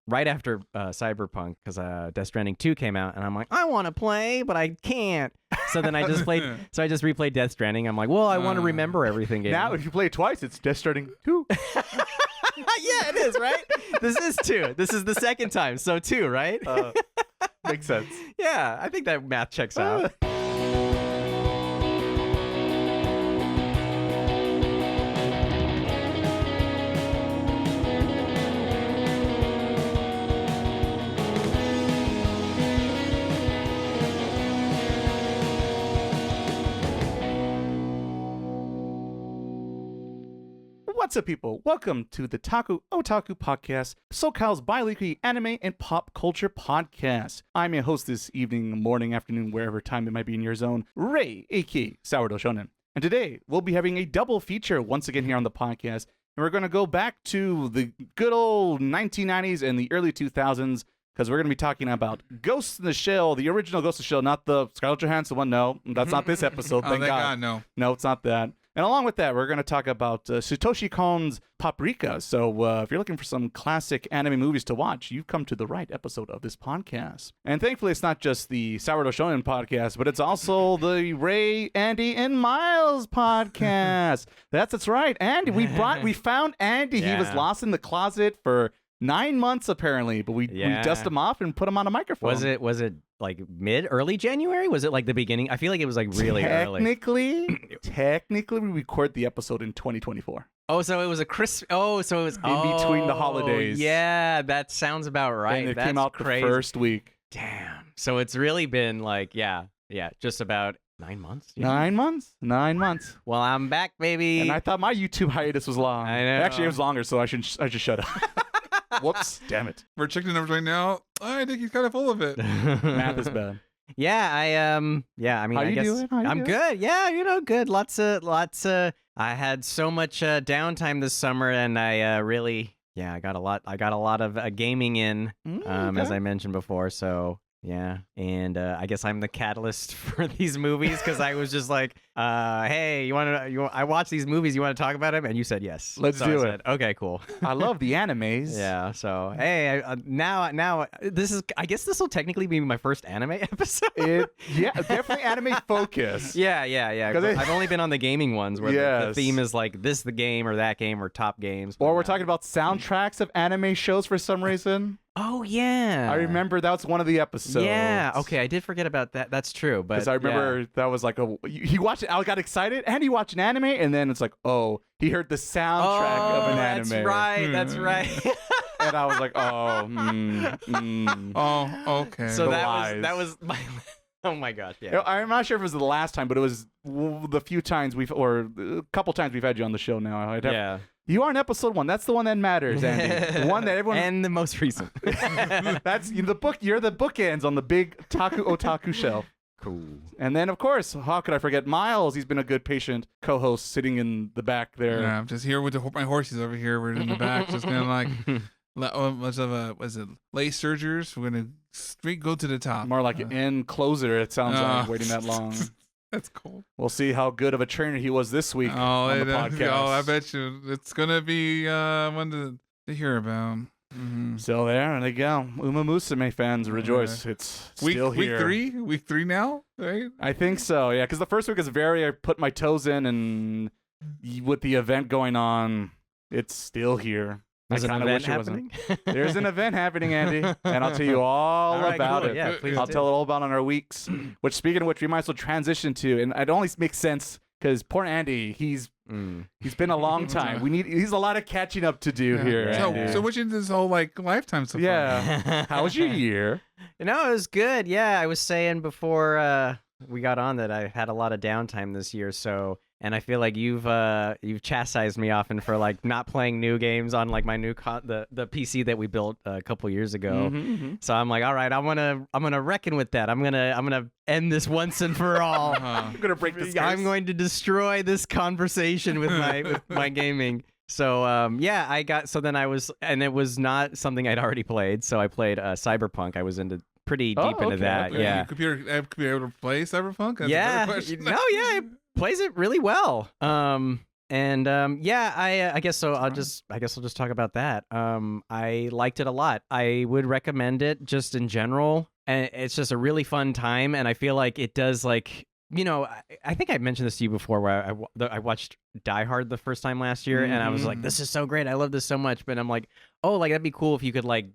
right after Cyberpunk, because Death Stranding 2 came out, and I'm like, I want to play, but I can't. So then I just replayed Death Stranding. I'm like, well, I want to remember everything. Now, if you play it twice, it's Death Stranding 2. Yeah, it is, right? This is 2. This is the second time, so 2, right? Makes sense. Yeah, I think that math checks out. What's up, people? Welcome to the Otaku podcast, SoCal's bi-weekly anime and pop culture podcast. I'm your host this evening, morning, afternoon, wherever time it might be in your zone, Ray, aka Sourdough Shonen. And today, we'll be having a double feature once again here on the podcast, and we're going to go back to the good old 1990s and the early 2000s, because we're going to be talking about Ghost in the Shell, the original Ghost in the Shell, not the Scarlett Johansson one. No, that's not this episode, thank God. No, it's not that. And along with that, we're going to talk about Satoshi Kon's Paprika. So if you're looking for some classic anime movies to watch, you've come to the right episode of this podcast. And thankfully, it's not just the Sourdough Shonen podcast, but it's also the Ray, Andy, and Miles podcast. That's right. Andy, we found Andy. Yeah. He was lost in the closet for 9 months, apparently, but we dust him off and put him on a microphone. Was it like early January? Was it like the beginning? I feel like it was like really early. Technically, we record the episode in 2024. Oh, so it was a so it was in between the holidays. Yeah, that sounds about right. And it That's came out crazy. The first week. Damn. So it's really been like, yeah, just about 9 months. Yeah. 9 months? 9 months. Well, I'm back, baby. And I thought my YouTube hiatus was long. I know. Actually, it was longer, so I should shut up. Whoops, damn it. We're checking the numbers right now. I think he's kind of full of it. Math is bad. Yeah, I mean, How I you guess doing? I'm good. Yeah, good. Lots of. I had so much downtime this summer, and I really, I got a lot of gaming in, Okay. as I mentioned before. So yeah, and I guess I'm the catalyst for these movies because I was just like, hey, I watch these movies. You want to talk about them? And you said yes. Let's do it. Okay, cool. I love the animes. Yeah. So hey, now this is. I guess this will technically be my first anime episode. Definitely anime focus. Yeah. I've only been on the gaming ones where the theme is like this, the game, or that game, or top games. Or we're talking about soundtracks of anime shows for some reason. Oh yeah, I remember that was one of the episodes. Yeah. Okay, I did forget about that. That's true. But because I remember that was like he watched it. I got excited, and he watched an anime, and then it's like, oh, he heard the soundtrack of an anime. That's right. That's right. And I was like, oh, Oh, okay. So that was my. Oh my gosh, yeah. I'm not sure if it was the last time, but it was the few times a couple times we've had you on the show now. Yeah. You are in episode 1. That's the one that matters, Andy. The one that everyone and the most recent. That's the book. You're the bookends on the big Otaku shelf. Cool. And then, of course, how could I forget Miles? He's been a good patient co-host sitting in the back there. Yeah, I'm just here with my horses over here. We're in the back, just kind of like lace surgers. We're gonna straight go to the top. More like an end closer. It sounds like waiting that long. That's cool. We'll see how good of a trainer he was this week on the podcast. Oh, I bet you it's gonna be one to hear about. Mm-hmm. Still there, and they go. Umamusume fans rejoice. It's still here. Week three now, right? I think so. Yeah, because the first week is I put my toes in, and with the event going on, it's still here. There's an event happening? There's an event happening, Andy, and I'll tell you all about it. Yeah, please I'll do. tell it all about on our weeks. Which, speaking of which, we might as well transition to, and it only makes sense because poor Andy, he's been a long time. He's a lot of catching up to do here. So what's in this whole lifetime so far? Yeah. How was your year? No, it was good. Yeah, I was saying before we got on that I had a lot of downtime this year. So. And I feel like you've chastised me often for not playing new games on my new the PC that we built a couple years ago. Mm-hmm. So I'm like, all right, I'm gonna reckon with that. I'm gonna end this once and for all. I'm gonna break this. I'm going to destroy this conversation with my gaming. So I got and it was not something I'd already played. So I played Cyberpunk. I was into pretty deep into that. Okay. Yeah. Computer able to play Cyberpunk? That's yeah. a question. No. Yeah. It plays it really well. And yeah, I guess so. I'll just talk about that. I liked it a lot. I would recommend it just in general, and it's just a really fun time. And I feel like it does like I think I mentioned this to you before, where I watched Die Hard the first time last year, and I was like, this is so great. I love this so much. But I'm like, oh, like that'd be cool if you could like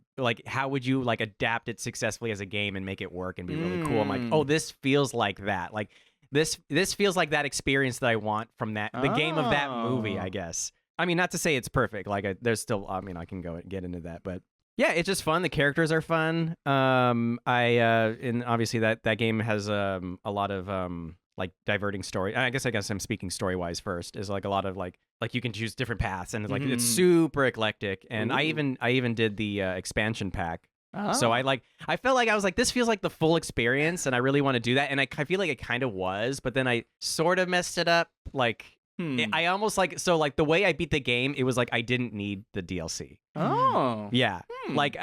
how would you like adapt it successfully as a game and make it work and be really cool. I'm like, oh, this feels like that. Like this feels like that experience that I want from the game of that movie, I guess. I mean, not to say it's perfect. Like there's still, I mean, I can go and get into that, but yeah, it's just fun. The characters are fun. And obviously that game has a lot of like diverting story. I guess I'm speaking story wise first. Is like a lot of like you can choose different paths, and it's like it's super eclectic. And I even did the expansion pack. So I felt like I was like, this feels like the full experience, and I really want to do that. And I feel like it kind of was, but then I sort of messed it up. Like I almost like the way I beat the game, it was like I didn't need the DLC. Oh, yeah, like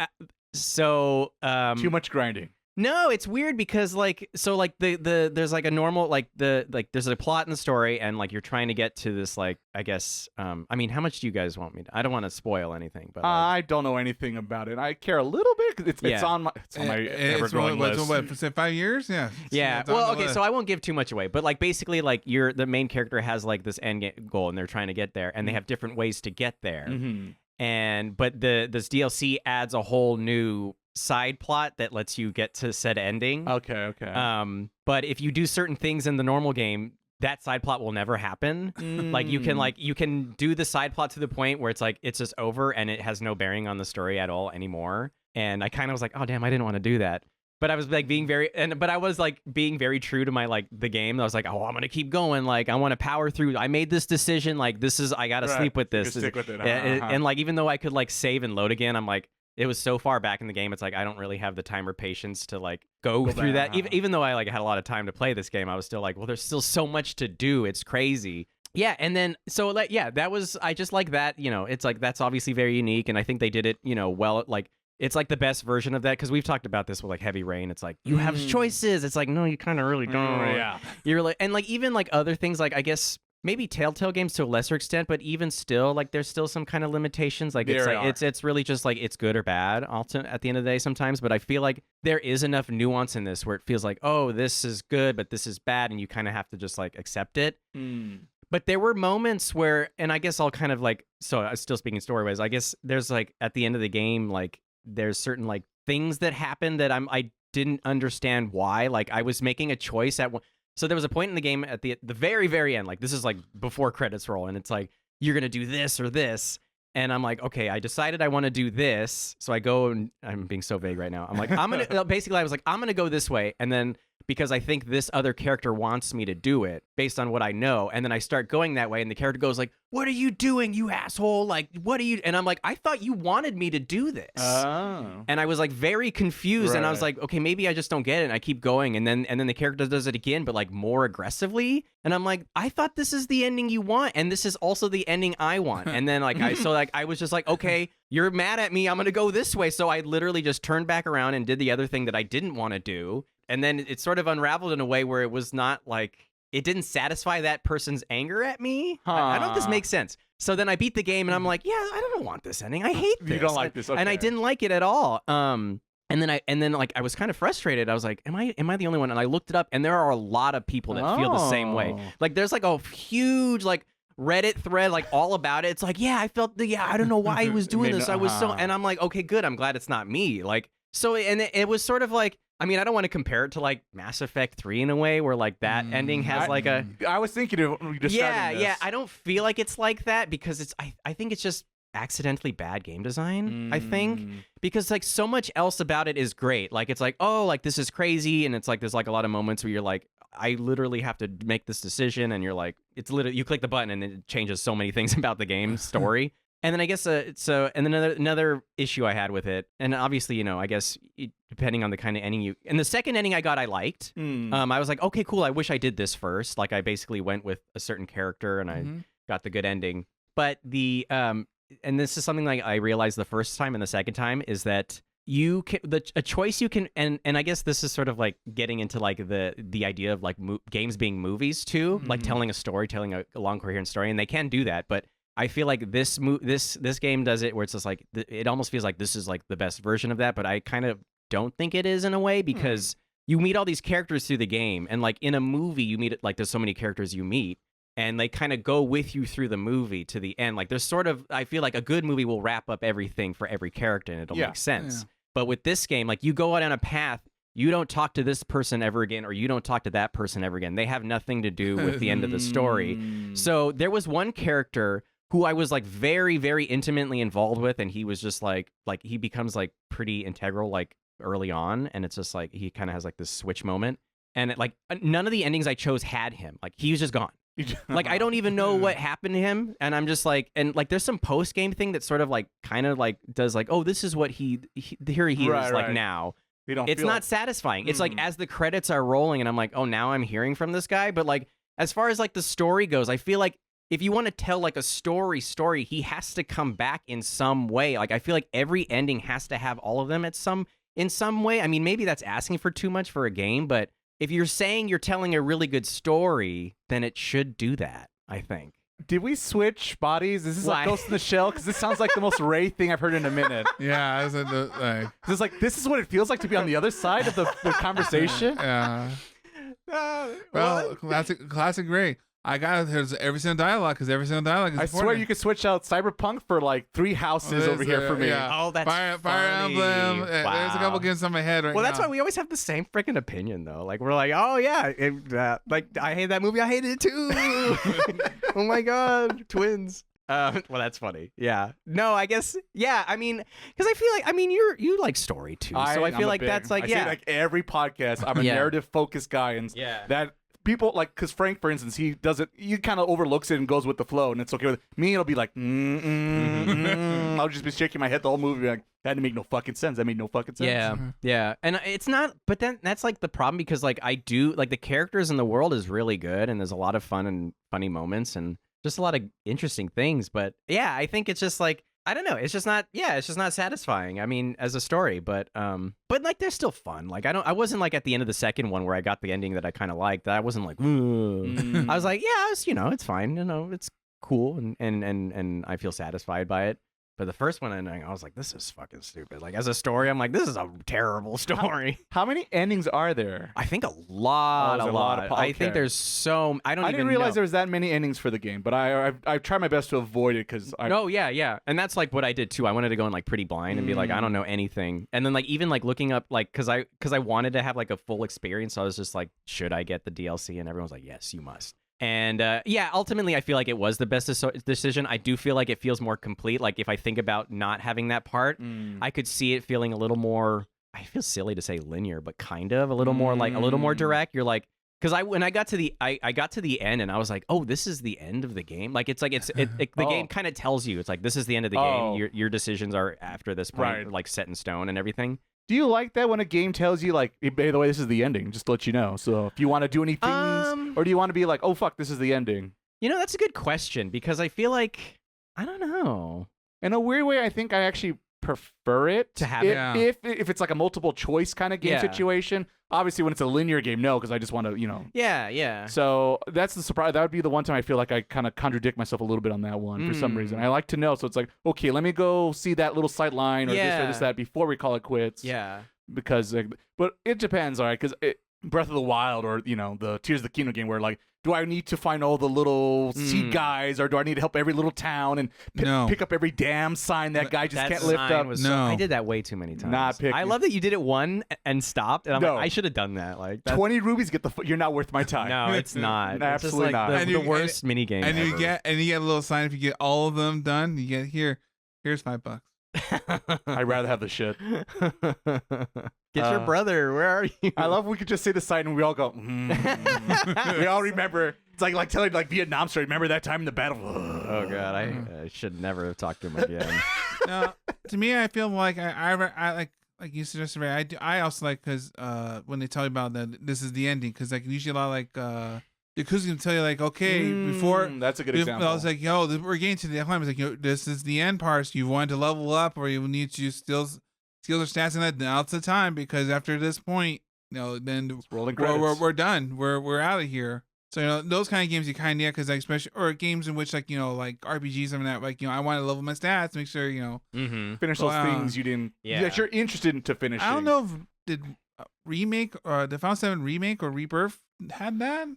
so too much grinding. No, it's weird because the there's like a normal there's a plot in the story, and like you're trying to get to this like I guess I mean, how much do you guys want me to? I don't want to spoil anything, but I don't know anything about it. I care a little bit 'cause it's on my ever-growing list. What, 5 years? Yeah. Yeah. Well, okay, so I won't give too much away, but like basically like the main character has like this goal, and they're trying to get there, and they have different ways to get there. And but this DLC adds a whole new side plot that lets you get to said ending. Okay. But if you do certain things in the normal game, that side plot will never happen. Like you can do the side plot to the point where it's like it's just over and it has no bearing on the story at all anymore. And I kind of was like, oh damn, I didn't want to do that. But I was like being very true to my like the game. I was like, oh, I'm gonna keep going. Like I want to power through. I made this decision. Like I gotta sleep with this. Stick with it. And like even though I could like save and load again, I'm like, it was so far back in the game. It's like I don't really have the time or patience to like go through that. Even though I like had a lot of time to play this game, I was still like, well, there's still so much to do. It's crazy. Yeah, and then so like that was I just like that. It's like that's obviously very unique, and I think they did it well. Like it's like the best version of that because we've talked about this with like Heavy Rain. It's like you have choices. It's like no, you kind of really don't. Yeah, you're like and like even like other things like I guess. Maybe Telltale games to a lesser extent, but even still, like there's still some kind of limitations. Like it's really just like it's good or bad at the end of the day sometimes. But I feel like there is enough nuance in this where it feels like, oh, this is good, but this is bad, and you kind of have to just like accept it. But there were moments where, and I guess I'll kind of like, so I'm still speaking story-wise. I guess there's like at the end of the game, like there's certain like things that happen that I didn't understand why. Like I was making a choice at one. So there was a point in the game at the very, very end, like this is like before credits roll, and it's like, you're going to do this or this. And I'm like, okay, I decided I want to do this. So I go and I'm being so vague right now. I'm like, basically I was like, I'm going to go this way. And then because I think this other character wants me to do it based on what I know. And then I start going that way and the character goes like, what are you doing, you asshole? Like, what are you? And I'm like, I thought you wanted me to do this. Oh. And I was like very confused. Right. And I was like, okay, maybe I just don't get it. And I keep going. And then the character does it again, but like more aggressively. And I'm like, I thought this is the ending you want. And this is also the ending I want. And then like, I was just like, okay, you're mad at me. I'm going to go this way. So I literally just turned back around and did the other thing that I didn't want to do. And then it sort of unraveled in a way where it was not like, it didn't satisfy that person's anger at me. I don't know if this makes sense. So then I beat the game and I'm like, yeah, I don't want this ending. I hate this. You don't like this. Okay. And I didn't like it at all. And then like I was kind of frustrated. I was like, am I the only one? And I looked it up and there are a lot of people that feel the same way. Like there's like a huge like Reddit thread like all about it. It's like, yeah, I don't know why he was doing this. I was so, and I'm like, okay, good. I'm glad it's not me. Like, so, and it was sort of like, I mean, I don't want to compare it to like Mass Effect 3 in a way where like that ending has like a. I was thinking of describing this. Yeah. I don't feel like it's like that because I think it's just accidentally bad game design. I think because like so much else about it is great. Like it's like, oh, like this is crazy, and it's like there's like a lot of moments where you're like, I literally have to make this decision, and you're like, it's literally you click the button and it changes so many things about the game story. And then I guess and then another issue I had with it, and obviously, I guess depending on the kind of ending and the second ending I got, I liked. I was like, okay, cool. I wish I did this first. Like I basically went with a certain character and I got the good ending. But and this is something like I realized the first time and the second time is that you can a choice you can, and I guess this is sort of like getting into like the idea of like games being movies too, like telling a story, telling a long coherent story, and they can do that. But I feel like this game does it where it's just like it almost feels like this is like the best version of that. But I kind of don't think it is in a way because you meet all these characters through the game, and like in a movie you meet like there's so many characters you meet. And they kind of go with you through the movie to the end. Like there's sort of, I feel like a good movie will wrap up everything for every character and it'll make sense. Yeah. But with this game, like you go out on a path, you don't talk to this person ever again, or you don't talk to that person ever again. They have nothing to do with the end of the story. So there was one character who I was like very, very intimately involved with, and he was just like he becomes like pretty integral like early on, and it's just like he kind of has like this switch moment. And like none of the endings I chose had him. Like he was just gone. Like I don't even know what happened to him, and I'm just like, and like there's some post game thing that sort of like kind of like does like, oh, this is what here he is like now. It's not satisfying. It's like as the credits are rolling, and I'm like, oh, now I'm hearing from this guy. But like as far as like the story goes, I feel like if you want to tell like a story, he has to come back in some way. Like I feel like every ending has to have all of them in some way. I mean, maybe that's asking for too much for a game, but if you're saying you're telling a really good story, then it should do that, I think. Did we switch bodies? Is this like Ghost in the Shell? Because this sounds like the most Ray thing I've heard in a minute. Yeah, I said it's like this is what it feels like to be on the other side of the conversation. Yeah. Well, classic Ray. I got there's every single dialogue because every single dialogue is I important. swear you could switch out Cyberpunk for like 3 houses over here for me. Yeah. Oh, that's Fire funny. Emblem. Wow. There's a couple games on my head right now. Well, that's why we always have the same freaking opinion, though. Like we're like, oh yeah, like I hate that movie. I hated it too. Oh my god, twins. Well, that's funny. Yeah. No, I guess. Yeah. I mean, because I feel like you like story too, so I feel like that's like I say like every podcast. I'm a narrative focused guy, and that. People like, because Frank, for instance, he kind of overlooks it and goes with the flow, and it's okay with me. It'll be like, I'll just be shaking my head the whole movie, like that didn't make no fucking sense. That made no fucking sense. Yeah, yeah, and it's not. But then that's like the problem because like I do like the characters in the world is really good, and there's a lot of fun and funny moments, and just a lot of interesting things. But yeah, I think it's just like. I don't know. It's just not. Yeah, it's just not satisfying. I mean, as a story, but like they're still fun. Like I wasn't like at the end of the second one where I got the ending that I kind of liked. I wasn't like, I was like, yeah, it's fine. It's cool, and I feel satisfied by it. But the first one, I was like, this is fucking stupid. Like as a story, I'm like, this is a terrible story. How many endings are there? I think a lot. I think there's so. I didn't realize there was that many endings for the game, but I try my best to avoid it because I. Oh yeah, and that's like what I did too. I wanted to go in like pretty blind and be like, I don't know anything, and then like even like looking up like because I wanted to have like a full experience. So I was just like, should I get the DLC? And everyone's like, yes, you must. And ultimately, I feel like it was the best decision. I do feel like it feels more complete. Like if I think about not having that part, I could see it feeling a little more. I feel silly to say linear, but kind of a little more like a little more direct. You're like, because when I got to the I got to the end and I was like, oh, this is the end of the game. Like it's like the game kind of tells you it's like this is the end of the game. Your decisions are after this point, like set in stone and everything. Do you like that when a game tells you, like, hey, by the way, this is the ending, just to let you know? So if you want to do any things, or do you want to be like, oh, fuck, this is the ending? That's a good question, because I feel like, I don't know. In a weird way, I think I actually prefer it to have it if it's like a multiple choice kind of game situation. Obviously, when it's a linear game, no, because I just want to, Yeah. So that's the surprise. That would be the one time I feel like I kind of contradict myself a little bit on that one for some reason. I like to know, so it's like, okay, let me go see that little sight line or this or this, that before we call it quits. Yeah. Because, but it depends, all right, because Breath of the Wild or, the Tears of the Kingdom game where, like, do I need to find all the little seed guys, or do I need to help every little town and pick up every damn sign that guy just can't lift up? I did that way too many times. I love that you did it one and stopped, and I'm like, I should have done that. Like 20 rubies, you're not worth my time. No, it's not. Absolutely it's just like not. The worst mini game. And ever. you get a little sign if you get all of them done. You get here's $5. I'd rather have the shit. Get your brother. Where are you? I love we could just say the sign and we all go. We all remember. It's like telling like Vietnam story. Remember that time in the battle? Oh god, I should never have talked to him again. No, to me, I feel like I like you suggested. I also like because when they tell you about that, this is the ending, because like usually a lot of like Yakuza can tell you like, okay, before that's a good example. I was like, yo, we're getting to the climax. Like, this is the end part. So you want to level up, or you need to still skills or stats, and that now's the time because after this point, then rolling credits. we're done. We're out of here. So those kind of games you kind of need because like especially or games in which like RPGs and that like I want to level my stats, make sure finish those things you didn't that you're interested in to finish. I don't know if did remake or the Final 7 remake or Rebirth had that.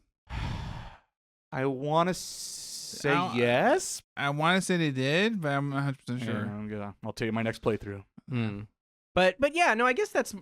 I want to say yes. I want to say they did, but I'm not 100% sure. I'll tell you my next playthrough. But yeah, no, I guess that's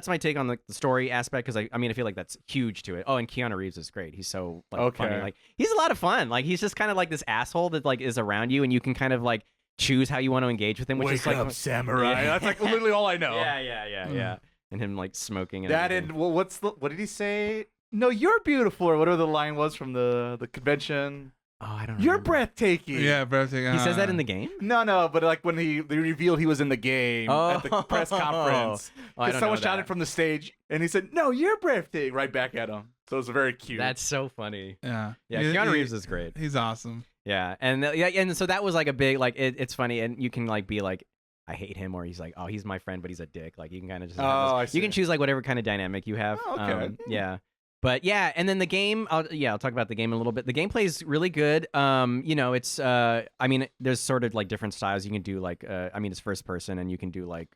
my take on the story aspect because I feel like that's huge to it. Oh, and Keanu Reeves is great. He's so funny. Like he's a lot of fun. Like he's just kind of like this asshole that like is around you, and you can kind of like choose how you want to engage with him. Which is like samurai. That's like literally all I know. Yeah. And him like smoking. And that and what did he say? No, you're beautiful, or whatever the line was from the convention. Oh, I don't know. You're breathtaking. Yeah, breathtaking. He says that in the game? No, but like when they revealed he was in the game at the press conference. Because someone shouted from the stage, and he said, "No, you're breathtaking," right back at him. So it was very cute. That's so funny. Yeah. Keanu Reeves is great. He's awesome. Yeah, and so that was like a big like it's funny, and you can like be like, I hate him, or he's like, oh, he's my friend, but he's a dick. Like you can kind of just I see. You can choose like whatever kind of dynamic you have. Oh, okay. Yeah. But yeah, and then the game, I'll talk about the game in a little bit. The gameplay is really good. It's there's sort of like different styles you can do. Like, it's first person, and you can do like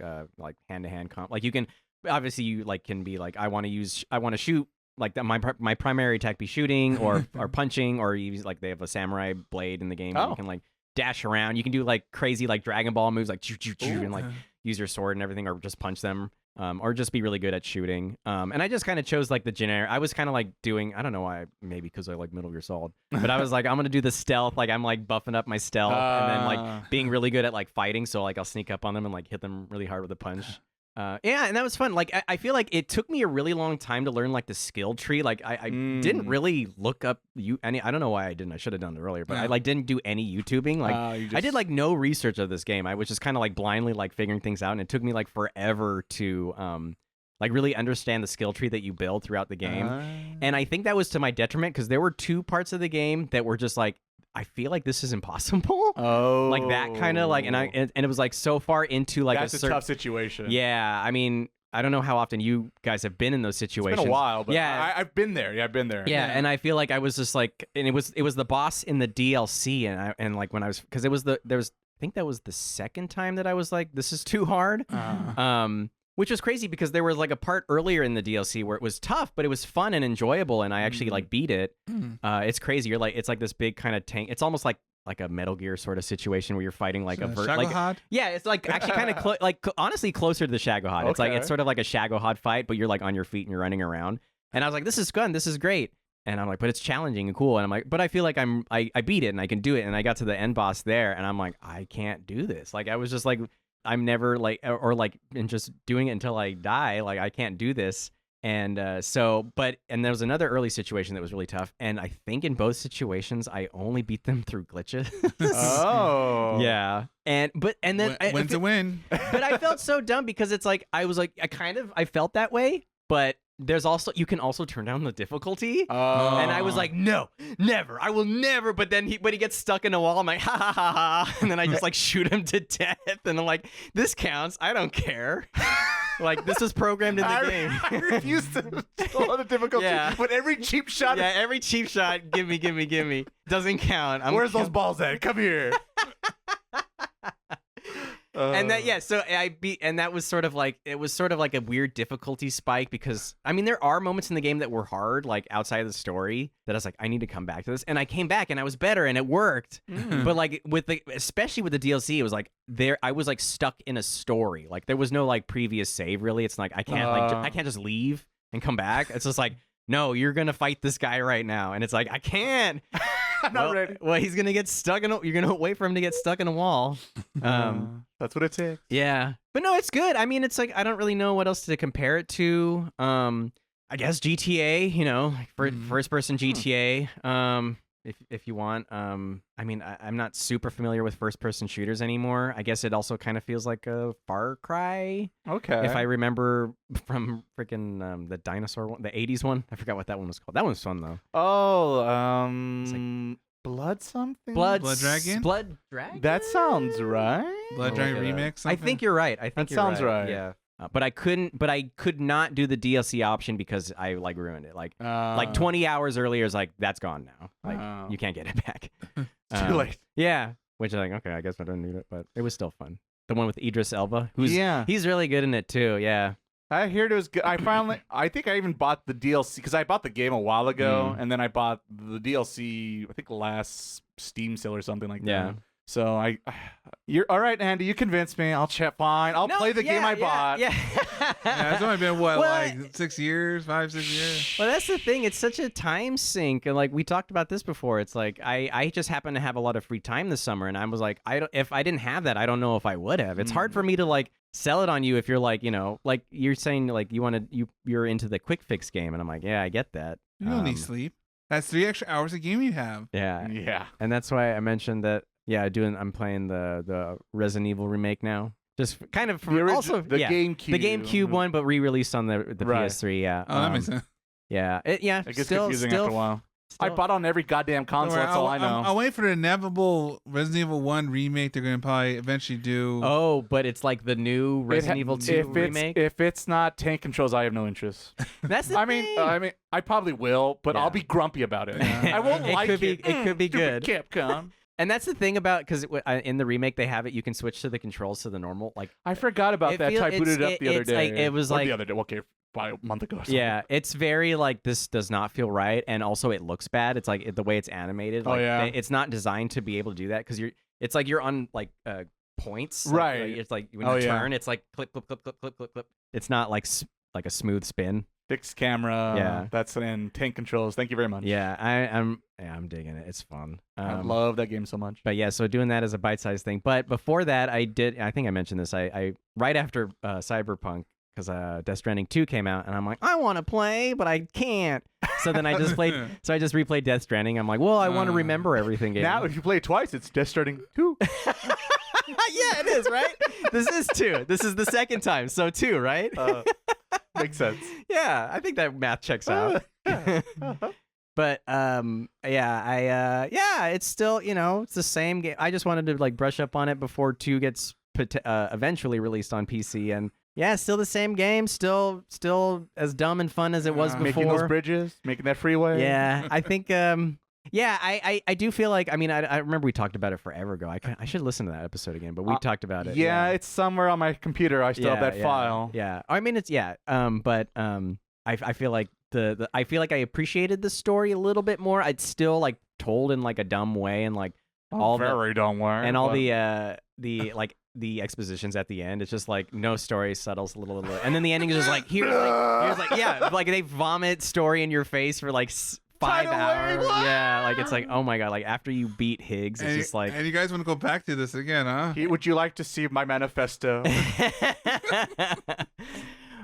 hand to hand comp. Like you can obviously you like can be like I want to shoot like that. My primary attack be shooting or punching, or you like they have a samurai blade in the game. And you can like dash around. You can do like crazy like Dragon Ball moves like and like use your sword and everything, or just punch them. Or just be really good at shooting. And I just kind of chose like the generic. I was kind of like doing, I don't know why, maybe because I like Metal Gear Solid, but I was like, I'm going to do the stealth. Like I'm like buffing up my stealth and then like being really good at like fighting. So like I'll sneak up on them and like hit them really hard with a punch. And that was fun. Like I feel like it took me a really long time to learn like the skill tree. Like I didn't really look up any. I don't know why I didn't. I should have done it earlier. But I like didn't do any YouTubing. Like I did like no research of this game. I was just kind of like blindly like figuring things out, and it took me like forever to like really understand the skill tree that you build throughout the game. And I think that was to my detriment because there were two parts of the game that were just like, I feel like this is impossible. Oh, like that kind of like, and it was like so far into like that's a tough situation. Yeah, I mean, I don't know how often you guys have been in those situations. It's been a while, but yeah, I've been there. Yeah, I've been there. Yeah, and I feel like I was just like, and it was the boss in the DLC, and like when I was, because I think that was the second time that I was like, this is too hard. Which was crazy because there was like a part earlier in the DLC where it was tough, but it was fun and enjoyable, and I actually like beat it. It's crazy. You're like, it's like this big kind of tank. It's almost like a Metal Gear sort of situation where you're fighting like Shagohod? Yeah, it's like actually kind of honestly closer to the Shagohod. Okay. It's like it's sort of like a Shagohod fight, but you're like on your feet and you're running around. And I was like, this is fun. This is great. And I'm like, but it's challenging and cool. And I'm like, but I feel like I beat it and I can do it. And I got to the end boss there, and I'm like, I can't do this. Like I was just like, I'm never like, or like, and just doing it until I die. Like I can't do this. And and there was another early situation that was really tough. And I think in both situations, I only beat them through glitches. Oh. Yeah. And then when's a win? But I felt so dumb because it's like, I was like, I felt that way, but there's also, you can also turn down the difficulty. Oh. And I was like, no, never. I will never. But then he gets stuck in a wall. I'm like, ha ha ha ha. And then I just like shoot him to death. And I'm like, this counts. I don't care. Like, this is programmed in the game. I refuse to lower the difficulty. Yeah. But every cheap shot. Yeah, every cheap shot, give me. Doesn't count. Where's those balls at? Come here. And that, yeah, so and that was sort of like, it was sort of like a weird difficulty spike because, I mean, there are moments in the game that were hard, like outside of the story, that I was like, I need to come back to this. And I came back and I was better and it worked. But like especially with the DLC, it was like I was like stuck in a story. Like there was no like previous save really. It's like, I can't just leave and come back. It's just like, no, you're going to fight this guy right now. And it's like, I can't. I'm not ready. Well, he's going to get stuck you're going to wait for him to get stuck in a wall. That's what it takes. Yeah. But no, it's good. I mean, it's like, I don't really know what else to compare it to. I guess GTA, first person GTA. If you want. I mean, I'm not super familiar with first person shooters anymore. I guess it also kind of feels like a Far Cry. Okay. If I remember from freaking the dinosaur one, the 80s one. I forgot what that one was called. That one was fun though. Oh, it's like Blood something? Blood Dragon? Blood Dragon. That sounds right. Blood Dragon remix. I think you're right. I think That sounds right. Yeah. But I could not do the DLC option because I like ruined it. Like 20 hours earlier is like that's gone now. Like you can't get it back. Too late. Yeah, which is like okay, I guess I don't need it, but it was still fun. The one with Idris Elba, he's really good in it too. Yeah. I heard it was good. I think I even bought the DLC because I bought the game a while ago, and then I bought the DLC. I think last Steam sale or something like that. Yeah. So you're all right, Andy. You convinced me. I'll chat. Fine. I'll play the game I bought. Yeah. Yeah, it's only been like 6 years, 5, 6 years. Well, that's the thing. It's such a time sink, and like we talked about this before. It's like I just happen to have a lot of free time this summer, and I was like, if I didn't have that, I don't know if I would have. It's hard for me to like sell it on you if you're like, like you're saying like you're into the quick fix game, and I'm like, yeah, I get that. You don't need sleep. That's 3 extra hours a game you have. Yeah. Yeah. And that's why I mentioned that. Yeah, I'm playing the Resident Evil remake now. Just kind of the GameCube. The GameCube one, but re-released on the PS3. Yeah. Oh, that makes sense. Yeah. It gets confusing after a while. I bought on every goddamn console. That's all I know. I'll wait for the inevitable Resident Evil 1 remake they're going to probably eventually do. Oh, but it's like the new Resident Evil 2 remake? If it's not tank controls, I have no interest. That's the thing. I mean, I probably will, but I'll be grumpy about it. I won't like it. It could be good. Capcom. And that's the thing about because in the remake they have it. You can switch to the controls to the normal. Like I forgot about that. I booted it up the other day. Like, it was like the other day. Okay, about a month ago. Or something. Yeah, it's very like this does not feel right, and also it looks bad. It's like the way it's animated. Like, it's not designed to be able to do that because it's like you're on like points. Right. Like, it's like when you turn, it's like clip, clip, clip, clip, clip, clip, clip. It's not like a smooth spin. Fixed camera. Yeah, that's in tank controls. Thank you very much. Yeah, I'm digging it. It's fun. I love that game so much. But yeah, so doing that as a bite-sized thing. But before that, I think I mentioned this. I right after Cyberpunk, because Death Stranding 2 came out, and I'm like, I want to play, but I can't. So then I just replayed Death Stranding. I'm like, well, I want to remember everything. Now, if you play it twice, it's Death Stranding 2. Yeah, it is, right? This is 2. This is the second time, so 2, right? Makes sense. Yeah, I think that math checks out. But it's still, it's the same game. I just wanted to like brush up on it before 2 gets eventually released on PC, and yeah, still the same game, still as dumb and fun as it was before. Making those bridges, making that freeway. Yeah, I think I do feel like, I mean, I remember we talked about it forever ago. I should listen to that episode again, but we talked about it. Yeah, it's somewhere on my computer. I still have that file. Yeah, I mean, it's but I feel like I feel like I appreciated the story a little bit more. It's still like told in like a dumb way, and like dumb way, and all the expositions at the end. It's just like no story settles a little, and then the ending is just like here's like they vomit story in your face for like 5 hours. Yeah, like it's like, oh my god, like after you beat Higgs, it's just like. And you guys want to go back to this again, huh? Would you like to see my manifesto?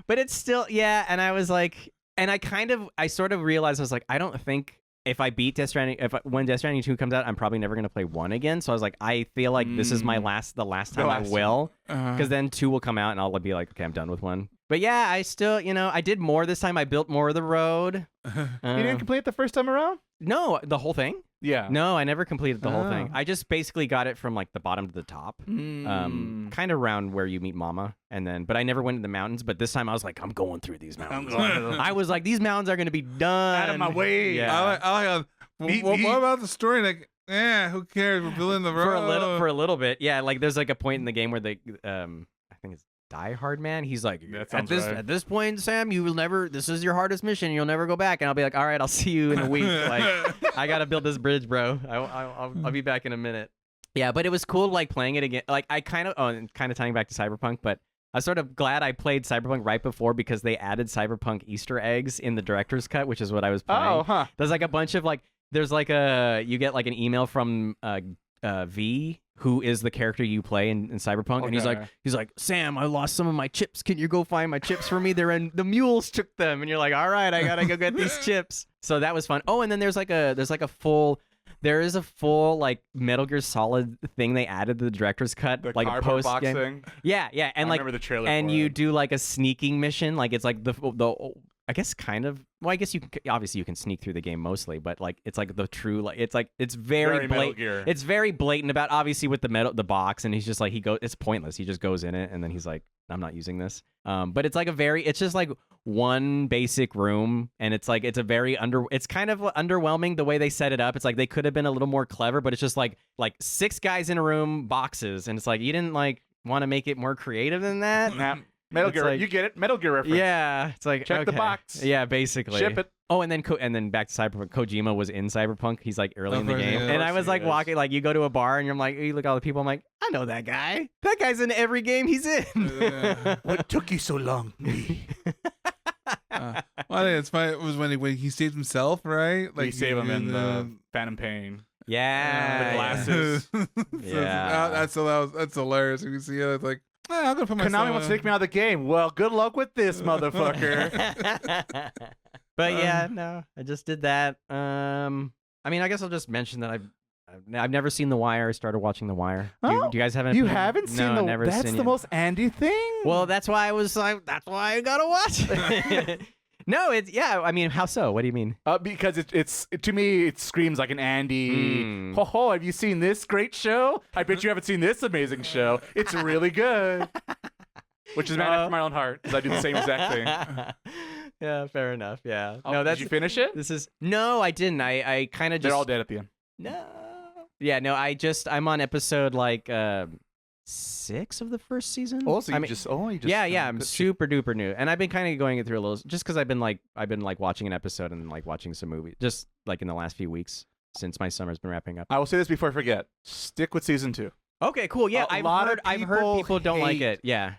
But it's still, yeah, and I was like, and I sort of realized, I was like, I don't think if I beat Death Stranding, when Death Stranding 2 comes out, I'm probably never going to play 1 again. So I was like, I feel like this is the last time I will, because then 2 will come out and I'll be like, okay, I'm done with 1. But yeah, I still, I did more this time. I built more of the road. You didn't complete it the first time around? No, the whole thing? Yeah. No, I never completed the whole thing. I just basically got it from like the bottom to the top, kind of around where you meet Mama, but I never went in the mountains. But this time I was like, I'm going through these mountains. I was like, these mountains are gonna be done. Out of my way. Yeah. What about the story? Like, who cares? We're building the road for a little bit. Yeah, like there's like a point in the game where they, I think it's Die Hard Man. He's like, at this point, Sam, you will never. This is your hardest mission. You'll never go back. And I'll be like, all right, I'll see you in a week. Like, I gotta build this bridge, bro. I'll be back in a minute. Yeah, but it was cool, like playing it again. Like I kind of tying back to Cyberpunk, but I was sort of glad I played Cyberpunk right before because they added Cyberpunk Easter eggs in the director's cut, which is what I was playing. Oh, huh. There's like a bunch of you get like an email from V, who is the character you play in Cyberpunk, okay. And he's like, Sam, I lost some of my chips. Can you go find my chips for me? The mules took them, and you're like, all right, I gotta go get these chips. So that was fun. Oh, and then there's a full like Metal Gear Solid thing they added to the director's cut, the like a post game thing. Yeah, and I remember the trailer. And you do like a sneaking mission, like it's like the I guess kind of. Well, I guess you can obviously you can sneak through the game mostly, but like it's like the true like it's very Metal Gear. blatant. It's very blatant about obviously with the box, and he's just like it's pointless. He just goes in it, and then he's like, I'm not using this. But it's like it's just like one basic room, and it's like it's kind of underwhelming the way they set it up. It's like they could have been a little more clever, but it's just like 6 guys in a room, boxes, and it's like you didn't like want to make it more creative than that. Nah. Metal It's Gear, like- you get it? Metal Gear reference. Yeah, it's like Check the okay. box. Yeah, basically. Ship it. Oh, and then back to Cyberpunk. Kojima was in Cyberpunk. He's like early in the Of course he game, is. and I Of course was he like is. walking, like you go to a bar and you're like, you look at all the people. I'm like, I know that guy. That guy's in every game he's in. What took you so long? Well, I think it's funny. It was when he saved himself, right? Like you save him in the Phantom Pain. Yeah, The glasses. Yeah. That's hilarious. You see it, it's like, I'm gonna put myself. Konami wants to take me out of the game. Well, good luck with this, motherfucker. But yeah, no, I just did that. I mean, I guess I'll just mention that I've never seen The Wire. I started watching The Wire. Do Oh, you guys haven't? You haven't seen no, the. never That's seen the it. most Andy thing. Well, that's why I was like, that's why I gotta watch it. No, it's I mean, how so? What do you mean? Because it's to me, it screams like an Andy. Mm. Ho ho! Have you seen this great show? I bet you haven't seen this amazing show. It's really good. Which is man after my own heart, because I do the same exact thing. Yeah, fair enough. Yeah. Oh, No, that's did you finish it? no, I didn't. I kind of just They're all dead at the end. No. Yeah, no, I'm on episode like 6 of the first season. Oh, so I you mean, just yeah, I'm super duper new, and I've been kind of going it through a little, just because I've been watching an episode and then like watching some movies, just like in the last few weeks since my summer's been wrapping up. I will say this before I forget. Stick with season 2. Okay, cool. Yeah, A lot of I've heard people don't like hate- it. Yeah.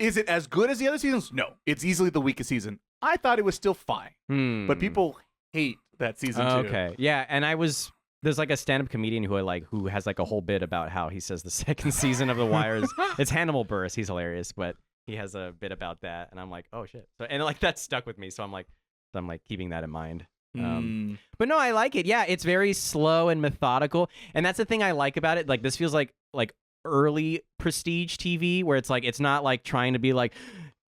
Is it as good as the other seasons? No, it's easily the weakest season. I thought it was still fine, but people hate that season 2. Okay. Yeah, and there's like a stand-up comedian who has like a whole bit about how he says the second season of The Wire is it's Hannibal Buress. He's hilarious, but he has a bit about that, and I'm like, oh shit. So and like that stuck with me, so I'm like keeping that in mind. But no, I like it. Yeah, it's very slow and methodical, and that's the thing I like about it. Like this feels like early prestige TV, where it's like it's not like trying to be like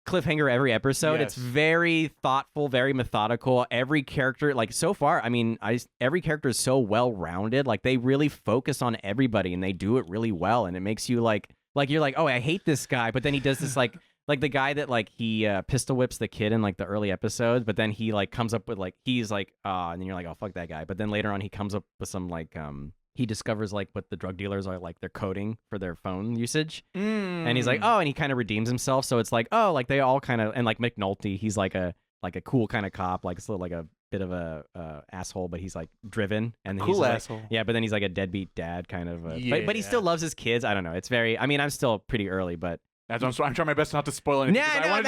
cliffhanger every episode. Yes. It's very thoughtful, very methodical. Every character, like so far, I mean, every character is so well rounded. Like they really focus on everybody, and they do it really well, and it makes you like you're like, oh, I hate this guy, but then he does this like the guy that like he pistol whips the kid in like the early episodes, but then he like comes up with like he's like and then you're like, oh fuck that guy, but then later on he comes up with some like he discovers like what the drug dealers are like they're coding for their phone usage, and he's like, oh, and he kind of redeems himself, so it's like, oh, like they all kind of, and like McNulty, he's like a cool kind of cop, like it's like a bit of a asshole, but he's like driven, and Cool he's like, asshole. yeah, but then he's like a deadbeat dad kind of, but he Yeah. still loves his kids. I don't know, it's very, I mean, I'm still pretty early, but I'm trying my best not to spoil anything. Yeah, 'cause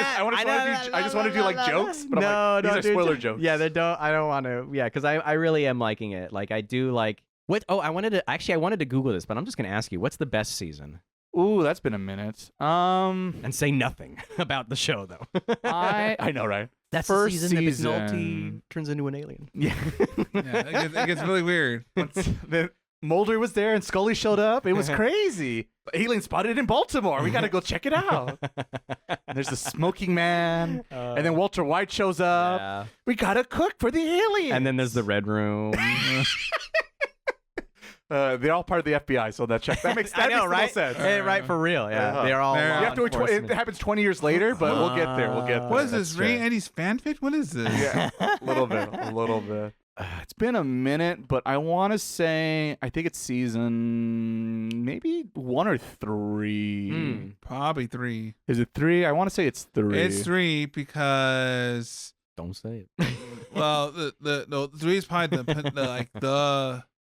I just want to do like jokes, but I'm like, these are spoiler jokes. Yeah, I don't want to. Yeah, because I really am liking it. Like I do like what? Oh, I wanted to Google this, but I'm just gonna ask you, what's the best season? Ooh, that's been a minute. And say nothing about the show though. I know, right? That's First the season that season. McNulty turns into an alien. Yeah. Yeah, it gets really weird. Then Mulder was there and Scully showed up. It was crazy. Alien spotted in Baltimore. We got to go check it out. And there's the smoking man. And then Walter White shows up. Yeah. We got to cook for the alien. And then there's the Red Room. they're all part of the FBI, so that makes I know, makes the most right? sense. Hey, right, for real. Yeah, Uh-huh. they're all. They're- law You have to wait. It enforcement. happens 20 years later, but we'll get there. We'll get there. What is That's this? true. Ray Andy's fanfic? What is this? Yeah, a little bit. It's been a minute, but I want to say I think it's season maybe 1 or 3. Probably 3. Is it 3? I want to say it's 3. It's 3 because Don't say it. well, the 3 is probably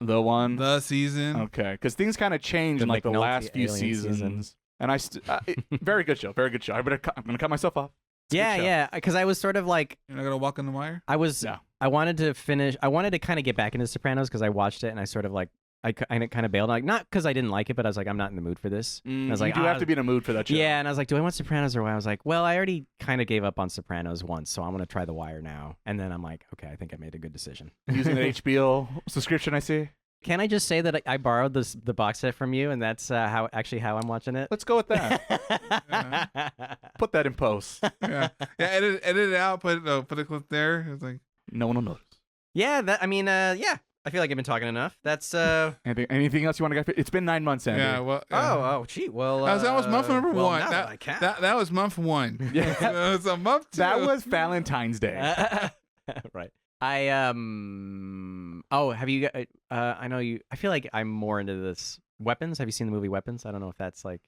The one. the season. Okay, because things kind of changed The in like the McNulty last few alien seasons, season. and very good show, very good show. I'm gonna cut myself off. It's a good show. Yeah, because I was sort of like You're not gonna walk on the wire. No. I wanted to kind of get back into Sopranos because I watched it and I sort of like I kind of bailed, like not because I didn't like it, but I was like, I'm not in the mood for this. I was like, you do have to be in a mood for that show. Yeah, and I was like, do I want Sopranos or what? I was like, well, I already kind of gave up on Sopranos once, so I'm gonna try The Wire now. And then I'm like, okay, I think I made a good decision. Using the HBO subscription, I see. Can I just say that I borrowed the box set from you, and that's how I'm watching it? Let's go with that. Put that in post. Yeah, edit it out. Put a clip there. It's like No one will notice. Yeah, yeah. I feel like I've been talking enough. That's Anything else you want to get? It's been 9 months, Andy. yeah. Well, Oh, gee. Well, that was month number well, one. now that I count. That was month one. Yeah. So month 2. That was Valentine's Day. Right. Oh, have you? I know you. I feel like I'm more into this Weapons. Have you seen the movie Weapons? I don't know if that's like.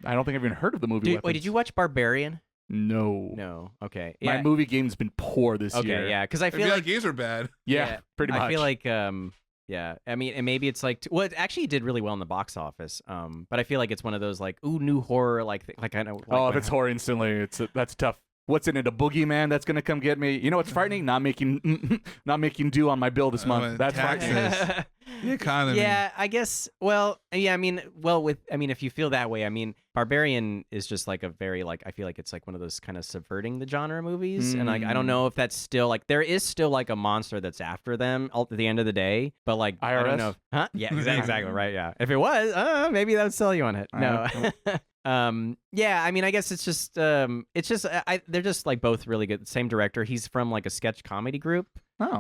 I don't think I've even heard of the movie. Wait, did you watch Barbarian? No. No. Okay. My Yeah. movie game's been poor this year. Okay. Yeah. Because I I feel like games are bad. Yeah, pretty much. I feel like yeah. I mean, and maybe it's like well, it actually did really well in the box office. But I feel like it's one of those like ooh new horror like I know. if it's horror instantly, that's tough. What's in it? A boogeyman that's gonna come get me? You know what's frightening? Not making due on my bill this month. That's taxes. frightening. The economy. Yeah, I guess. Well, yeah. I mean, if you feel that way, I mean, Barbarian is just like a very like I feel like it's like one of those kind of subverting the genre movies, and like I don't know if that's still like there is still like a monster that's after them at the end of the day, but like IRS? I don't know. Huh? Yeah, exactly right. Yeah, if it was, maybe that would sell you on it. No. Yeah, I mean, I guess it's just they're just like both really good. Same director. He's from like a sketch comedy group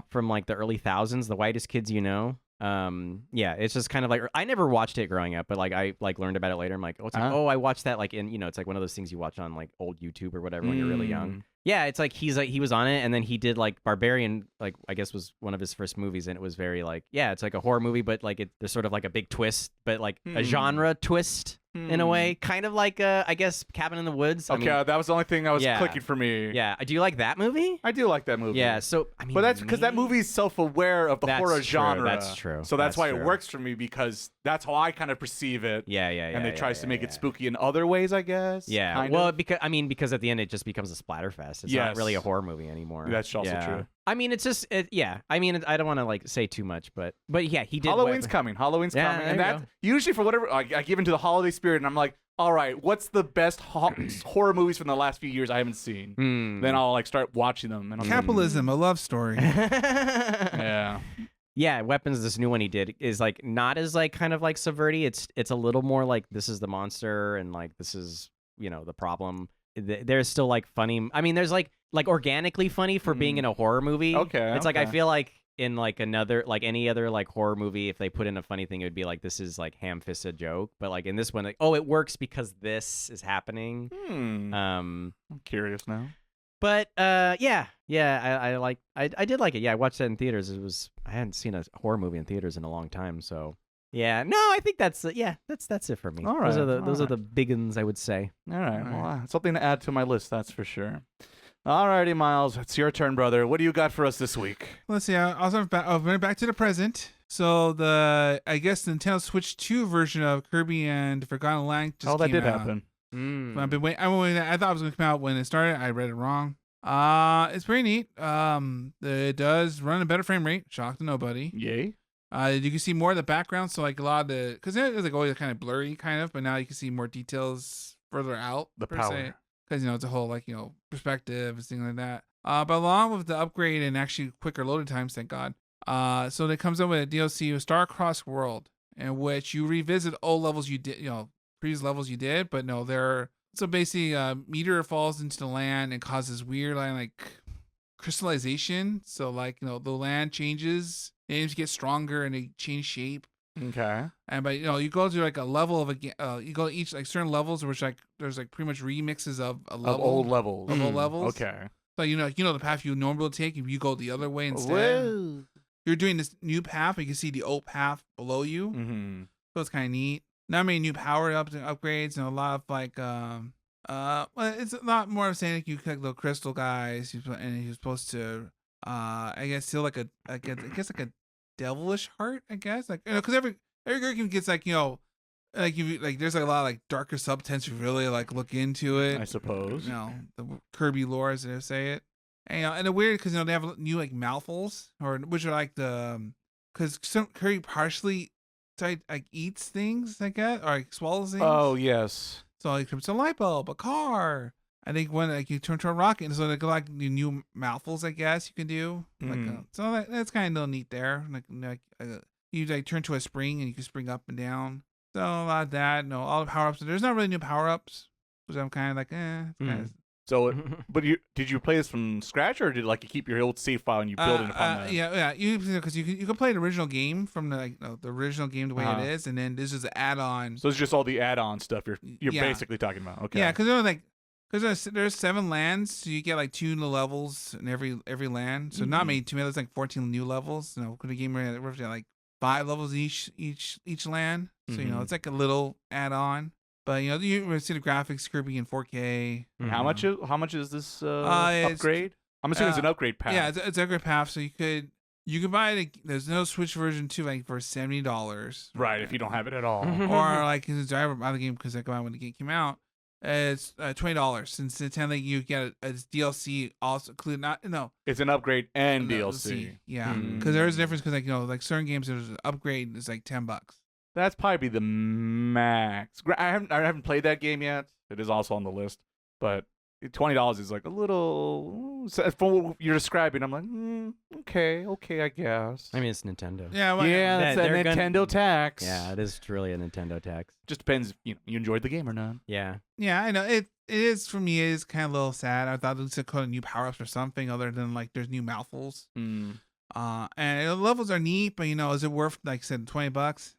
from like the early thousands, The Whitest Kids You Know. Yeah, it's just kind of like I never watched it growing up, but like I like learned about it later. I'm like, I watched that like in it's like one of those things you watch on like old YouTube or whatever when you're really young. Yeah, it's like he was on it, and then he did like Barbarian, like I guess was one of his first movies, and it was very like it's like a horror movie, but like there's sort of like a big twist, but like a genre twist in a way, kind of like I guess Cabin in the Woods. Okay, that was the only thing that was clicking for me. Yeah, do you like that movie? I do like that movie. Yeah, so I mean, but that's because that movie is self-aware of the horror genre. That's true. So that's why it works for me because that's how I kind of perceive it. Yeah. And it tries to make it spooky in other ways, I guess. Yeah. Well, because at the end it just becomes a splatter fest. It's not really a horror movie anymore. That's also true. I mean, it's just I mean, I don't want to like say too much, but yeah, he did. Halloween's coming, and that usually for whatever I give into the holiday spirit, and I'm like, all right, what's the best horror movies from the last few years I haven't seen? Then I'll like start watching them. And Capitalism, a love story. Yeah. Yeah, Weapons, this new one he did is like not as like kind of like subverty. It's a little more like this is the monster and like this is the problem. There's still like funny. I mean, there's like organically funny for being in a horror movie. Okay. It's like I feel like in like another like any other like horror movie, if they put in a funny thing, it would be like this is like ham-fisted joke. But like in this one, like it works because this is happening. I'm curious now. But I did like it. Yeah, I watched that in theaters. I hadn't seen a horror movie in theaters in a long time, so yeah. No, I think that's that's it for me. All right, those are the big uns, I would say. All right. Well, something to add to my list, that's for sure. Alrighty, Miles, it's your turn, brother. What do you got for us this week? Let's see. I'll bring back to the present. So I guess the Nintendo Switch 2 version of Kirby and Forgotten Land just came that did out. happen. I've been waiting. I thought it was going to come out when it started. I read it wrong. It's pretty neat. It does run a better frame rate. Shock to nobody. Yay. You can see more of the background. So like a lot of because it was like always kind of blurry, kind of, but now you can see more details further out. The power. Because it's a whole perspective and things like that. But along with the upgrade and actually quicker loading times, thank God. So it comes up with a DLC with Star-Crossed World, in which you revisit old levels you did, previous levels you did, but no, so basically meteor falls into the land and causes weird like crystallization. So the land changes, names get stronger and they change shape. Okay. And but you go to like a level of you go to each like certain levels, which like there's like pretty much remixes of a level of old levels. Of old levels. Okay. So the path you normally take, if you go the other way instead. Whoa. You're doing this new path, but you can see the old path below you. Mm-hmm. So it's kind of neat. Not many new power ups and upgrades, and a lot of like well, it's a lot more of saying like you collect little crystal guys, and you're supposed to I guess still like I guess like a devilish heart, I guess, like because every girl gets like there's like a lot of like darker subtext if you really like look into it, I suppose. The Kirby lore as they say it, and the weird because they have new like mouthfuls which are like the because some Kirby partially like eats things I guess or like swallows things. Oh yes. So like it's a light bulb, a car. I think when like you turn to a rocket, and so like new mouthfuls, I guess you can do. So that's kind of neat there. you like turn to a spring and you can spring up and down. So a lot of that. No, all the power ups. There's not really new power ups, which I'm kind of like, it's kinda- So, but did you play this from scratch, or did like you keep your old save file and you build it upon that? Yeah. Because you can play the original game from the original game the way it is, and then this is an add-on. So it's just all the add-on stuff you're basically talking about. Okay. Yeah, because there's 7 lands, so you get like 2 new levels in every land. So not many, too many. There's like 14 new levels. The game we're like 5 levels each land. So it's like a little add-on. But you see the graphics, Kirby in 4K. How much is this upgrade? I'm assuming it's an upgrade path. Yeah, it's an upgrade path. So you could buy it. There's no Switch version too, like for $70. Right, if you don't have it at all. Or like I buy the game because I got it when the game came out. It's $20. Since Nintendo, you get a DLC also included. It's an upgrade and DLC. Yeah, because there is a difference. Because like certain games, there's an upgrade. It's like $10. That's probably the max. I haven't played that game yet. It is also on the list, but $20 is like a little. From what you're describing, I'm like, okay, I guess. I mean, it's Nintendo. Yeah, that's a Nintendo tax. Yeah, it is truly a Nintendo tax. Just depends if you enjoyed the game or not. Yeah. Yeah, I know it is for me. It is kind of a little sad. I thought it could new power ups or something other than like there's new mouthfuls. And the levels are neat, but is it worth like I said $20?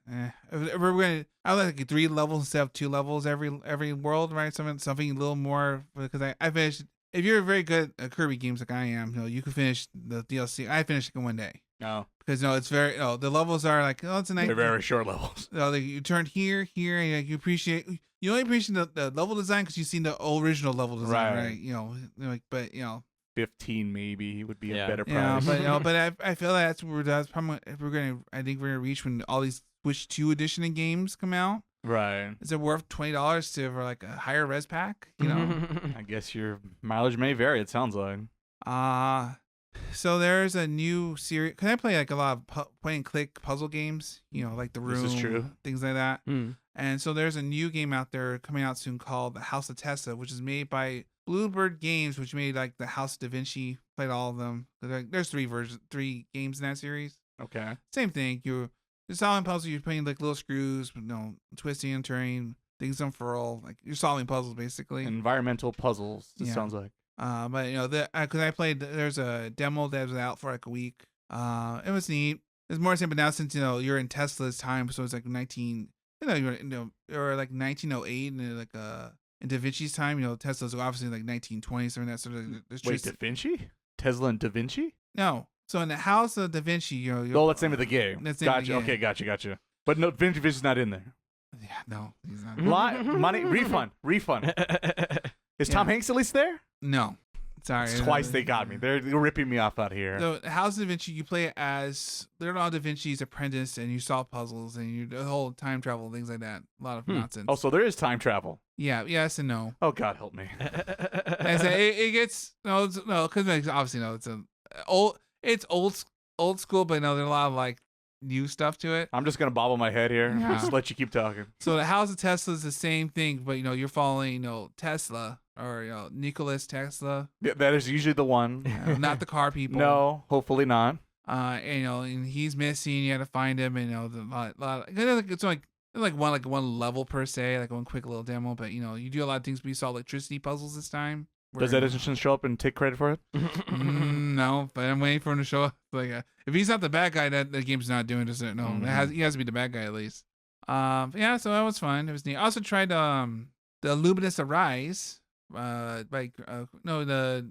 If we're gonna, I like 3 levels instead of 2 levels every world, right? Something a little more because I finished. If you're very good at Kirby games like I am, you can finish the DLC. I finished it in one day. No, because it's very the levels are like it's a nice. They're very short levels. You turn here, and you appreciate. You only appreciate the level design because you've seen the original level design, right? But 15 maybe would be a better price. Yeah, but I feel that's probably I think we're gonna reach when all these Switch 2 edition games come out. Right. Is it worth $20 for like a higher res pack? I guess your mileage may vary. It sounds like. So there's a new series. Can I play like a lot of point and click puzzle games? Like The Room. This is true. Things like that. And so there's a new game out there coming out soon called The House of Tesla, which is made by Bluebird Games, which made like The House of Da Vinci. Played all of them. There's 3 games in that series. Okay. Same thing. You're solving puzzles. You're playing like little screws, twisting and turning, things unfurl. Like you're solving puzzles basically. Environmental puzzles. It sounds like. But because I played, there's a demo that was out for like a week. It was neat. It's more simple now since you're in Tesla's time, so it's like or like 1908 and like in Da Vinci's time. Tesla's obviously like 1920 something like that. So wait, Da Vinci? Tesla and Da Vinci? No. So in the House of Da Vinci, that's the name of the game. That's the gotcha. name of the game. Okay, gotcha. But no, Da Vinci's not in there. Yeah, no, he's not. Money, refund. Is Tom Hanks at least there? No. Sorry. It's twice they got me. They're ripping me off out here. So House of Da Vinci, you play as Leonardo da Vinci's apprentice, and you solve puzzles, and you the whole time travel, things like that. A lot of nonsense. Oh, so there is time travel. Yeah. Yes and no. Oh God, help me. And so it gets because obviously it's old school, but there's a lot of like new stuff to it. I'm just gonna bobble my head here. Yeah. Just let you keep talking. So the House of Tesla is the same thing, but you're following Tesla or Nicholas Tesla. Yeah, that is usually the one. Not the car people. No, hopefully not. And he's missing. You had to find him. And it's like one level per se, like one quick little demo. But you do a lot of things. We saw electricity puzzles this time. Does Edison show up and take credit for it? No, but I'm waiting for him to show up. Like if he's not the bad guy, that the game's not doing this. No, he has to be the bad guy at least. So that was fun. It was neat. I also tried the Lumines Arise. The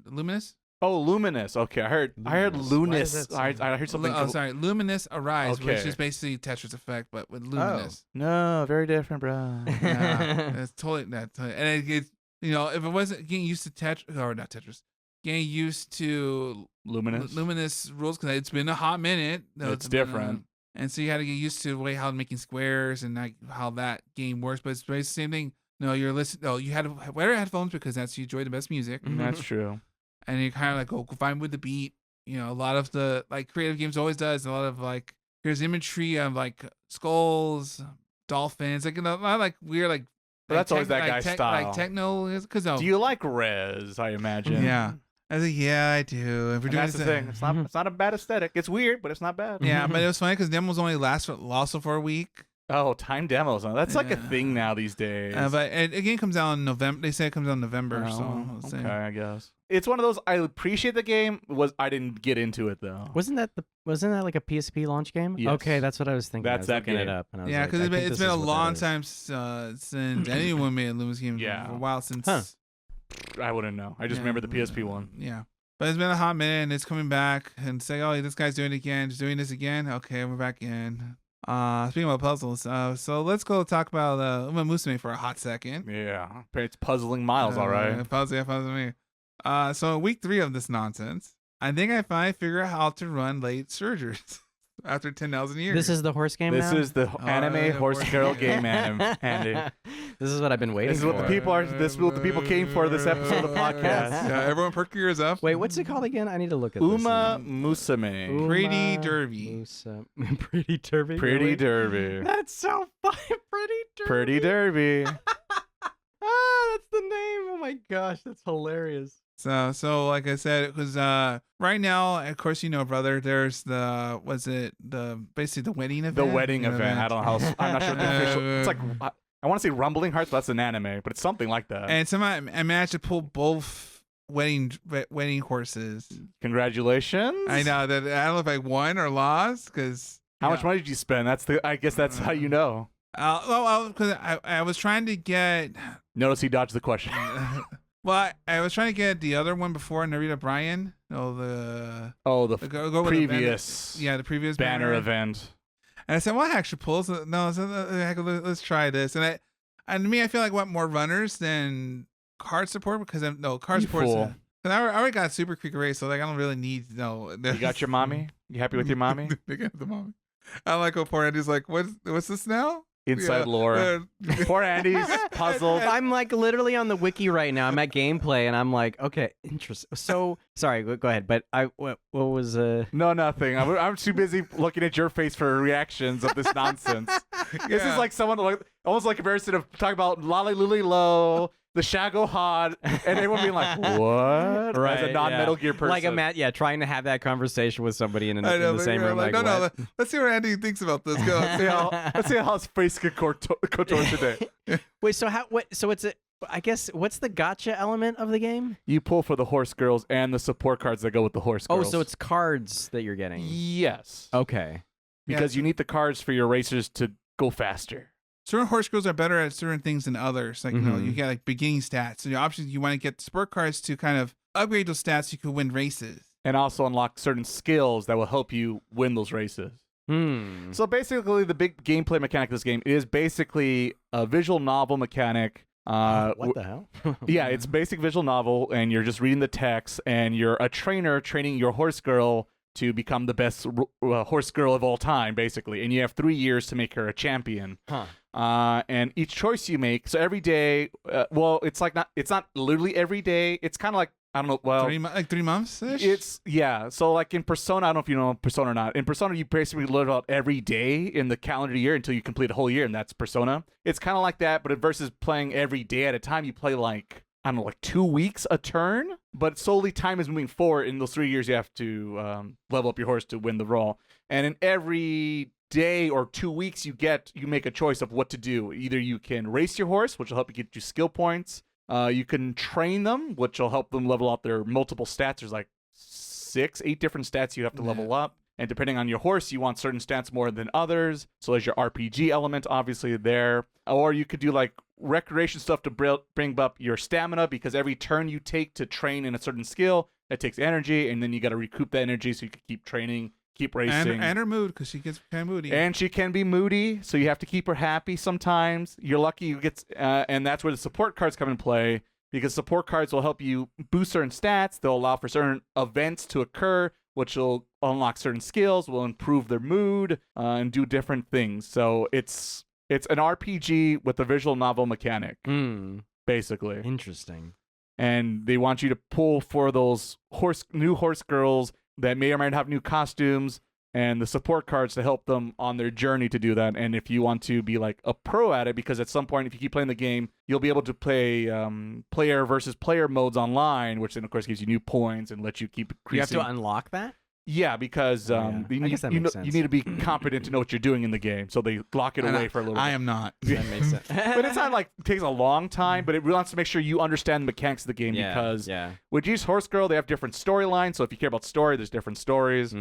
Luminous. Oh, Luminous. Okay, I heard Luminous. I heard something. Sorry, Luminous Arise, which is basically Tetris Effect, but with Luminous. Oh. No, very different, bro. Yeah, it's totally that. And it's if it wasn't getting used to Tetris, getting used to Luminous rules because it's been a hot minute. It's different. And so you had to get used to the way how making squares and how that game works. But it's basically the same thing. No, you're listening. No, you had to wear headphones because that's you enjoy the best music. That's true. And you kind of like go find with the beat. A lot of the like creative games always does a lot of like here's imagery of like skulls, dolphins, like a lot of like weird like. But that's always that guy's style. Like techno, because do you like Rez? I imagine. Yeah. I was like, yeah, I do. If we're And doing that's the this, thing. It's not a bad aesthetic. It's weird, but it's not bad. yeah, but it was funny because demos only last also for a week. Oh, time demos. That's like a thing now these days. But it again comes out in November. They say it comes out in November. Oh, So okay, I guess it's one of those. I appreciate the game. I didn't get into it though. Wasn't that like a PSP launch game? Yes. Okay, that's what I was thinking. That's I was that looking game. it up. And I was yeah, like, because I think it's this been a is what that long is. time since anyone made a Lumines game. Yeah. For a while since. Huh. I wouldn't know. I just remember the PSP one. Yeah. But it's been a hot minute and it's coming back and say, oh, this guy's doing it again. He's doing this again. Okay, we're back in. Speaking about puzzles, so let's go talk about Umamusume for a hot second. Yeah, it's puzzling Miles. All right. Puzzle me. So week 3 of this nonsense, I think I finally figured out how to run late surgers after 10,000 years. This is the horse game. This now? is the anime horse girl game, Andy. This is what I've been waiting This is for. what the people are. This is what the people came for. This episode of the podcast. Yeah, everyone perk your ears up. Wait, what's it called again? I need to look at this. Umamusume. Pretty Derby. Pretty Derby. Pretty really? Derby. That's so funny. Pretty Derby. Pretty Derby. That's the name. Oh my gosh, that's hilarious. So like I said, it was right now, of course, brother, there's basically the wedding event. The wedding event. I don't know how. I'm not sure what the official. It's like I want to say Rumbling Hearts, but that's an anime, but it's something like that. And somehow I managed to pull both wedding horses. Congratulations. I know that. I don't know if I won or lost because. How much money did you spend? I guess that's how you know. Because I was trying to get. Notice he dodged the question. Well, I was trying to get the other one before Narita Bryan. Go previous. the previous banner event. And I said, well, I should pull. So, no, let's try this. And to me, I feel like I want more runners than card support because card support. Because I already got Super Quick Race, so like I don't really need You got your mommy? You happy with your mommy? They got the mommy. I like how poor Andy's like, what's this now? Inside lore. Poor Andy's puzzled. I'm like literally on the wiki right now. I'm at gameplay and I'm like, okay, interesting. So sorry, go ahead. But what was No, nothing. I'm too busy looking at your face for reactions of this nonsense. This is like someone almost like a comparison of talking about Lolly Lily Low, the Shago Hod, and everyone being like, what? Right, as a non-Metal Gear person. Like trying to have that conversation with somebody in the same room. Like, no, let's see what Andy thinks about this. Go. Let's see how his face could contour today. Wait, so I guess what's the gotcha element of the game? You pull for the horse girls and the support cards that go with the horse girls. Oh, so it's cards that you're getting. Yes. Okay. Because you need the cards for your racers to go faster. Certain horse girls are better at certain things than others. Like, you get like beginning stats. So the options, you want to get sport cards to kind of upgrade those stats so you can win races. And also unlock certain skills that will help you win those races. So basically, the big gameplay mechanic of this game is basically a visual novel mechanic. What the hell? Yeah, it's basic visual novel, and you're just reading the text, and you're a trainer training your horse girl to become the best horse girl of all time, basically. And you have 3 years to make her a champion. And each choice you make, so every day, it's not literally every day. It's kind of like, I don't know, well, 3 months. It's so like in Persona, I don't know if you know Persona or not. In Persona, you basically learn about every day in the calendar year until you complete a whole year, and that's Persona. It's kind of like that, but versus playing every day at a time, you play like, I don't know, like 2 weeks a turn, but solely time is moving forward. In those 3 years, you have to level up your horse to win the role. And in every day or 2 weeks, you make a choice of what to do. Either you can race your horse, which will help you get you skill points. You can train them, which will help them level up their multiple stats. There's like 6-8 different stats you have to level up. And depending on your horse, you want certain stats more than others. So there's your RPG element, obviously, there. Or you could do like recreation stuff to bring up your stamina, because every turn you take to train in a certain skill, that takes energy, and then you got to recoup that energy so you can keep training, keep racing. And her mood, because she gets kind of moody. And she can be moody, so you have to keep her happy sometimes. You're lucky you get, and that's where the support cards come in play, because support cards will help you boost certain stats. They'll allow for certain events to occur, which will unlock certain skills, will improve their mood, and do different things. So it's an RPG with a visual novel mechanic, basically. Interesting. And they want you to pull for those new horse girls that may or may not have new costumes. and the support cards to help them on their journey to do that. And if you want to be like a pro at it, because at some point, if you keep playing the game, you'll be able to play player versus player modes online, which then of course gives you new points and lets you keep increasing. You have to unlock that? Yeah, because I guess that makes sense. you need to be competent to know what you're doing in the game, so they lock it away for a little bit. I am not. That makes sense. But it's not like it takes a long time, but it really wants to make sure you understand the mechanics of the game, because with each Horse Girl, they have different storylines. So if you care about story, there's different stories.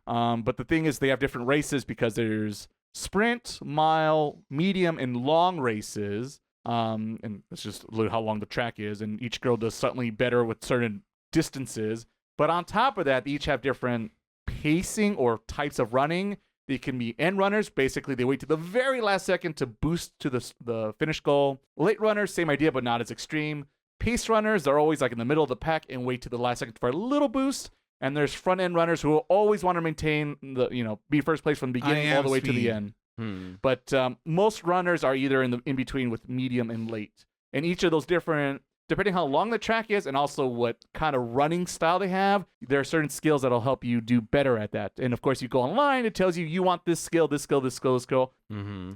But the thing is, they have different races because there's sprint, mile, medium, and long races. And it's just literally how long the track is, and each girl does slightly better with certain distances. But on top of that, they each have different pacing or types of running. They can be end runners. Basically, they wait to the very last second to boost to the finish goal. Late runners, same idea, but not as extreme. Pace runners, they're always like in the middle of the pack and wait to the last second for a little boost. And there's front end runners who will always want to maintain be first place from the beginning all the way to the end. But most runners are either in between with medium and late. And each of those different, depending how long the track is and also what kind of running style they have, there are certain skills that'll help you do better at that. And of course, you go online, it tells you want this skill, this skill, this skill, this skill.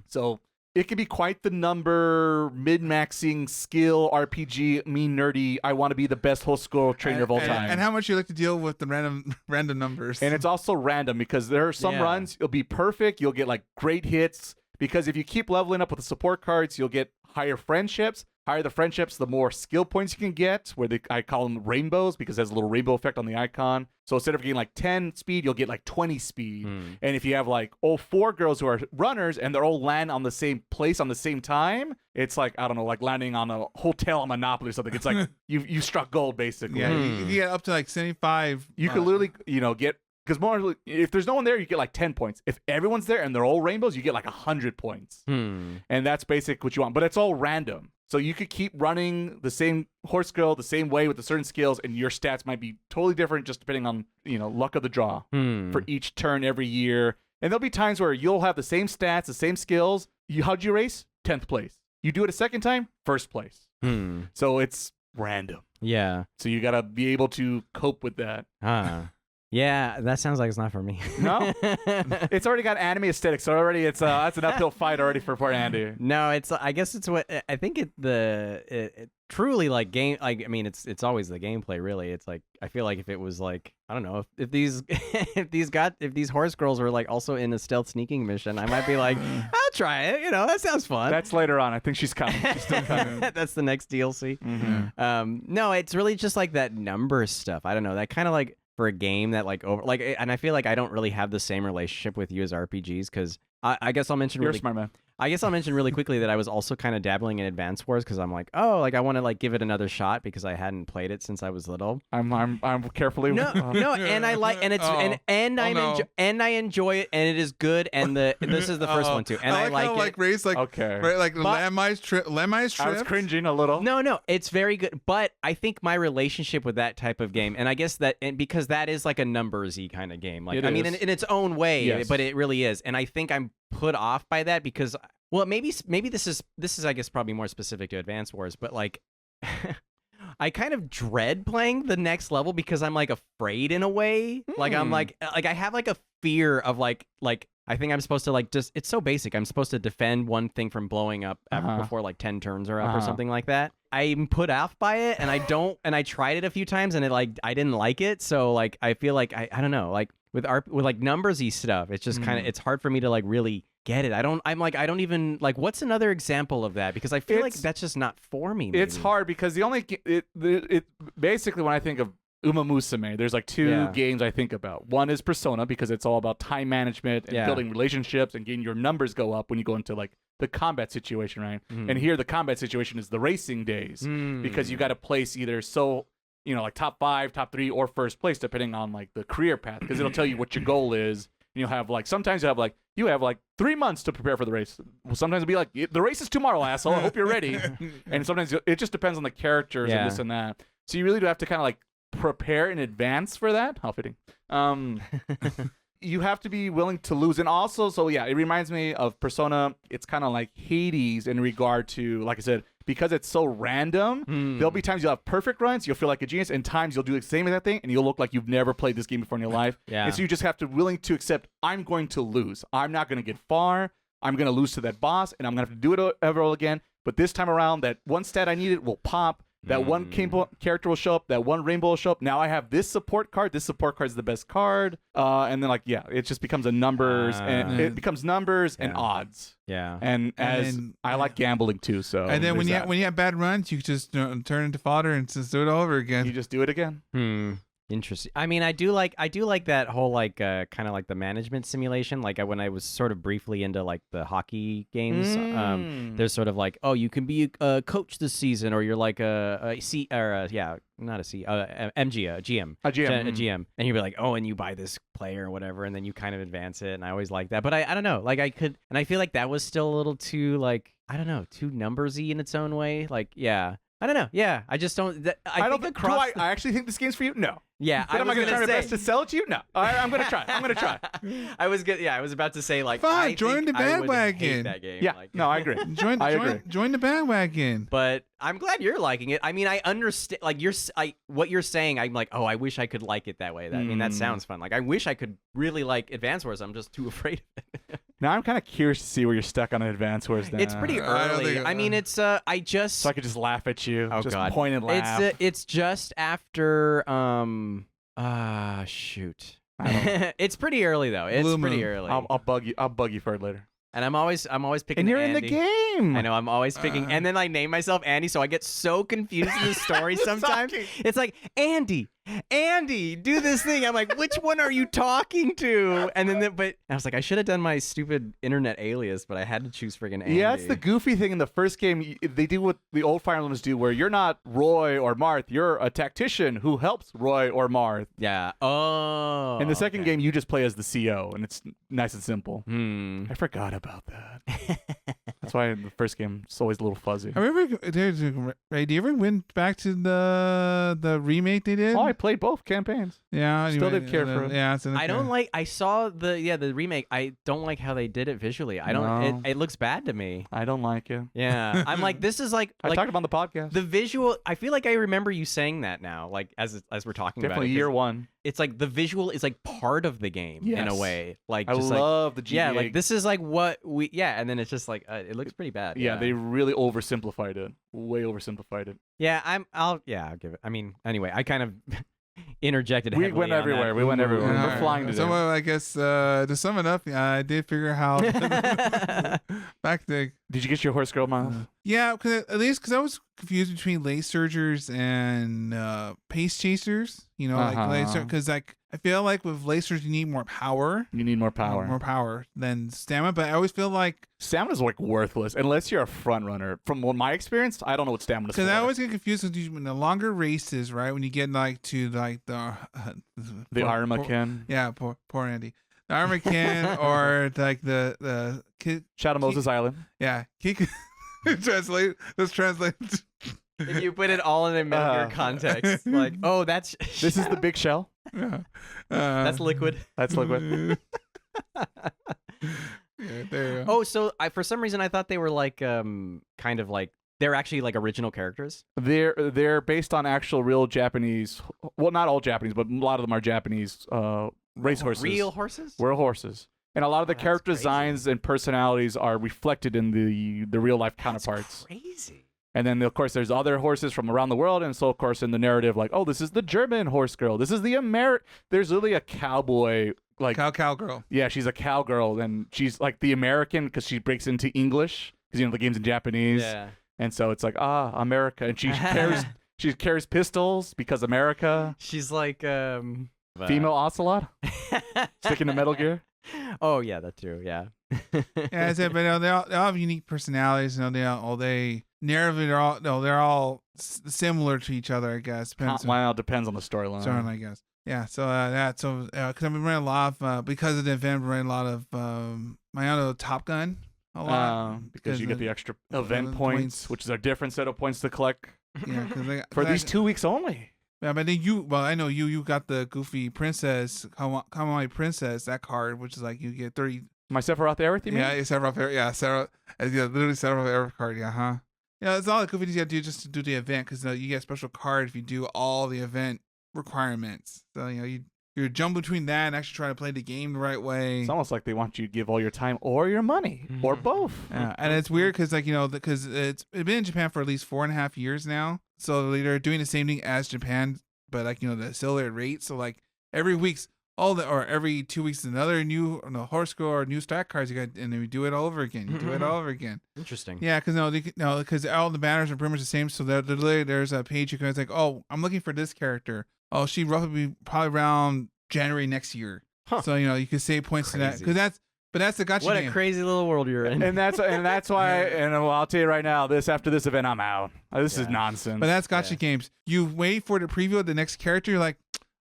So it can be quite the number, min-maxing skill, RPG, me nerdy, I want to be the best whole school trainer of all time. And how much you like to deal with the random numbers. And it's also random, because there are some runs, you'll be perfect, you'll get like great hits, because if you keep leveling up with the support cards, you'll get higher friendships. Higher the friendships, the more skill points you can get, I call them rainbows, because it has a little rainbow effect on the icon. So instead of getting like 10 speed, you'll get like 20 speed. And if you have like 4 girls who are runners and they're all land on the same place on the same time, it's like, I don't know, like landing on a hotel on Monopoly or something. It's like you struck gold, basically. Yeah, you get up to like 75. You could literally, get, because more, if there's no one there, you get like 10 points. If everyone's there and they're all rainbows, you get like 100 points. And that's basic what you want. But it's all random. So you could keep running the same horse girl the same way with the certain skills, and your stats might be totally different just depending on, luck of the draw for each turn every year. And there'll be times where you'll have the same stats, the same skills. How'd you race? 10th place. You do it a second time? First place. So it's random. Yeah. So you got to be able to cope with that. Yeah, that sounds like it's not for me. No? It's already got anime aesthetics, so already it's that's an uphill fight already for Andy. No, I guess it's what I think it truly like game, like, I mean, it's always the gameplay, really. It's like, I feel like if it was like, I don't know, if these if these horse girls were like also in a stealth sneaking mission, I might be like, I'll try it, that sounds fun. That's later on. I think she's coming. She's still coming. That's the next DLC. No, it's really just like that number stuff. I don't know, that kind of like, for a game that and I feel like I don't really have the same relationship with you as RPGs, because I guess I'll mention You're a smart man. I guess I'll mention really quickly that I was also kind of dabbling in Advance Wars, because I'm like, I want to like give it another shot, because I hadn't played it since I was little. I'm carefully no, and I like, and it's I enjoy it, and it is good, and this is the first one too, and I like how, it. like Ray's like, okay, right, like Lamai's trip. I was cringing a little. No, it's very good, but I think my relationship with that type of game, and I guess because that is like a numbersy kind of game, like, I mean, in its own way, yes. But it really is, and I think I'm put off by that because, well, maybe this is I guess probably more specific to Advance Wars, but like I kind of dread playing the next level because I'm like afraid in a way. Like I'm like I have like a fear of like I think I'm supposed to like just, it's so basic. I'm supposed to defend one thing from blowing up before like 10 turns are up or something like that. I'm put off by it, and I tried it a few times, and I didn't like it. So like I feel like I don't know, like with like numbersy stuff, it's just kind of, it's hard for me to like really get it. I don't even like, what's another example of that? Because I feel like that's just not for me. Maybe. It's hard because it basically, when I think of Umamusume, there's like two games I think about. One is Persona, because it's all about time management and building relationships and getting your numbers go up when you go into like the combat situation, right? And here the combat situation is the racing days, because you got to place either like top 5, top 3, or first place, depending on like the career path, because it'll tell you what your goal is. And you'll have like, sometimes you have like 3 months to prepare for the race. Well, sometimes it'll be like, the race is tomorrow, asshole. I hope you're ready. And sometimes it just depends on the characters and this and that. So you really do have to kind of like prepare in advance for that. How fitting. You have to be willing to lose. And also, so yeah, it reminds me of Persona. It's kind of like Hades in regard to, like I said, because it's so random, there'll be times you'll have perfect runs, you'll feel like a genius, and times you'll do the same exact thing, and you'll look like you've never played this game before in your life. Yeah. And so you just have to willing to accept, I'm going to lose. I'm not going to get far. I'm going to lose to that boss, and I'm going to have to do it ever again. But this time around, that one stat I needed will pop. That one character will show up. That one rainbow will show up. Now I have this support card. This support card is the best card. And then it just becomes numbers, and it becomes numbers and odds. Yeah. And I like gambling too. So and then when you have bad runs, you just turn into fodder and just do it over again. You just do it again. Interesting. I mean, I do like that whole kind of like the management simulation. Like when I was sort of briefly into like the hockey games, there's sort of like, oh, you can be a coach this season, or you're like a GM, and you'd be like, oh, and you buy this player or whatever, and then you kind of advance it. And I always like that, but I don't know, like I could, and I feel like that was still a little too like, I don't know, too numbersy in its own way. Like, yeah. I don't know. Yeah, I just don't. I actually think this game's for you. No. Yeah, am I going to try my best to sell it to you? No. I'm going to try. I was good. Yeah, I was about to say like, fine, join the bandwagon. That game. Yeah. Like, no, I agree. I agree. Join the bandwagon. But I'm glad you're liking it. I mean, I understand. Like what you're saying. I'm like, oh, I wish I could like it that way. I mean, that sounds fun. Like, I wish I could really like Advance Wars. I'm just too afraid of it. Now I'm kind of curious to see where you're stuck on Advance Wars. Now. It's pretty early. I mean, it's so I could just laugh at you. Oh just God, point and laugh. It's just after shoot. It's pretty early though. It's pretty early. I'll bug you for it later. And I'm always picking. And you're Andy. in the game. I know. I'm always picking, and then I name myself Andy, so I get so confused in the story sometimes. It's like Andy, do this thing. I'm like, which one are you talking to? And then, but I was like, I should have done my stupid internet alias, but I had to choose friggin' Andy. Yeah, it's the goofy thing in the first game. They do what the old Fire Emblems do, where you're not Roy or Marth. You're a tactician who helps Roy or Marth. Yeah. Oh. In the second game, you just play as the CO, and it's nice and simple. I forgot about that. That's why in the first game it's always a little fuzzy. Ray, do you ever went back to the remake they did? Oh, I played both campaigns. Yeah, still didn't care for it. Yeah, I don't like. I saw the remake. I don't like how they did it visually. I don't. No. It looks bad to me. I don't like it. Yeah, I'm like, this is like I talked about on the podcast. The visual. I feel like I remember you saying that now. Like as we're talking Definitely about it. Year one. It's like the visual is like part of the game in a way. Like I just love the GBA. Yeah, like this is like what we and then it's just like it looks pretty bad. Yeah, they really oversimplified it. Way oversimplified it. Yeah, I'll give it. I mean, anyway, I kind of interjected. We went everywhere. We're flying today. So I guess to sum it up, I did figure out back to. Did you get your horse girl, Miles? Yeah, because I was confused between lace surgers and pace chasers. You know, like laser, because like I feel like with lasers you need more power. You need more power. More power than stamina, but I always feel like stamina's like worthless unless you're a front runner. From my experience, I don't know what stamina's for. Because I always get confused with when the longer races, right? When you get like to like the Armacan. Yeah, poor Andy. The Armacan or like the Shadow Moses Island. Yeah, translate. Let's translate. If you put it all in a Metal Gear context, like, oh, this is the big shell. Yeah. That's liquid. That's liquid. Yeah, there you go. Oh, so for some reason I thought they were like kind of like they're actually like original characters. They're based on actual real Japanese. Well, not all Japanese, but a lot of them are Japanese racehorses. Real horses. Real horses. And a lot of the character designs and personalities are reflected in the real life counterparts. That's crazy. And then, of course, there's other horses from around the world. And so, of course, in the narrative, like, oh, this is the German horse girl. This is the There's really a cowboy, like... Cowgirl. Yeah, she's a cowgirl. And she's, like, the American because she breaks into English. Because, you know, the game's in Japanese. Yeah. And so it's like, America. And she carries pistols because America. She's like... Female Ocelot? Sticking to Metal Gear? Oh, yeah, that too. Yeah. Yeah, I said, but they all have unique personalities. You know, narratively, they're all similar to each other. I guess depends on the storyline. I guess. Yeah. So because I've been running a lot of because of the event, running a lot of my Top Gun. A lot because you get the extra event points, which is a different set of points to collect. Yeah, for these 2 weeks only. Yeah, but then I know you got the Goofy Princess, Kawaii Princess, that card, which is like you get 30. My Sephiroth Aerith, you mean? Yeah, Sephiroth Aerith. Yeah, literally Sephiroth Aerith card. Yeah, huh? it's all the goofy things you got to do just to do the event because you get a special card if you do all the event requirements. So you're jump between that and actually trying to play the game the right way. It's almost like they want you to give all your time or your money or both. Yeah, and it's weird because because it's been in Japan for at least 4.5 years now. So they're doing the same thing as Japan, but the accelerated rate. So every week's or every 2 weeks another new horse score or new stat cards you got, and then we do it all over again. You do it all over again. Interesting. Yeah, because all the banners are pretty much the same. So there's a page you can oh, I'm looking for this character. Oh, she probably around January next year. Huh. So you can save points to that because that's the gacha What game. a crazy little world you're in. And that's why. And I'll tell you right now, after this event, I'm out. This is nonsense. But that's gacha games. You wait for the preview of the next character. You're like,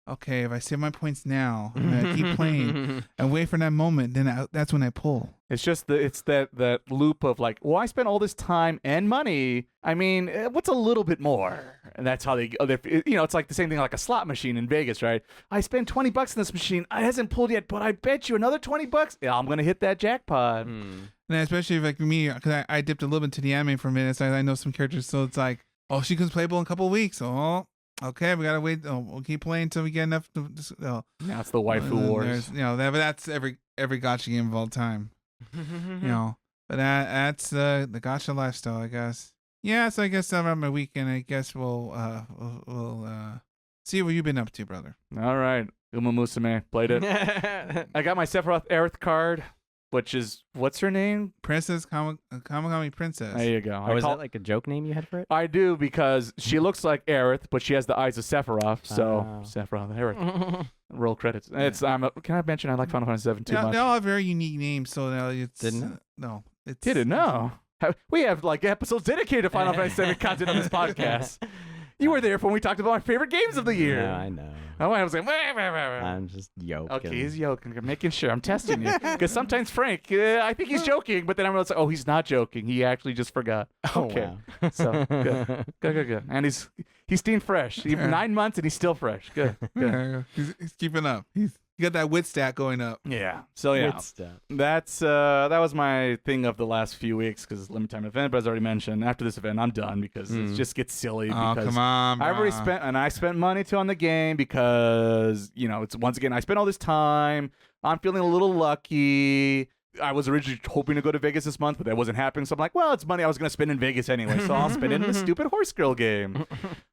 okay, if I save my points now and I keep playing and wait for that moment, then that's when I pull. It's just that loop of I spent all this time and money. I mean, what's a little bit more? And that's how it's like the same thing like a slot machine in Vegas, right? I spent $20 in this machine. I hasn't pulled yet, but I bet you another $20. Yeah, I'm gonna hit that jackpot. And especially if me, because I dipped a little bit to the anime for a minute, so I know some characters. So it's like, oh, she becomes playable in a couple of weeks. Oh. Okay, we gotta wait. Oh, we'll keep playing until we get enough. Now it's the waifu wars. But that's every gacha game of all time. But that's the gacha lifestyle, I guess. Yeah, so I guess around my weekend, I guess we'll see what you've been up to, brother. All right, Umamusume played it. I got my Sephiroth Aerith card, which is what's her name? Princess Kamikami Princess. There you go. Oh, is that like a joke name you had for it? I do because she looks like Aerith, but she has the eyes of Sephiroth. So Sephiroth Aerith. Roll credits. It's can I mention I like Final Fantasy VII too much? They all have very unique names, so now it's Didn't no. It's didn't know. We have episodes dedicated to Final Fantasy VII content on this podcast. You were there when we talked about our favorite games of the year. Yeah, I know. I was like, I'm just joking. okay, he's joking. I'm making sure. I'm testing you. Because sometimes Frank, I think he's joking, but then I realized, oh, he's not joking. He actually just forgot. Oh, Okay. wow. So, good. And he's staying fresh. 9 months and he's still fresh. Good. He's keeping up. He's got that wit stat going up. Yeah. So, yeah. That was my thing of the last few weeks because limited time event, but as I already mentioned, after this event, I'm done because it just gets silly. Oh, come on, bro. I've already spent money too on the game because, it's once again, I spent all this time. I'm feeling a little lucky. I was originally hoping to go to Vegas this month, but that wasn't happening. So I'm like, well, it's money I was going to spend in Vegas anyway, so I'll spend it in the stupid horse girl game.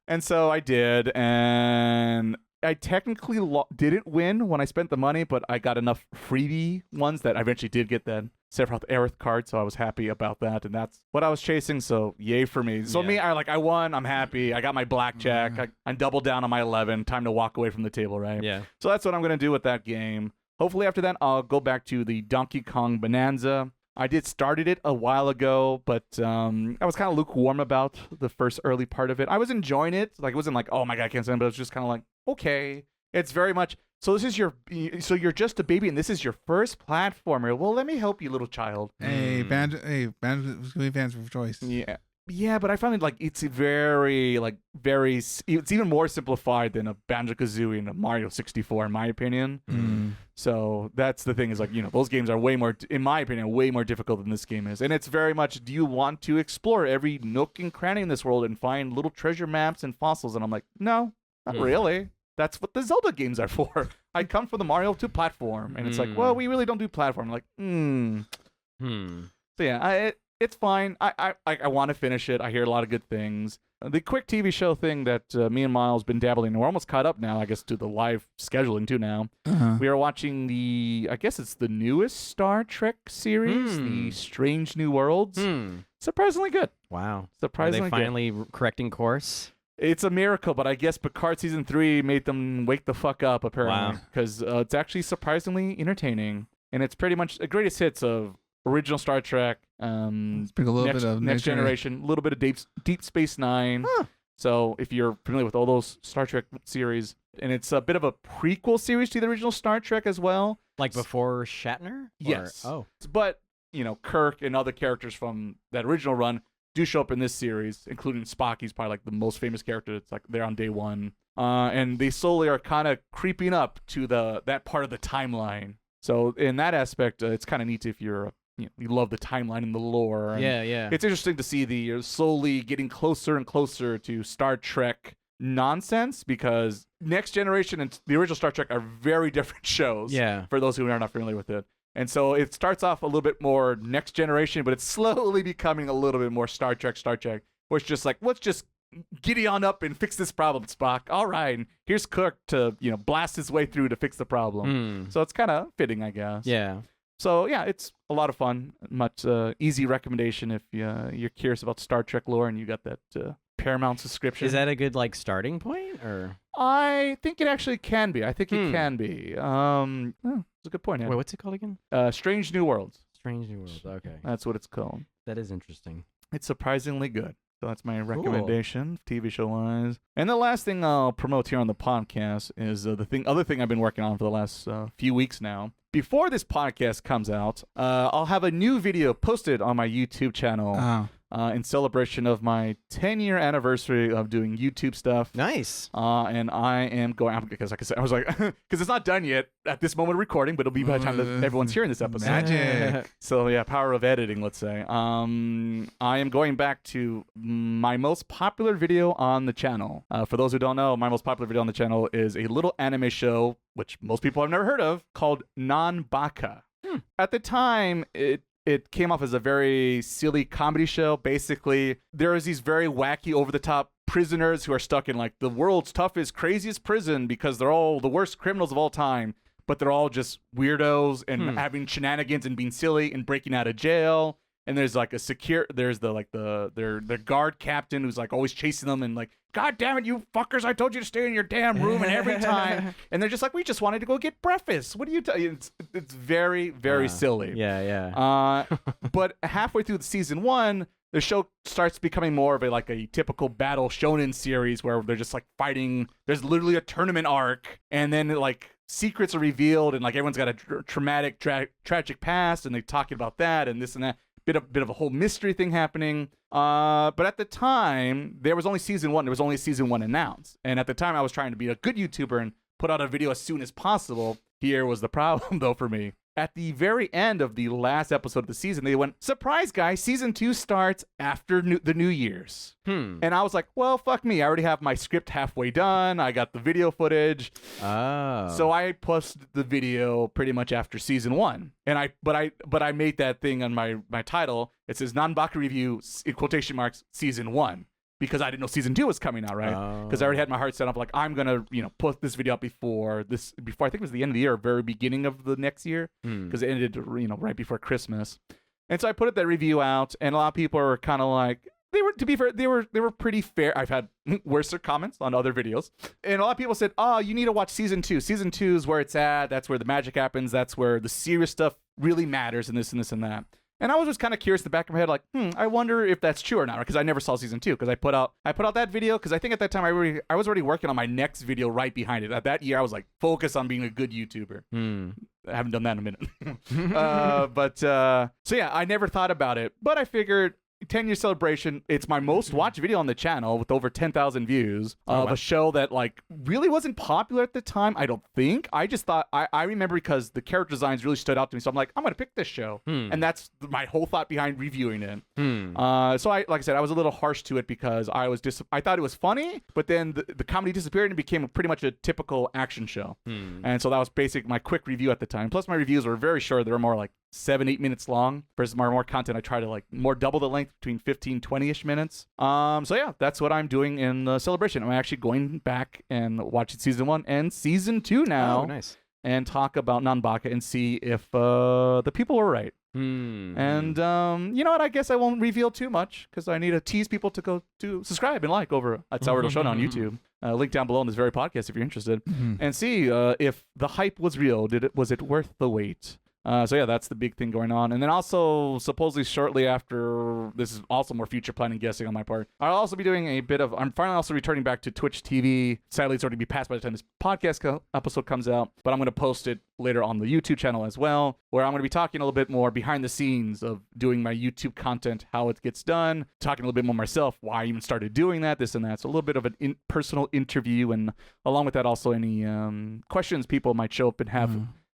And so I did, and I technically didn't win when I spent the money, but I got enough freebie ones that I eventually did get that Sephiroth Aerith card, so I was happy about that, and that's what I was chasing, so yay for me. So I won, I'm happy, I got my blackjack, I doubled down on my 11, time to walk away from the table, right? Yeah. So that's what I'm going to do with that game. Hopefully after that, I'll go back to the Donkey Kong Bonanza. I did started it a while ago, but I was kind of lukewarm about the first early part of it. I was enjoying it. It wasn't like, oh my God, I can't stand it, but it was just kind of like, okay. It's very much, so you're just a baby and this is your first platformer. Well, let me help you, little child. Hey, Banjo fans for choice. Yeah, but I find it it's it's even more simplified than a Banjo-Kazooie and a Mario 64 in my opinion. So that's the thing is those games are way more, in my opinion, way more difficult than this game is. And it's very much, do you want to explore every nook and cranny in this world and find little treasure maps and fossils? And I'm like, no, not really. That's what the Zelda games are for. I come for the Mario 2 platform. And it's like, well, we really don't do platform. I'm like, So yeah, it's fine. I want to finish it. I hear a lot of good things. The quick TV show thing that me and Miles been dabbling in, we're almost caught up now, I guess, to the live scheduling too now. We are watching I guess it's the newest Star Trek series, the Strange New Worlds. Surprisingly good. Wow. Surprisingly Are they finally correcting course? It's a miracle, but I guess Picard Season 3 made them wake the fuck up, apparently. Because it's actually surprisingly entertaining. And it's pretty much the greatest hits of original Star Trek, bit of Next Generation, a little bit of Deep Space Nine. So if you're familiar with all those Star Trek series, and it's a bit of a prequel series to the original Star Trek as well. Like before Shatner? Yes. Oh. But, Kirk and other characters from that original run do show up in this series, including Spock. He's probably the most famous character. It's there on day one. And they slowly are kind of creeping up to that part of the timeline. So in that aspect, it's kind of neat if you're we love the timeline and the lore. And Yeah. it's interesting to see the slowly getting closer and closer to Star Trek nonsense, because Next Generation and the original Star Trek are very different shows. Yeah. For those who are not familiar with it. And so it starts off a little bit more Next Generation, but it's slowly becoming a little bit more Star Trek, where it's just like, let's just giddy on up and fix this problem, Spock. All right, and here's Kirk to blast his way through to fix the problem. So it's kind of fitting, I guess. Yeah. So yeah, it's a lot of fun. Much easy recommendation if you're curious about Star Trek lore and you got that Paramount subscription. Is that a good like starting point, or? I think it actually can be. I think it can be. It's a good point. Wait, what's it called again? Strange New Worlds. Strange New Worlds. Okay, That's what it's called. that is interesting. It's surprisingly good. So that's my recommendation, TV show wise. And the last thing I'll promote here on the podcast is the other thing I've been working on for the last few weeks now. Before this podcast comes out, I'll have a new video posted on my YouTube channel. In celebration of my 10-year anniversary of doing YouTube stuff. Nice. And I am going, because like I said, I was like, because it's not done yet at this moment of recording, but it'll be by the time that everyone's hearing this episode. Magic. So yeah, power of editing, let's say. I am going back to my most popular video on the channel. For those who don't know, my most popular video on the channel is a little anime show, which most people have never heard of, called Nanbaka. At the time, it came off as a very silly comedy show. Basically, there was these very wacky, over-the-top prisoners who are stuck in like the world's toughest, craziest prison because they're all the worst criminals of all time, but they're all just weirdos and having shenanigans and being silly and breaking out of jail. And there's like their guard captain who's like always chasing them and like, God damn it, you fuckers, I told you to stay in your damn room, and every time. And they're just like, we just wanted to go get breakfast. What do you tell you? It's very, very silly. Yeah. But halfway through the season 1, the show starts becoming more of a typical battle shonen series where they're just like fighting. There's literally a tournament arc, and then like secrets are revealed, and like everyone's got a traumatic, tragic past, and they're talking about that and this and that. Bit of a whole mystery thing happening. But at the time, there was only season 1. There was only season 1 announced. And at the time, I was trying to be a good YouTuber and put out a video as soon as possible. Here was the problem, though, for me. At the very end of the last episode of the season, they went, surprise, guys, season 2 starts after the New Year's. And I was like, well, fuck me. I already have my script halfway done. I got the video footage. So I posted the video pretty much after season 1. And but I made that thing on my title. It says Nanbaka Review, in quotation marks, season 1. Because I didn't know season 2 was coming out, right? Because I already had my heart set up, like I'm gonna, put this video up before I think it was the end of the year, or very beginning of the next year, because it ended, right before Christmas. And so I put that review out, and a lot of people are kind of like, to be fair, they were pretty fair. I've had worse comments on other videos, and a lot of people said, "Oh, you need to watch season 2. Season 2 is where it's at. That's where the magic happens. That's where the serious stuff really matters, and this and this and that." And I was just kind of curious in the back of my head, like, I wonder if that's true or not, because I never saw season 2, because I put out that video, because I think at that time I was already working on my next video right behind it. At that year, I was like, focus on being a good YouTuber. I haven't done that in a minute. So yeah, I never thought about it, but I figured 10-year celebration. It's my most watched video on the channel with over 10,000 views of a show that like really wasn't popular at the time. I don't think. I just thought I remember because the character designs really stood out to me. So I'm like, I'm gonna pick this show, and that's my whole thought behind reviewing it. So like I said, I was a little harsh to it because I thought it was funny, but then the comedy disappeared and became pretty much a typical action show. And so that was basically my quick review at the time. Plus my reviews were very short. They were more like 7-8 minutes long versus more content. I try to like more double the length, between 15-20ish minutes. So yeah, that's what I'm doing in celebration. I'm actually going back and watching season 1 and season 2 now. Oh, nice. And talk about Nanbaka and see if the people were right. And you know what? I guess I won't reveal too much because I need to tease people to go to subscribe and like over at Sourdough Show on YouTube. Link down below in this very podcast if you're interested, and see if the hype was real. Was it worth the wait? So yeah, that's the big thing going on. And then also, supposedly shortly after, this is also more future planning guessing on my part, I'll also be doing I'm finally also returning back to Twitch TV. Sadly, it's already be past by the time this podcast episode comes out, but I'm going to post it later on the YouTube channel as well, where I'm going to be talking a little bit more behind the scenes of doing my YouTube content, how it gets done, talking a little bit more myself, why I even started doing that, this and that. So a little bit of an personal interview, and along with that, also any questions people might show up and have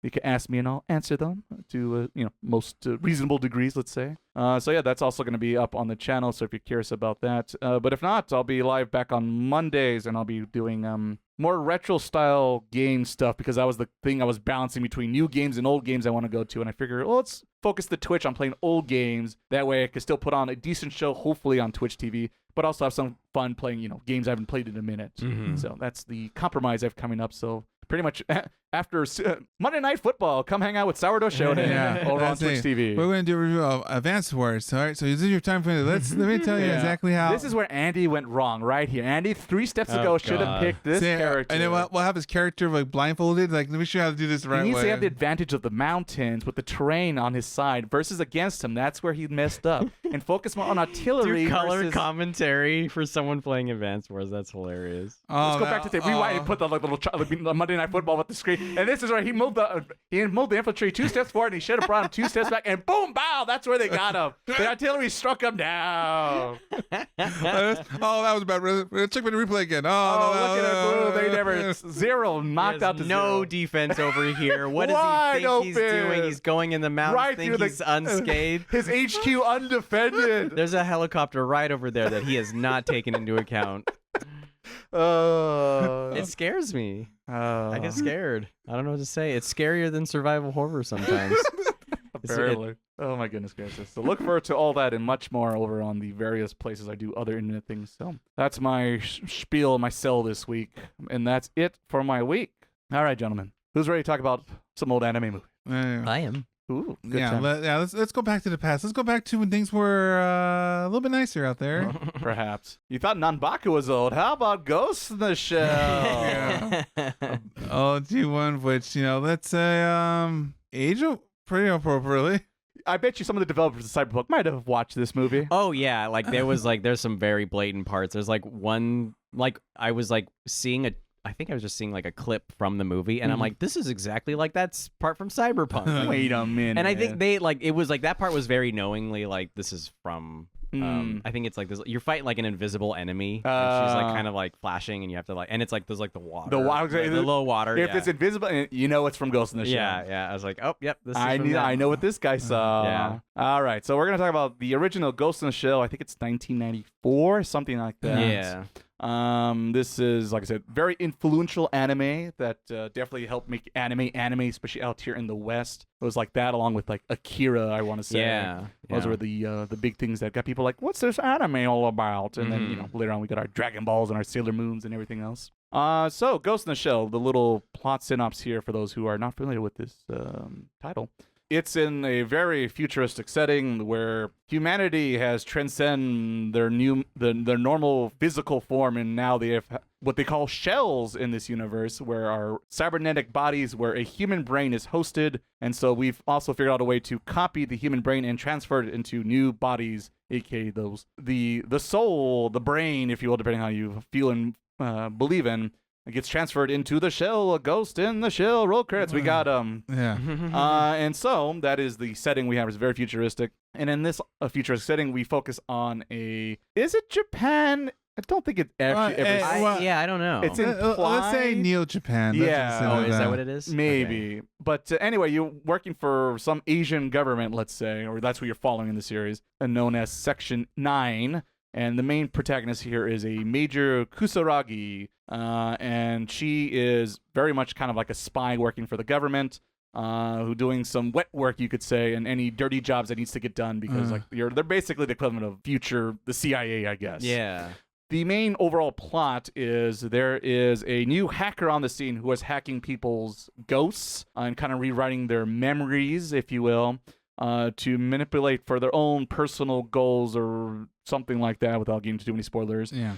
You can ask me and I'll answer them to most reasonable degrees, let's say. So yeah, that's also going to be up on the channel. So if you're curious about that, but if not, I'll be live back on Mondays, and I'll be doing more retro style game stuff, because that was the thing I was balancing between new games and old games I want to go to, and I figured, well, let's focus the Twitch on playing old games. That way I can still put on a decent show, hopefully on Twitch TV, but also have some fun playing, games I haven't played in a minute. So that's the compromise I have coming up. So pretty much after Monday Night Football, come hang out with Sourdough Shonen over on Twitch TV. We're going to do a review of Advance Wars. All right, so this is your time for it. Let me tell you exactly how. This is where Andy went wrong right here. Andy, 3 steps ago, should have picked this character. And then we'll have his character like blindfolded. Like, let me show you how to do this the right way. He needs to have the advantage of the mountains with the terrain on his side versus against him. That's where he messed up. And focus more on artillery. Do color commentary for someone playing Advance Wars. That's hilarious. Let's go back to rewind and put the little Monday Night Football with the screen. And this is where he moved the infantry 2 steps forward, and he should have brought him 2 steps back, and boom, bow, that's where they got him. The artillery struck him down. That was bad. Check the replay again. Look at that. They never zero knocked out to no zero. Defense over here. What does he think he's doing? He's going in the mountains, think he's unscathed. His HQ undefended. There's a helicopter right over there that he has not taken into account. It scares me. I get scared. I don't know what to say. It's scarier than survival horror sometimes. Apparently. Oh my goodness gracious. So look forward to all that and much more over on the various places I do other internet things. So that's my spiel, my sell this week. And that's it for my week. All right, gentlemen. Who's ready to talk about some old anime movie? I am. Ooh, good let's go back to the past. Let's go back to when things were a little bit nicer out there. Perhaps. You thought Nanbaka was old. How about Ghost in the Shell? G1, which, let's say age pretty appropriately. I bet you some of the developers of Cyberpunk might have watched this movie. Oh yeah, there's some very blatant parts. There's one I was seeing I think I was just seeing a clip from the movie, and I'm like, this is exactly like that part from Cyberpunk. Wait a minute. And I think they it was that part was very knowingly this is from. I think it's this. You're fighting an invisible enemy, and she's kind of flashing, and you have to and it's there's the water, the low water. If it's invisible, it's from Ghost in the Shell. Yeah. I was like, oh, yep. This is I know what this guy saw. Yeah. All right, so we're gonna talk about the original Ghost in the Shell. I think it's 1994, something like that. Yeah. This is, like I said, very influential anime that definitely helped make anime, especially out here in the West. It was like that, along with Akira, I want to say. Yeah. Those were the big things that got people what's this anime all about? And then later on we got our Dragon Balls and our Sailor Moons and everything else. So Ghost in the Shell, the little plot synopsis here for those who are not familiar with this title. It's in a very futuristic setting where humanity has transcended their normal physical form, and now they have what they call shells in this universe, where our cybernetic bodies, where a human brain is hosted. And so we've also figured out a way to copy the human brain and transfer it into new bodies, aka the soul, the brain, if you will, depending on how you feel and believe in. It gets transferred into the shell, a Ghost in the Shell. Roll credits. We got and so that is the setting we have. It's very futuristic. And in this futuristic setting, we focus on is it Japan? I don't think it actually I don't know. It's implied. Let's say Neo Japan. Yeah. Is that what it is? Maybe. Okay. But anyway, you're working for some Asian government, let's say, or that's what you're following in the series, and known as Section 9. And the main protagonist here is a Major Kusaragi, and she is very much kind of like a spy working for the government, who doing some wet work, you could say, and any dirty jobs that needs to get done because they're basically the equivalent of the CIA, I guess. Yeah. The main overall plot is there is a new hacker on the scene who is hacking people's ghosts and kind of rewriting their memories, if you will, to manipulate for their own personal goals or something like that, without getting into too many spoilers. Yeah.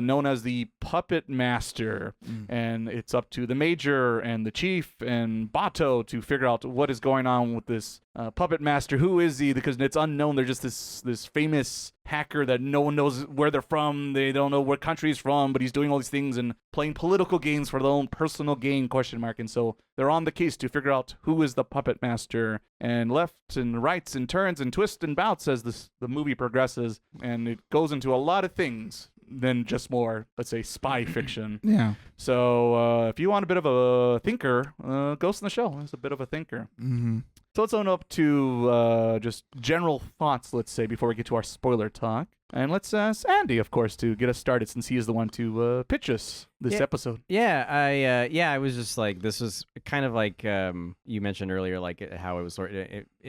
Known as the Puppet Master. And it's up to the Major and the Chief and Bato to figure out what is going on with this Puppet Master. Who is he? Because it's unknown. They're just this famous hacker that no one knows where they're from. They don't know what country he's from, but he's doing all these things and playing political games for their own personal gain, ? And so they're on the case to figure out who is the Puppet Master, and left and rights and turns and twists and bouts as the movie progresses. And it goes into a lot of things. than just more, let's say, spy fiction. Yeah. So if you want a bit of a thinker, Ghost in the Shell is a bit of a thinker. Mm-hmm. So let's own up to just general thoughts, let's say, before we get to our spoiler talk. And let's ask Andy, of course, to get us started, since he is the one to pitch us this episode. Yeah, I was just like, this was kind of like you mentioned earlier, like how it was sort of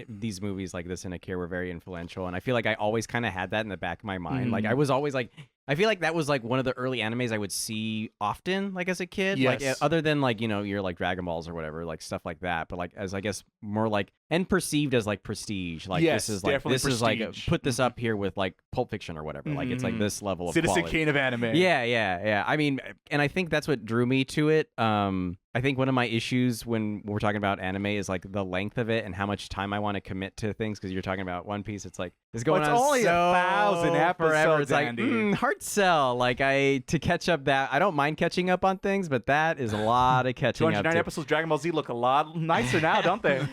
these movies like this in Akira were very influential, and I feel like I always kind of had that in the back of my mind. Like I was always like, I feel like that was like one of the early animes I would see often, like as a kid. Yes. Like other than like your like Dragon Balls or whatever, like stuff like that. But like as I guess more like and perceived as like prestige. Like Yes, this is like definitely is like prestige. Put this up here with like Pulp Fiction or whatever. Like it's like this level of Citizen quality. Kane of anime. Yeah. I mean, and I think that's what drew me to it. I think one of my issues when we're talking about anime is like the length of it and how much time I want to commit to things. Because you're talking about One Piece, it's like it's going on only so 1,000 forever. episodes, It's like Andy. hard sell. Like to catch up that I don't mind catching up on things, but that is a lot of catching up. 209 to. episodes. Dragon Ball Z look a lot nicer now, don't they?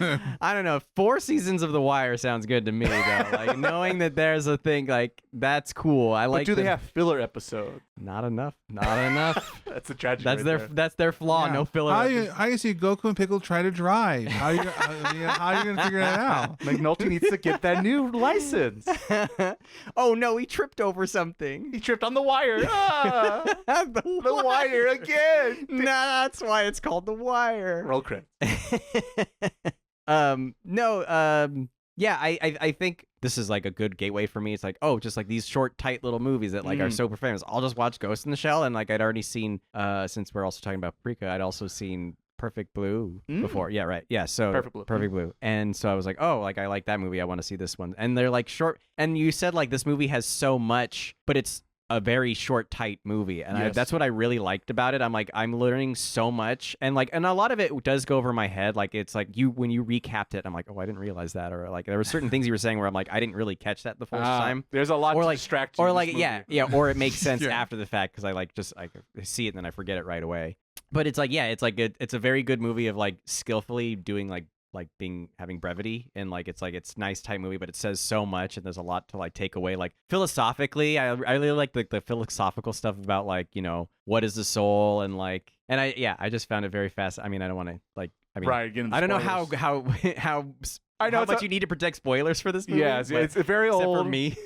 I don't know. 4 seasons of The Wire sounds good to me though. Like knowing that there's a thing like that's cool. I like. But do they have filler episodes? Not enough. Not enough. That's a tragedy. That's right that's their flaw. Yeah. No filler. How you see Goku and Piccolo try to drive? How you gonna figure that out? McNulty needs to get that new license. Oh no, he tripped over something. He tripped on the wire. Ah, the wire again. Nah, that's why it's called The Wire. Roll credits. Yeah, I think this is like a good gateway for me. It's like, oh, just like these short, tight little movies that like are super famous. I'll just watch Ghost in the Shell, and like I'd already seen, since we're also talking about Paprika, I'd also seen Perfect Blue before. Yeah, right. Yeah, so Perfect Blue. And so I was like, oh, like I like that movie. I want to see this one. And they're like short. And you said like this movie has so much, but it's a very short, tight movie, and that's what I really liked about it. I'm like, I'm learning so much, and a lot of it does go over my head. Like it's like when you recapped it, I'm like, oh, I didn't realize that, or like there were certain things you were saying where I'm like, I didn't really catch that the first time. There's a lot or to like, distract you. or in like this movie. or it makes sense Yeah. after the fact because I see it and then I forget it right away. But it's like it's a very good movie of like skillfully doing like having brevity, and like it's nice tight movie, but it says so much and there's a lot to like take away. Like philosophically, I really like the philosophical stuff about like, what is the soul, and like, and I just found it very fast. I mean, I don't want to like, right, get into I don't know spoilers. how I know how much you need to protect spoilers for this movie. Yes, but- it's very except old. for me.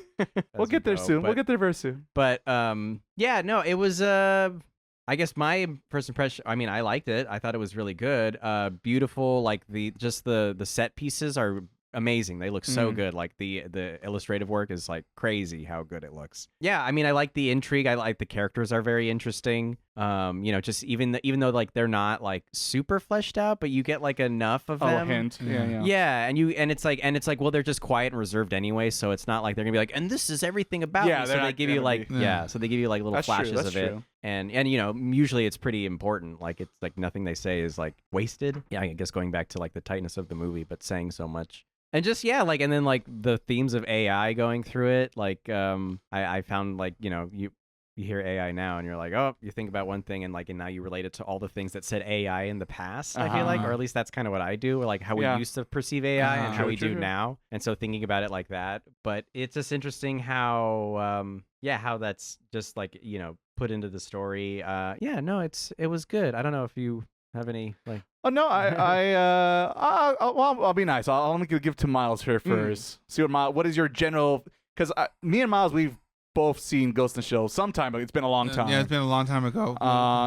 We'll get there soon. We'll get there very soon. But yeah, no, it was I guess my first impression, I mean, I liked it. I thought it was really good. Beautiful, like the set pieces are amazing. They look so good. Like the illustrative work is like crazy how good it looks. Yeah, I mean, I like the intrigue. I like the characters are very interesting. Just even though like they're not like super fleshed out, but you get like enough of them. A hint. Yeah. Yeah, and it's like well, they're just quiet and reserved anyway, so it's not like they're gonna be like, and this is everything about me. So they give you like so they give you like little That's true, flashes that's of it. true. And usually it's pretty important. Like it's like nothing they say is like wasted. Yeah, I guess going back to like the tightness of the movie, but saying so much. And just like and then like the themes of AI going through it, like I found like you hear AI now and you're like, oh, you think about one thing and now you relate it to all the things that said AI in the past. I feel like, or at least that's kind of what I do, or like how we used to perceive AI and how we do now. And so thinking about it like that, but it's just interesting how how that's just like put into the story. It was good. I don't know if you have any like. Oh no, I'll be nice. I'll only give to Miles here first. See what is your general? Because me and Miles, we've both seen Ghost in the Shell sometime, but it's been a long time. Yeah, it's been a long time ago.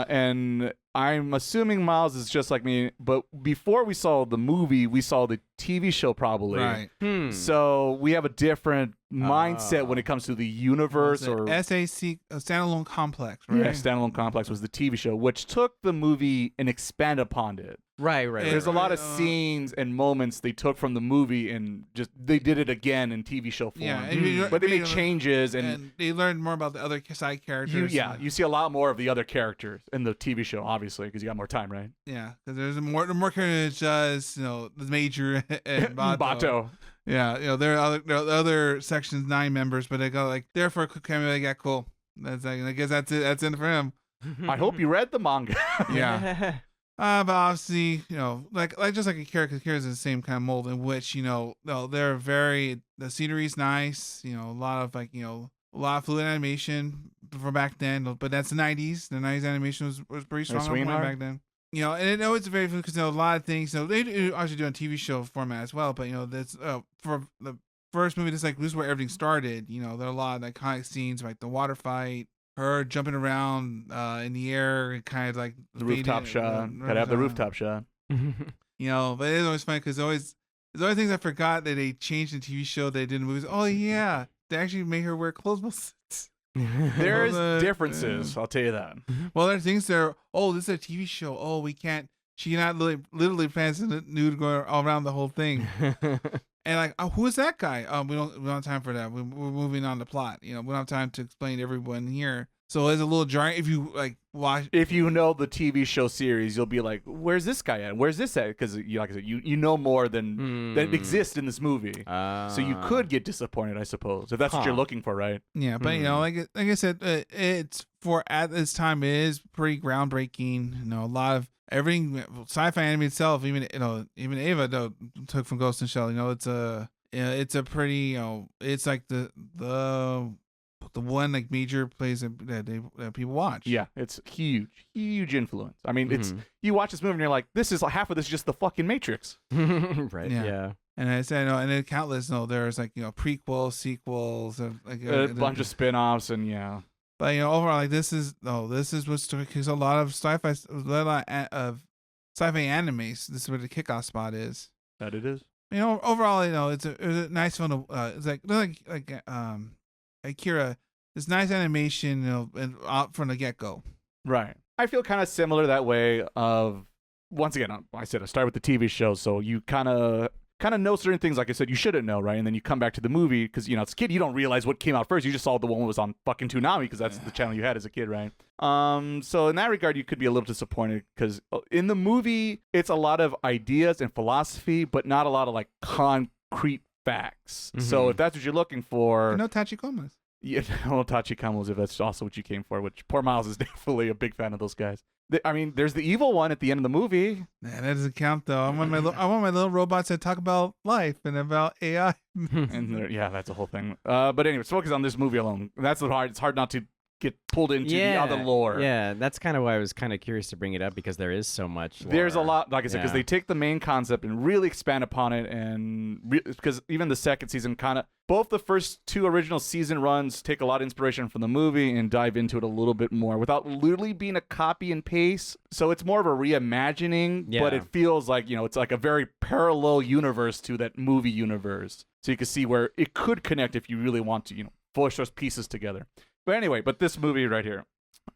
And I'm assuming Miles is just like me, but before we saw the movie, we saw the TV show probably. Right. So we have a different mindset when it comes to the universe or SAC, a standalone complex, right? Yeah, Standalone Complex was the TV show, which took the movie and expanded upon it. Right. There's a lot of scenes and moments they took from the movie and just they did it again in TV show form. Yeah, but they made changes and they learned more about the other side characters. You see a lot more of the other characters in the TV show, obviously, because you got more time, right? Yeah, because there's more characters, just the Major and Bato. Bato. Yeah, there are other sections 9 members, but they go like there for a quick cameo. They got cool. That's like, I guess that's it. That's it for him. I hope you read the manga. Yeah. But obviously, like just like Akira is the same kind of mold in which, they're very, the scenery's nice, a lot of like, a lot of fluid animation for back then, but that's the 90s. The 90s animation was pretty strong on point back then. And I know it's very fluid because a lot of things. They do actually do a TV show format as well. But that's for the first movie. This is where everything started. There are a lot of iconic scenes like the water fight, her jumping around in the air, kind of like the rooftop shot. Gotta have the rooftop shot. But it's always funny because there's always things I forgot that they changed in the TV show they did in the movies. Oh yeah, they actually made her wear clothes. There's differences, I'll tell you that. Well, there's things that are, this is a TV show. Oh, we can't. She cannot literally pants in the nude going all around the whole thing. And who is that guy? We don't have time for that. We're moving on the plot. We don't have time to explain to everyone here. So it's a little jarring if you watch. If you know the TV show series, you'll be like, "Where's this guy at? Where's this at?" Because like I said, you know more than that exists in this movie, so you could get disappointed, I suppose, if that's what you're looking for, right? Yeah, but like I said, it's for at this time it is pretty groundbreaking. A lot of everything sci-fi anime itself, even Ava though took from Ghost in the Shell. It's a pretty it's like the one major plays that people watch. Yeah, it's huge influence. I mean, it's you watch this movie and you're like, this is half of this is just the fucking Matrix. Right. Yeah. And I said, and then countless. There's prequels, sequels, a bunch of spin-offs, and yeah. But overall, this is what's because a lot of sci-fi animes. This is where the kickoff spot is. That it is. Overall, it's a nice one. It's like Akira, this nice animation, and out from the get-go. Right. I feel kind of similar that way. Of once again, I said I start with the TV show, so you kind of know certain things. Like I said, you shouldn't know, right? And then you come back to the movie because as a kid, you don't realize what came out first. You just saw the one that was on fucking Toonami because that's the channel you had as a kid, right? So in that regard, you could be a little disappointed because in the movie, it's a lot of ideas and philosophy, but not a lot of concrete facts. So if that's what you're looking for, no tachikomas. Yeah, no tachikomas. If that's also what you came for, which poor Miles is definitely a big fan of those guys. There's the evil one at the end of the movie. Nah, that doesn't count though. I want my little robots that talk about life and about AI. And that's a whole thing. But anyway, let's focus on this movie alone. That's hard. It's hard not to get pulled into the other lore. Yeah, that's kind of why I was kind of curious to bring it up because there is so much lore. There's a lot, like I said, because they take the main concept and really expand upon it, and because even the second season both the first two original season runs take a lot of inspiration from the movie and dive into it a little bit more without literally being a copy and paste. So it's more of a reimagining, but it feels like, it's like a very parallel universe to that movie universe. So you can see where it could connect if you really want to, push those pieces together. But anyway, this movie right here,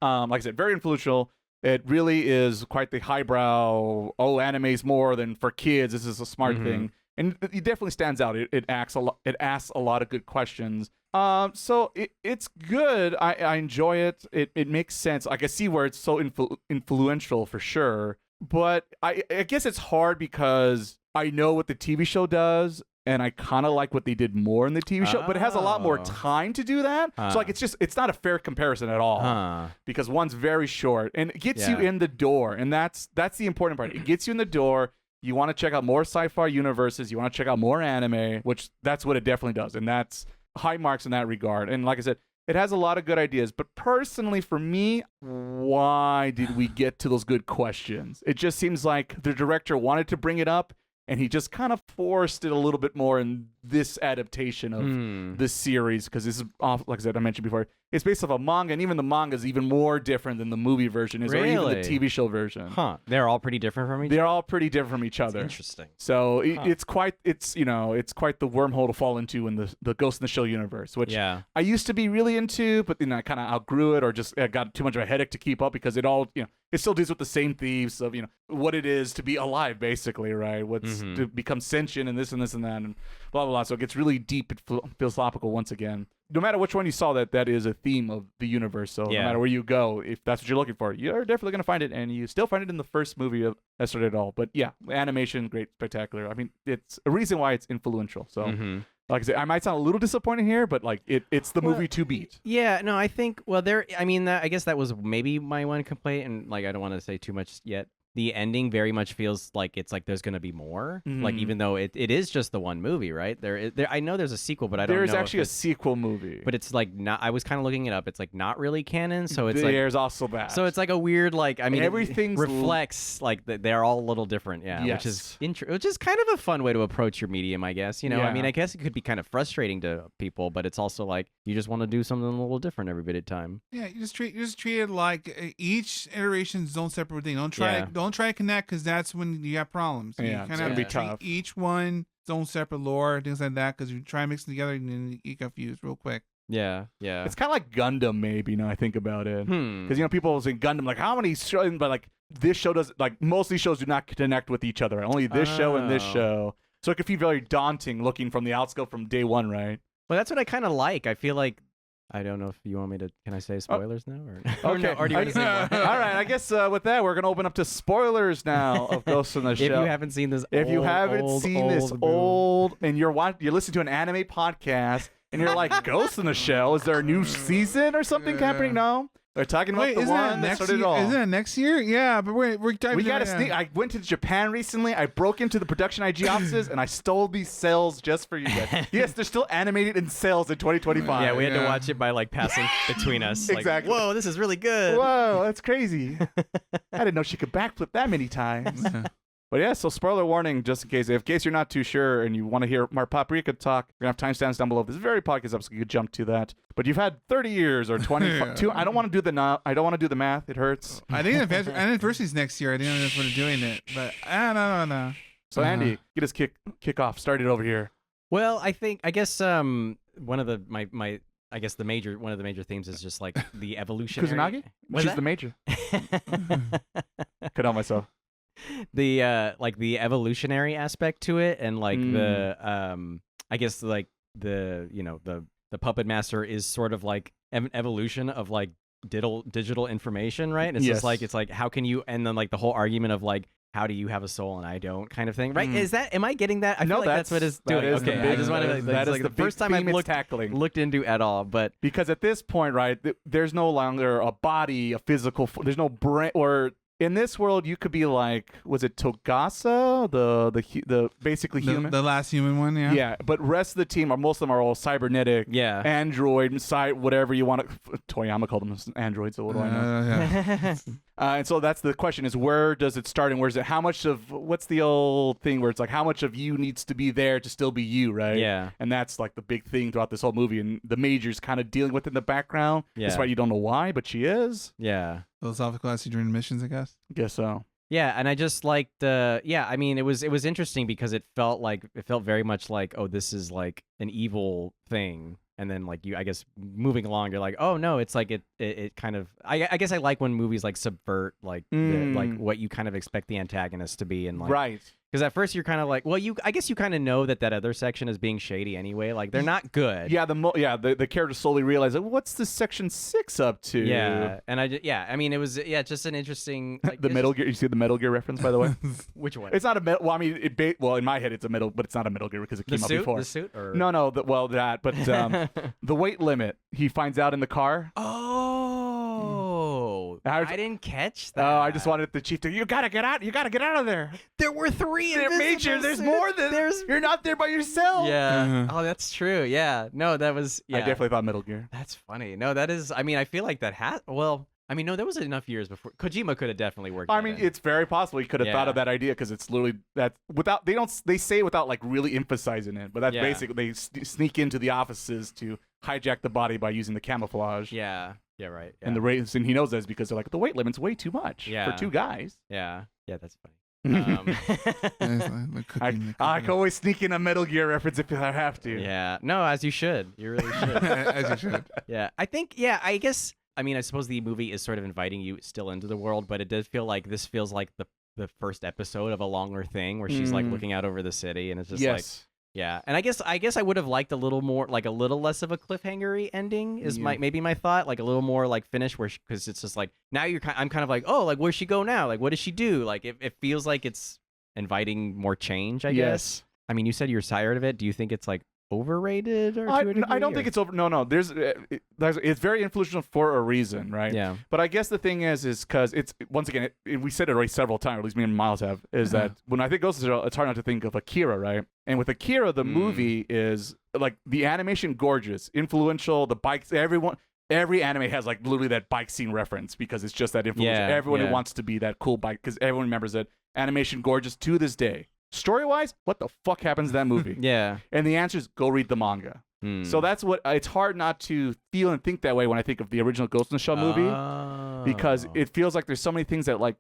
like I said, very influential. It really is quite the highbrow, anime's more than for kids. This is a smart thing. And it definitely stands out. It asks a lot of good questions. So it's good. I enjoy it. It makes sense. I can see where it's so influential for sure. But I guess it's hard because I know what the TV show does, and I kind of like what they did more in the TV show, but it has a lot more time to do that. So it's not a fair comparison at all because one's very short and it gets you in the door, and that's the important part. It gets you in the door. You want to check out more sci-fi universes. You want to check out more anime, which that's what it definitely does, and that's high marks in that regard. And like I said, it has a lot of good ideas, but personally for me, why did we get to those good questions? It just seems like the director wanted to bring it up, and he just kind of forced it a little bit more in this adaptation of this series, because this is, like I said, I mentioned before, it's based off a manga, and even the manga is even more different than the movie version is, or even the TV show version. They're all pretty different from each other? They're all pretty different from each other. That's interesting. So it's quite the wormhole to fall into in the Ghost in the Shell universe, which I used to be really into, but then I kind of outgrew it, or just got too much of a headache to keep up, because it all, it still deals with the same thieves of, what it is to be alive, basically, right? What's to become sentient, and this and this and that, and blah, blah, blah. So it gets really deep and philosophical once again. No matter which one you saw, that is a theme of the universe. So no matter where you go, if that's what you're looking for, you're definitely going to find it, and you still find it in the first movie of that started it all. But yeah, animation, great, spectacular. I mean, it's a reason why it's influential. So like I said, I might sound a little disappointed here, but like it's the movie to beat. Yeah, no, I think, I guess that was maybe my one complaint, and like I don't want to say too much yet, the ending very much feels like it's like there's gonna be more. Like Mhm. even though it is just the one movie, right? There I know there's a sequel, but I don't know. There's if actually a it's- sequel movie. but it's like not. I was kind of looking it up. It's like not really canon, so it's like. There's also that. So it's like a weird, like, I mean, Everything's it reflects like they're all a little different, yeah. Yes. Which is kind of a fun way to approach your medium, I guess. You know, I mean, Yeah. I guess it could be kind of frustrating to people, but it's also like you just want to do something a little different every bit of time. Yeah, you just treat it like each iteration's own separate thing. Don't Yeah. try to connect because that's when you have problems. Yeah, You it's kind of gonna have be to treat tough. each one its own separate lore, things like that. Because you try and mix them together and then you get confused real quick. Yeah, yeah. It's kind of like Gundam, maybe. Now I think about it. Hmm. Because people say Gundam, like how many shows, but like this show does, like most of these shows do not connect with each other. Only this show and this Oh. show. So it could feel very daunting looking from the outscope from day one, right? Well, that's what I kind of like. I feel like I don't know if you want me to. Can I say spoilers now? Or, or, no, or do you want to say more? All right, I guess with that, we're gonna open up to spoilers now of Ghost in the If Shell. you haven't seen this, If you old, haven't old, seen this movie. old and you're listening to an anime podcast and you're like, Ghost in the Shell, is there a new season or something happening? No, they're talking about Wait, the isn't that one that next started it year? all. Isn't that next year? Yeah, but we're diving We into got to that, sneak. yeah. I went to Japan recently. I broke into the production IG offices and I stole these cells just for you guys. Yes, they're still animated in cells in 2025. Yeah, we had to Yeah. watch it by like passing between us. Like, Exactly. Whoa, this is really good. Whoa, that's crazy. I didn't know she could backflip that many times. But yeah, so spoiler warning, just in case you're not too sure and you want to hear more Paprika talk, we're gonna have timestamps down below this very podcast episode. You could jump to that. But you've had 30 years or 22. I don't want to do the math. It hurts. I think the anniversary's next year. I think that's when they're doing it. But no. So Andy, get us kick off. Start it over here. Well, I guess one of the one of the major themes is just like the evolutionary. Kusanagi? Was She's that? the major. Cut out myself. The like the evolutionary aspect to it, and like Mm. the I guess like the the puppet master is sort of like an evolution of like digital information, right? And it's Yes. just like it's like how can you, and then like the whole argument of like how do you have a soul and I don't kind of thing, right? Mm. Am I getting that? I No, feel like that's what it's doing. that is the Okay, big- I just wanted to, that is like the the first big time I've theme it's looked tackling. into at all, but Because at this point, right, there's no longer a body, a physical. There's no brain. Or in this world, you could be like, was it Togasa, the basically human? The last human one, yeah. Yeah, but rest of the team most of them are all cybernetic, yeah. android, whatever you want to. Toyama called them androids, so what do I know? Yeah. And so that's the question: is where does it start, and where's it? How much of what's the old thing where it's like how much of you needs to be there to still be you, right? Yeah. And that's like the big thing throughout this whole movie, and the major's kind of dealing with it in the background. Yeah. That's why you don't know why, but she is. Yeah. Philosophical essay during missions, I guess. Guess so. Yeah, and I just liked I mean it was interesting because it felt very much like, oh, this is like an evil thing. And then like I guess moving along, you're like, oh no, it's like it kind of I guess I like when movies like subvert like like what you kind of expect the antagonist to be, and like Right. because at first you're kind of like, well, I guess you kind of know that other section is being shady anyway. Like they're not good. Yeah, the character slowly realized, like, what's this section 6 up to? Yeah, and I mean it was just an interesting like, The it's Metal just- Gear. You see the Metal Gear reference, by the way? which one? It's not a metal. Well, I mean, in my head, it's a metal, but it's not a Metal Gear because it the came out suit, before. the suit, or No, that. But the weight limit he finds out in the car. Oh, I I, was- didn't catch that. Oh, I just wanted the chief to. You gotta get out. You gotta get out of there. There were 3 They're invisible major. There's suits. more than. There's. You're not there by yourself. Yeah. Oh, that's true. Yeah. No, that was. Yeah. I definitely thought Metal Gear. That's funny. No, that is. I mean, I feel like that has. Well, I mean, no, there was enough years before Kojima could have definitely worked. I that mean, in. it's very possible he could have thought Yeah. of that idea because it's literally that without they say it without like really emphasizing it, but that's Yeah. basically they sneak into the offices to hijack the body by using the camouflage. Yeah. Yeah. Right. Yeah. And the reason he knows that is because they're like the weight limit's way too much Yeah. for 2 guys. Yeah. Yeah. That's funny. I can always sneak in a Metal Gear reference if I have to. Yeah. No, as you should. You really should. As you should. Yeah. I think. Yeah. I guess. I mean, I suppose the movie is sort of inviting you still into the world, but it does feel like this feels like the first episode of a longer thing where she's like Mm. looking out over the city, and it's just like. Yes. Yeah, and I guess I would have liked a little more, like a little less of a cliffhangery ending is Yeah. maybe my thought, like a little more like finish where because it's just like now I'm kind of like, oh, like where's she go now? Like what does she do? Like it feels like it's inviting more change. I guess. Yes. I mean, you said you're tired of it. Do you think it's like overrated or to a degree, I don't think it's over. No. It's very influential for a reason, right? Yeah. But I guess the thing is because it's once again we said it already several times, or at least me and Miles have, is that when I think Ghost in the Shell, it's hard not to think of Akira, right? And with Akira, the movie is like the animation gorgeous, influential, the bikes, every anime has like literally that bike scene reference because it's just that influential. Everyone wants to be that cool bike because everyone remembers it. Animation gorgeous to this day. Story-wise, what the fuck happens in that movie? Yeah. And the answer is go read the manga. So that's what it's hard not to feel and think that way when I think of the original Ghost in the Shell movie because it feels like there's so many things that like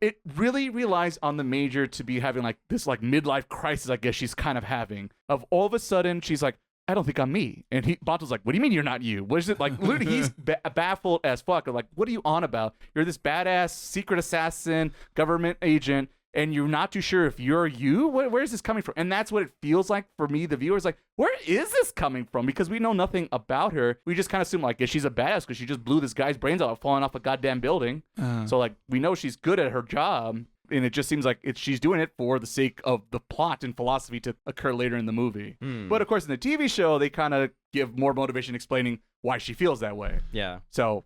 it really relies on the major to be having like this like midlife crisis I guess she's kind of having of all of a sudden she's like I don't think I'm me. And Banto's like, what do you mean you're not you? What is it? Like, literally, he's baffled as fuck. Like, what are you on about? You're this badass secret assassin, government agent, and you're not too sure if you're you? Where is this coming from? And that's what it feels like for me, the viewer, is like, where is this coming from? Because we know nothing about her. We just kind of assume, like, yeah, she's a badass because she just blew this guy's brains out falling off a goddamn building. So, like, we know she's good at her job. And it just seems like she's doing it for the sake of the plot and philosophy to occur later in the movie. But of course, in the TV show, they kind of give more motivation explaining why she feels that way. Yeah. So,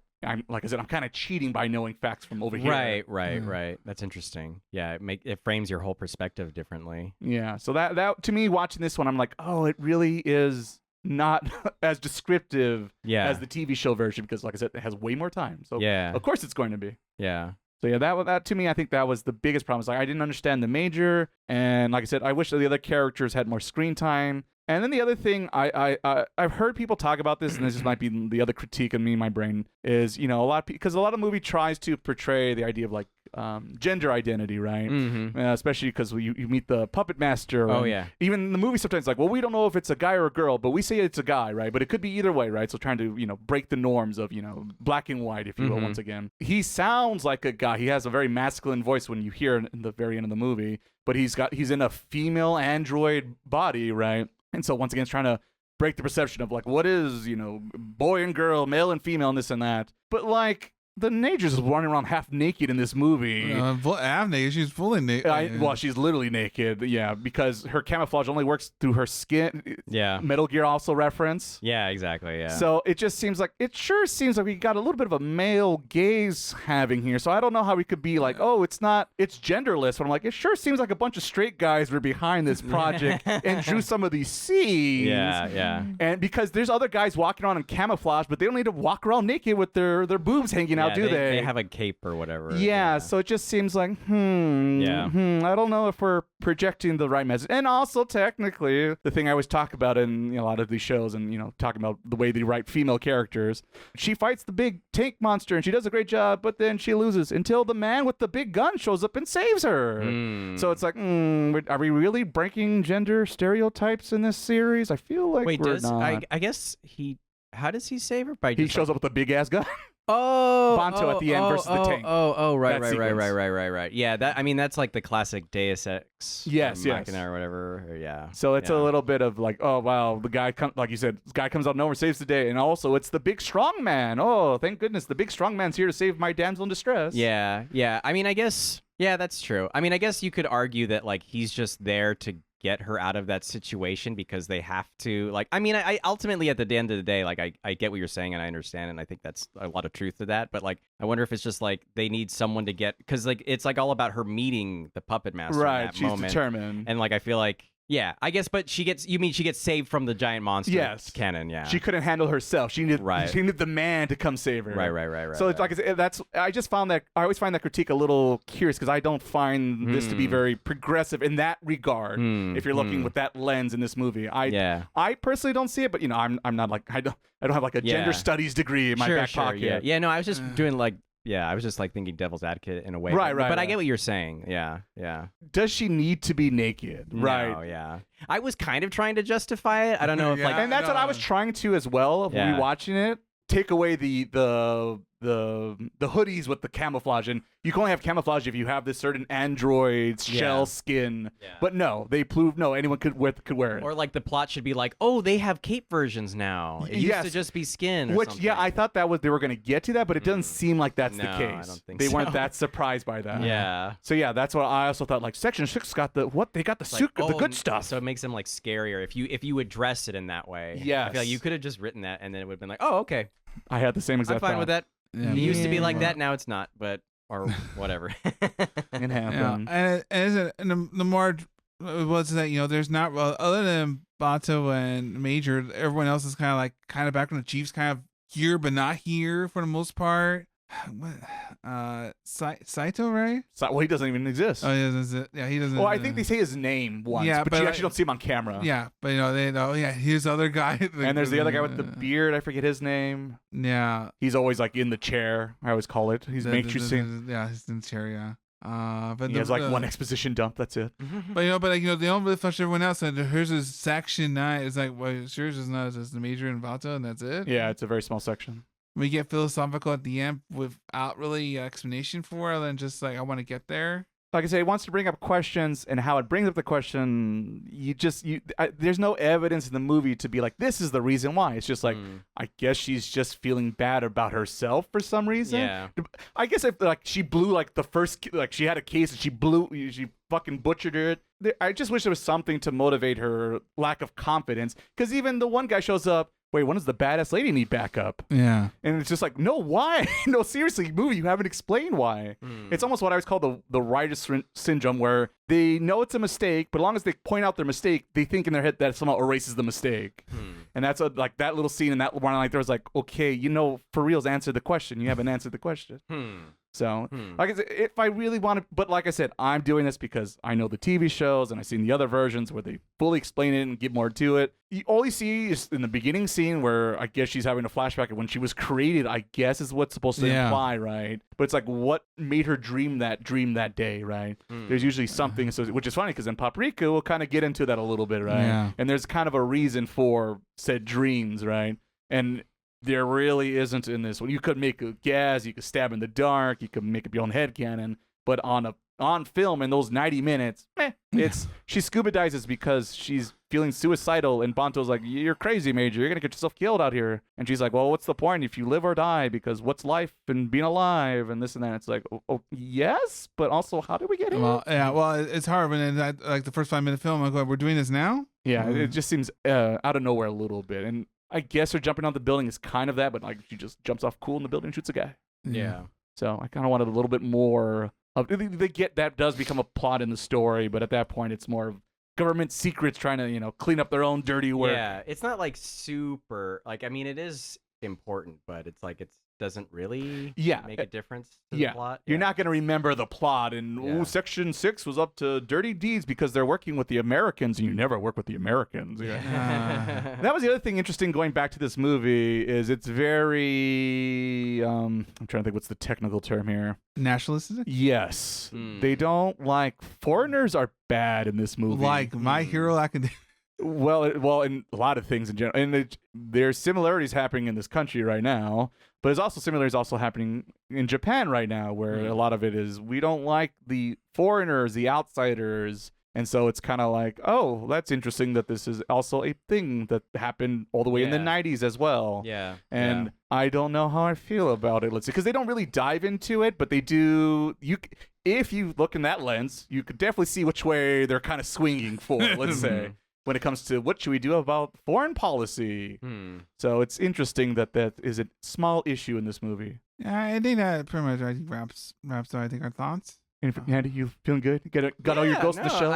like I said, I'm kind of cheating by knowing facts from over here. Right. That's interesting. Yeah, it frames your whole perspective differently. Yeah. So that to me, watching this one, I'm like, oh, it really is not as descriptive as the TV show version because, like I said, it has way more time. So, of course, it's going to be. Yeah. So yeah, that to me, I think that was the biggest problem. It's like I didn't understand the major, and like I said, I wish that the other characters had more screen time. And then the other thing, I've heard people talk about this, and this just might be the other critique in my brain is, you know, because a lot of movie tries to portray the idea of like gender identity, right? Especially because you meet the puppet master. Oh yeah. Even in the movie, sometimes like, well, we don't know if it's a guy or a girl, but we say it's a guy, right? But it could be either way, right? So trying to break the norms of black and white, if you will. Once again, he sounds like a guy. He has a very masculine voice when you hear it in the very end of the movie, but he's in a female android body, right? And so once again, it's trying to break the perception of like, what is, boy and girl, male and female, and this and that. But like, the Nature's is running around half naked in this movie. Half naked. She's fully naked. Well, she's literally naked. Yeah, because her camouflage only works through her skin. Yeah. Metal Gear also reference. Yeah, exactly. Yeah. So it sure seems like we got a little bit of a male gaze having here. So I don't know how we could be like, oh, it's genderless. But I'm like, it sure seems like a bunch of straight guys were behind this project and drew some of these scenes. Yeah. And because there's other guys walking around in camouflage, but they don't need to walk around naked with their boobs hanging out. Do they? They have a cape or whatever. Yeah, so it just seems like, I don't know if we're projecting the right message. And also, technically, the thing I always talk about in a lot of these shows and, talking about the way they write female characters, she fights the big tank monster and she does a great job, but then she loses until the man with the big gun shows up and saves her. So it's like, are we really breaking gender stereotypes in this series? I feel like we're not. I guess how does he save her? He shows up with a big ass gun. Banto at the end versus the tank. Right. Yeah, that's like the classic Deus Ex. Yes. Machina or whatever. Yeah. So it's a little bit of like, oh wow, the guy like you said, this guy comes out of nowhere, saves the day, and also it's the big strong man. Oh, thank goodness, the big strong man's here to save my damsel in distress. Yeah. I mean, I guess that's true. I mean, I guess you could argue that like he's just there to get her out of that situation because they have to I ultimately at the end of the day, like I get what you're saying and I understand and I think that's a lot of truth to that, but like I wonder if it's just like they need someone to get, because like it's like all about her meeting the puppet master right in that she's moment. Determined, and like I feel like I guess, but she gets saved from the giant monster. Yes. Cannon, yeah. She couldn't handle herself. She needed the man to come save her. Right. So it's like I just found that I always find that critique a little curious because I don't find this to be very progressive in that regard. If you're looking with that lens in this movie, I personally don't see it, but I'm not like I don't have like a gender studies degree in my back pocket. Yeah. No, I was just doing like. Yeah, I was just like thinking devil's advocate in a way. Right. But I get what you're saying. Yeah. Does she need to be naked? Right. No, yeah. I was kind of trying to justify it. I don't know if like. And that's what I was trying to as well. Rewatching it, take away the the hoodies with the camouflage, and you can only have camouflage if you have this certain android shell skin. Yeah. But no, they proved no, anyone could wear it. Or like the plot should be like, oh, they have cape versions now. It used to just be skin. Or Which something. I thought they were gonna get to that, but it doesn't seem like that's the No, case. I don't think they so. weren't that surprised by that. Yeah. So yeah, that's what I also thought. Like Section 6 got the what? They got the Like, the good stuff. So it makes them like scarier if you address it in that way. Yes. I feel like you could have just written that and then it would have been like, oh, okay, I had the same exact I'm fine thought. with that. Yeah. It used to be like Yeah. that, now it's not, but or whatever. It Yeah, happened. and the more it was that there's not other than Bato and Major, everyone else is kind of back when the Chiefs kind of here but not here for the most part. What? Saito, right? So, well, he doesn't even exist. Oh, yeah, that's it. Yeah, he doesn't. Well, I think they say his name once, Yeah, but but you like- actually don't see him on camera. Yeah, but they know. Yeah, here's the other guy. And there's the other guy with the beard. I forget his name. Yeah, He's always like in the chair. I always call it. He's matrixing. Yeah, he's in the chair. Yeah. But He has like one exposition dump. That's it. But they don't really flush everyone else. And here's his section 9. It's like, well, yours is not just the Major and Vato, and that's it. Yeah, it's a very small section. We get philosophical at the end without really explanation for it, and just like I want to get there. Like I say, it wants to bring up questions, and how it brings up the question, there's no evidence in the movie to be like, this is the reason why. It's just like, I guess she's just feeling bad about herself for some reason. Yeah. I guess if like she blew like the first, like she had a case and she fucking butchered it. I just wish there was something to motivate her lack of confidence, because even the one guy shows up. Wait, when does the badass lady need backup? Yeah. And it's just like, no, why? No, seriously, movie, you haven't explained why. It's almost what I always call the writer's syndrome, where they know it's a mistake, but as long as they point out their mistake, they think in their head that somehow erases the mistake. And that's like that little scene in that one like there was like, okay, for reals, answer the question. You haven't answered the question. So, like I said, if I really want to, but like I said, I'm doing this because I know the TV shows and I've seen the other versions where they fully explain it and get more to it. All you see is in the beginning scene where I guess she's having a flashback of when she was created, I guess is what's supposed to imply, right? But it's like, what made her dream that day, right? There's usually something, which is funny because in Paprika, we'll kind of get into that a little bit, right? Yeah. And there's kind of a reason for said dreams, right? And there really isn't in this one. You could make a guess, you could stab in the dark, you could make up your own headcanon, but on film in those 90 minutes, it's she scuba dives because she's feeling suicidal, and Banto's like, you're crazy, Major, you're gonna get yourself killed out here. And she's like, well, what's the point if you live or die, because what's life and being alive and this and that. It's like, oh yes, but also how did we get here? Well, it's hard when like the first 5-minute film, I'm going, we're doing this now? Yeah, it just seems out of nowhere a little bit. And I guess her jumping out the building is kind of that, but like she just jumps off cool in the building and shoots a guy. Yeah. So I kind of wanted a little bit more of, they get that does become a plot in the story, but at that point it's more of government secrets trying to, clean up their own dirty work. Yeah, it's not like super, like, I mean, it is important, but it's like, it doesn't really make a difference to the plot. You're not going to remember the plot, and Section 6 was up to dirty deeds because they're working with the Americans, and you never work with the Americans. That was the other thing interesting going back to this movie, is it's very, I'm trying to think what's the technical term here. Nationalistic? Yes. They don't like, foreigners are bad in this movie. Like My Hero Academia. Well, in a lot of things in general, and there's similarities happening in this country right now, but there's also similarities also happening in Japan right now, where a lot of it is we don't like the foreigners, the outsiders, and so it's kind of like, oh, that's interesting that this is also a thing that happened all the way in the 90s as well. Yeah, and I don't know how I feel about it. Let's see, because they don't really dive into it, but they do. If you look in that lens, you could definitely see which way they're kind of swinging for. Let's say. When it comes to what should we do about foreign policy. So it's interesting that is a small issue in this movie. Yeah, I think that pretty much wraps up, I think, our thoughts. Andy, you feeling good? Got all your ghosts in the shell?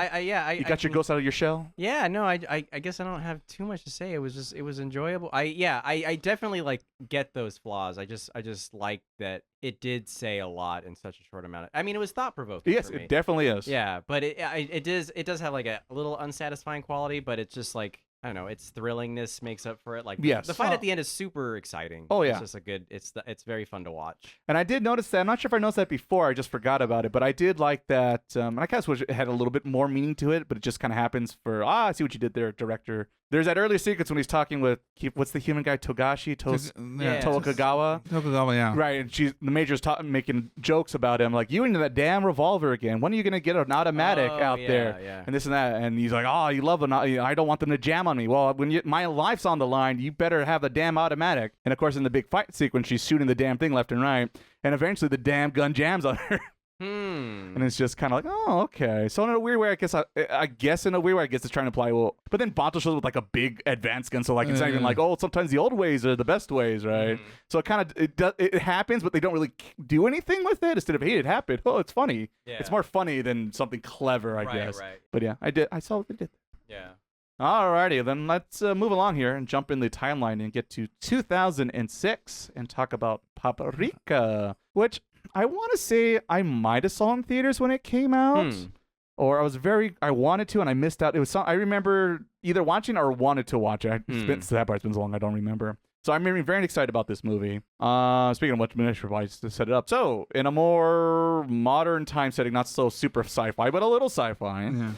You got your ghosts out of your shell? Yeah, no, I guess I don't have too much to say. It was enjoyable. I definitely like get those flaws. I just like that it did say a lot in such a short amount. I mean, it was thought provoking. Yes, for me. It definitely is. Yeah, but it does have like a little unsatisfying quality, but it's just like, I don't know, its thrillingness makes up for it. Like the fight at the end is super exciting. Oh yeah, it's just it's very fun to watch. And I did notice that. I'm not sure if I noticed that before. I just forgot about it, but I did like that. And I kind of wish it had a little bit more meaning to it, but it just kind of happens for I see what you did there, director. There's that earlier sequence when he's talking with what's the human guy, Togashi Tokugawa. Tokugawa, yeah. Right, and the major's making jokes about him, like, you into that damn revolver again. When are you gonna get an automatic out there? Yeah. And this and that. And he's like, oh, you love them. I don't want them to jam on me. Well, when my life's on the line, you better have the damn automatic. And of course, in the big fight sequence, she's shooting the damn thing left and right, and eventually the damn gun jams on her. And it's just kind of like, oh, okay. So in a weird way, I guess it's trying to apply, well, but then Bato shows with like a big advanced gun, so like it's not even like, oh, sometimes the old ways are the best ways, right? So it happens, but they don't really do anything with it. Instead of, hey, it happened. Oh, it's funny. Yeah. It's more funny than something clever, I guess. Right. But yeah, I saw what they did. Yeah. Alrighty, then let's move along here and jump in the timeline and get to 2006 and talk about Paprika, which I want to say I might have saw in theaters when it came out, or I wanted to and I missed out. It was I remember either watching or wanted to watch it. That part's been so long I don't remember. So I'm very excited about this movie. Speaking of which, I should probably set it up. So in a more modern time setting, not so super sci-fi, but a little sci-fi. Yeah.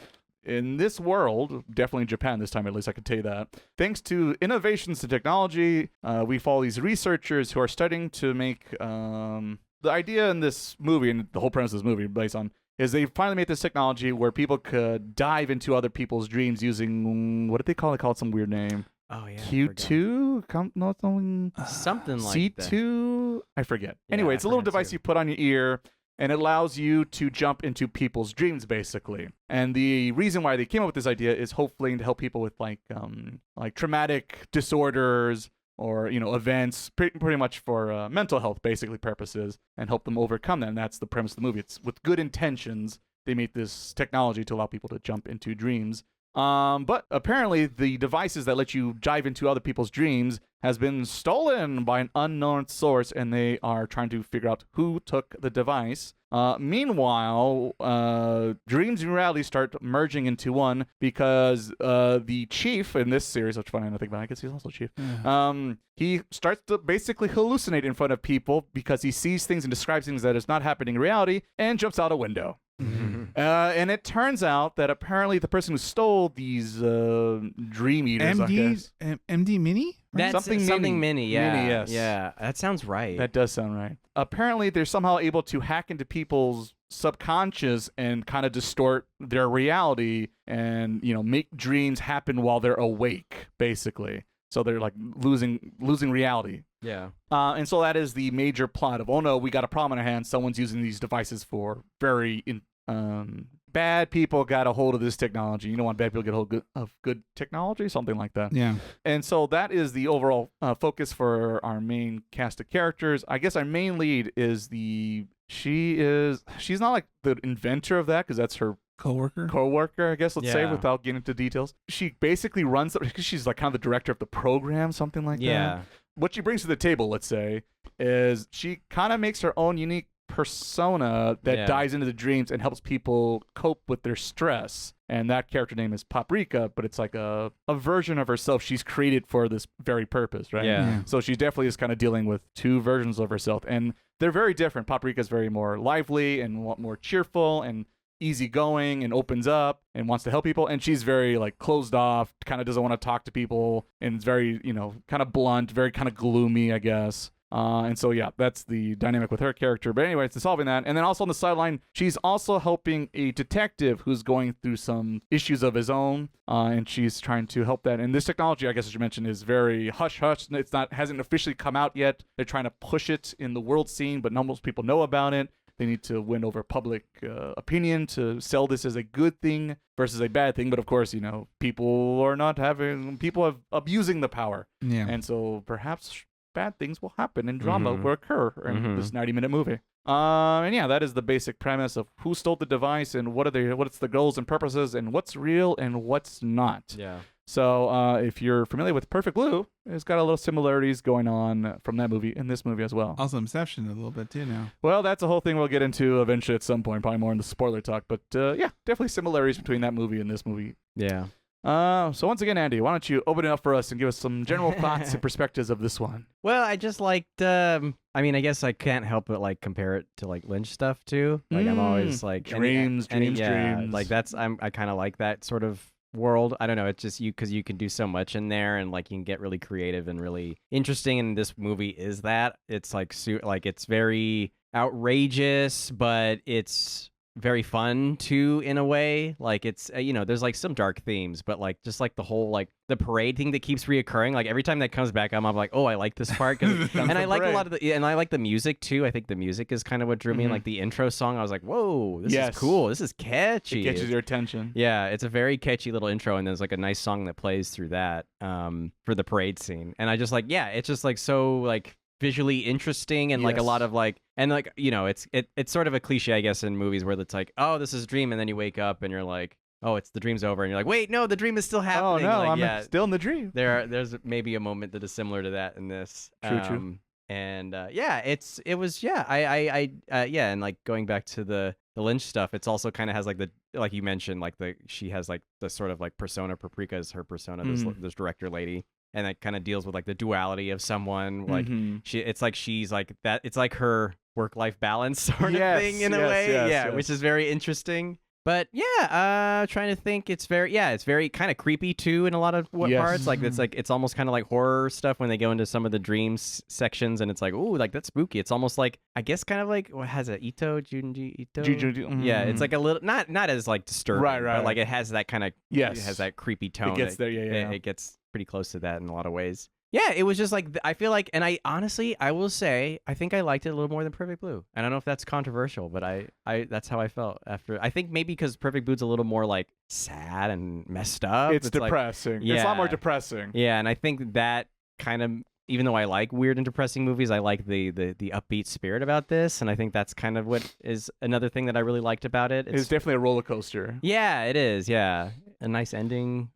In this world, definitely in Japan this time at least, I can tell you that, thanks to innovations to technology, we follow these researchers who are studying to make the idea in this movie, and the whole premise of this movie based on, is they finally made this technology where people could dive into other people's dreams using, what did they call it? They call it some weird name. Oh, yeah. Q2? Something like C2? I forget. Anyway, it's a little device you put on your ear, and it allows you to jump into people's dreams, basically. And the reason why they came up with this idea is hopefully to help people with like traumatic disorders, or events, pretty much for mental health, basically, purposes, and help them overcome that. And that's the premise of the movie. It's with good intentions, they made this technology to allow people to jump into dreams. But apparently, the devices that let you dive into other people's dreams has been stolen by an unknown source, and they are trying to figure out who took the device. Meanwhile, dreams and reality start merging into one because the chief in this series, which I don't think about, I guess he's also chief. He starts to basically hallucinate in front of people because he sees things and describes things that is not happening in reality, and jumps out a window. And it turns out that apparently the person who stole these dream eaters, MD Mini? Right? That's something mini, yeah. Mini, yes. Yeah, that sounds right. That does sound right. Apparently, they're somehow able to hack into people's subconscious and kind of distort their reality and, make dreams happen while they're awake, basically. So they're like losing reality. Yeah. And so that is the major plot of, oh no, we got a problem on our hands. Someone's using these devices for very bad people got a hold of this technology. You don't want bad people to get a hold of good technology, something like that. Yeah. And so that is the overall focus for our main cast of characters. I guess our main lead is she's not like the inventor of that, because that's her co-worker, I guess, let's say, without getting into details. She basically runs, because she's like kind of the director of the program, something like that. What she brings to the table, let's say, is she kind of makes her own unique persona that dives into the dreams and helps people cope with their stress. And that character name is Paprika, but it's like a version of herself she's created for this very purpose, right? Yeah. So she definitely is kind of dealing with two versions of herself, and they're very different. Paprika's very more lively and more cheerful and easygoing and opens up and wants to help people, and she's very like closed off, kind of doesn't want to talk to people, and it's very, kind of blunt, very kind of gloomy, I guess. And so, that's the dynamic with her character. But anyway, it's solving that. And then also on the sideline, she's also helping a detective who's going through some issues of his own. And she's trying to help that. And this technology, I guess, as you mentioned, is very hush-hush. Hasn't officially come out yet. They're trying to push it in the world scene, but not most people know about it. They need to win over public opinion to sell this as a good thing versus a bad thing. But of course, people are abusing the power. Yeah. And so perhaps bad things will happen and drama will occur in this 90-minute movie. And that is the basic premise of who stole the device and what's the goals and purposes and what's real and what's not. Yeah. So if you're familiar with Perfect Blue, it's got a little similarities going on from that movie in this movie as well. Also Inception a little bit too now. Well, that's a whole thing we'll get into eventually at some point, probably more in the spoiler talk. But definitely similarities between that movie and this movie. Yeah. So once again, Andy, why don't you open it up for us and give us some general thoughts and perspectives of this one? Well, I just liked, I guess I can't help but like compare it to like Lynch stuff too. Like I'm always like dreams. Like I kind of like that sort of world. I don't know. It's just because you can do so much in there, and like you can get really creative and really interesting. And this movie is that. It's like it's very outrageous, but it's very fun too in a way. Like it's there's like some dark themes, but like just like the whole like the parade thing that keeps reoccurring. Like every time that comes back, I'm like, oh, I like this part, and I like a lot of and I like the music too. I think the music is kind of what drew me. And like the intro song, I was like, whoa, this is cool. This is catchy. It catches your attention. Yeah, it's a very catchy little intro, and there's like a nice song that plays through that for the parade scene. And I just like, it's just like so like visually interesting and like a lot of like, and like it's sort of a cliche, I guess, in movies where it's like, oh, this is a dream, and then you wake up and you're like, oh, the dream's over, and you're like, wait, no, the dream is still happening. Oh no, like, I'm still in the dream. There's maybe a moment that is similar to that in this. True. And it was and like going back to the Lynch stuff, it's also kind of has like like you mentioned, like she has like the sort of like persona. Paprika is her persona, this director lady. And that kind of deals with like the duality of someone. Like it's like she's like that. It's like her work-life balance sort of thing in a way. Yes. Which is very interesting. But trying to think, it's very kind of creepy too in a lot of parts. Like it's almost kind of like horror stuff when they go into some of the dreams sections, and it's like, ooh, like that's spooky. It's almost like, I guess, kind of like what has a Junji Ito. Yeah, it's like a little not as like disturbing, right. But like it has that kind of it has that creepy tone. It gets there, It gets pretty close to that in a lot of ways. Yeah, it was just like, I feel like, and I honestly, I will say, I think I liked it a little more than Perfect Blue. I don't know if that's controversial, but I that's how I felt after. I think maybe because Perfect Blue's a little more like sad and messed up. It's depressing. Like, it's a lot more depressing. Yeah, and I think that kind of, even though I like weird and depressing movies, I like the upbeat spirit about this, and I think that's kind of what is another thing that I really liked about it. It's definitely a roller coaster. Yeah, it is. Yeah, a nice ending.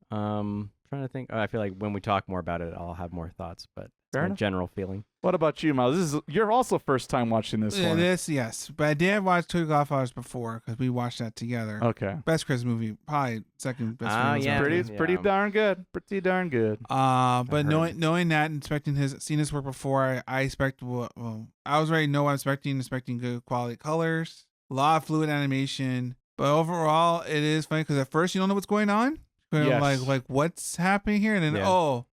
Trying to think. I feel like when we talk more about it, I'll have more thoughts, but my general feeling. What about you, Miles? You're also first time watching this one. Yes, but I did watch Two Godfathers before because we watched that together. Okay. Best Christmas movie, probably second best. Pretty darn good. Pretty darn good. But knowing that and seen his work before, I expect I was already know what I'm expecting good quality colors, a lot of fluid animation. But overall, it is funny because at first you don't know what's going on. Like what's happening here, and then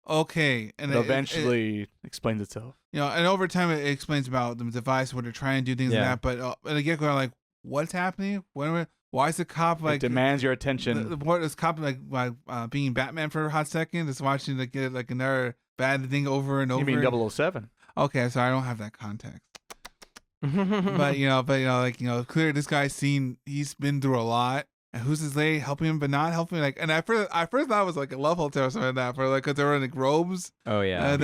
okay, and it eventually explains itself. And over time it explains about the device, what they're trying to do, things like that. But and again, going like, what's happening? Why is the cop like? It demands your attention. What is cop like being Batman for a hot second? Just watching to get like another bad thing over and over. You mean 007? Okay, so I don't have that context. but clearly this guy's he's been through a lot. And who's this lady helping him but not helping? Like, and I first thought it was like a love hotel or something like that, for like, because they were in like robes. Oh yeah. And,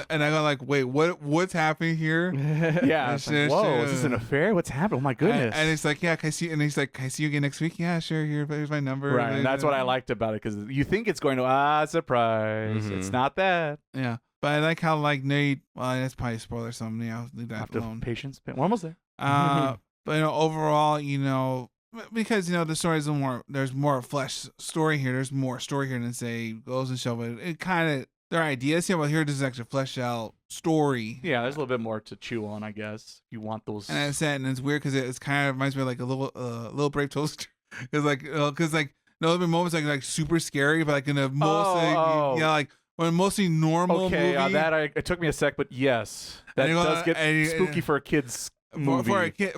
and I go like, wait, what's happening here? Yeah. Whoa, is this an affair? What's happening? Oh my goodness. And it's like, yeah, can I see? And he's like, can I see you again next week? Yeah, sure. Here's my number. Right. And that's what I liked about it, because you think it's going to surprise. It's not that. Yeah. But I like how like Nate. Well, that's probably a spoiler. Something. I'll leave that alone. Patience. We're almost there. But overall, because the story is there's more flesh story here. There's more story here than say goes and show. But it kind of their ideas here. But here, this is actually a fleshed out story. Yeah, there's a little bit more to chew on, I guess. If you want those. And I said, and it's weird because it's kind of reminds me of like a little Brave Toaster. Because there'll be moments like super scary, but like in a mostly when mostly normal. Okay, movie. It took me a sec, but yes, that does get spooky for a kid's. For a kid,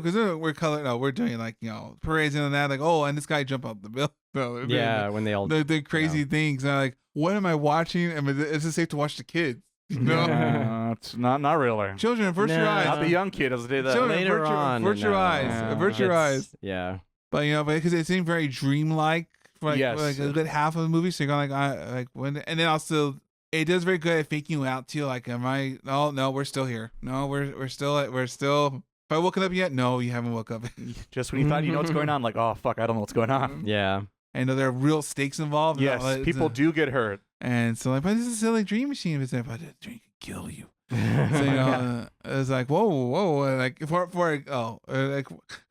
because we're doing like parades and that, like, oh, and this guy jump out the building. Yeah, when they all the crazy things. And I'm like, what am I watching? I mean, is it safe to watch the kids? It's not really. Children, avert your eyes. Not the young kid, as they do that. Children, later on. Avert your eyes. Avert your eyes. Yeah. But because it seemed very dreamlike for like a good half of the movie. So you're going and then also. It does very good at faking you out too. Like, am I? Oh no, we're still here. No, we're still. Have I woken up yet? No, you haven't woke up. Just when you thought you know what's going on, like, oh fuck, I don't know what's going on. Yeah. And there are real stakes involved. Yes, people do get hurt. And so but this is a silly dream machine. But the dream can kill you. So it's like whoa, like because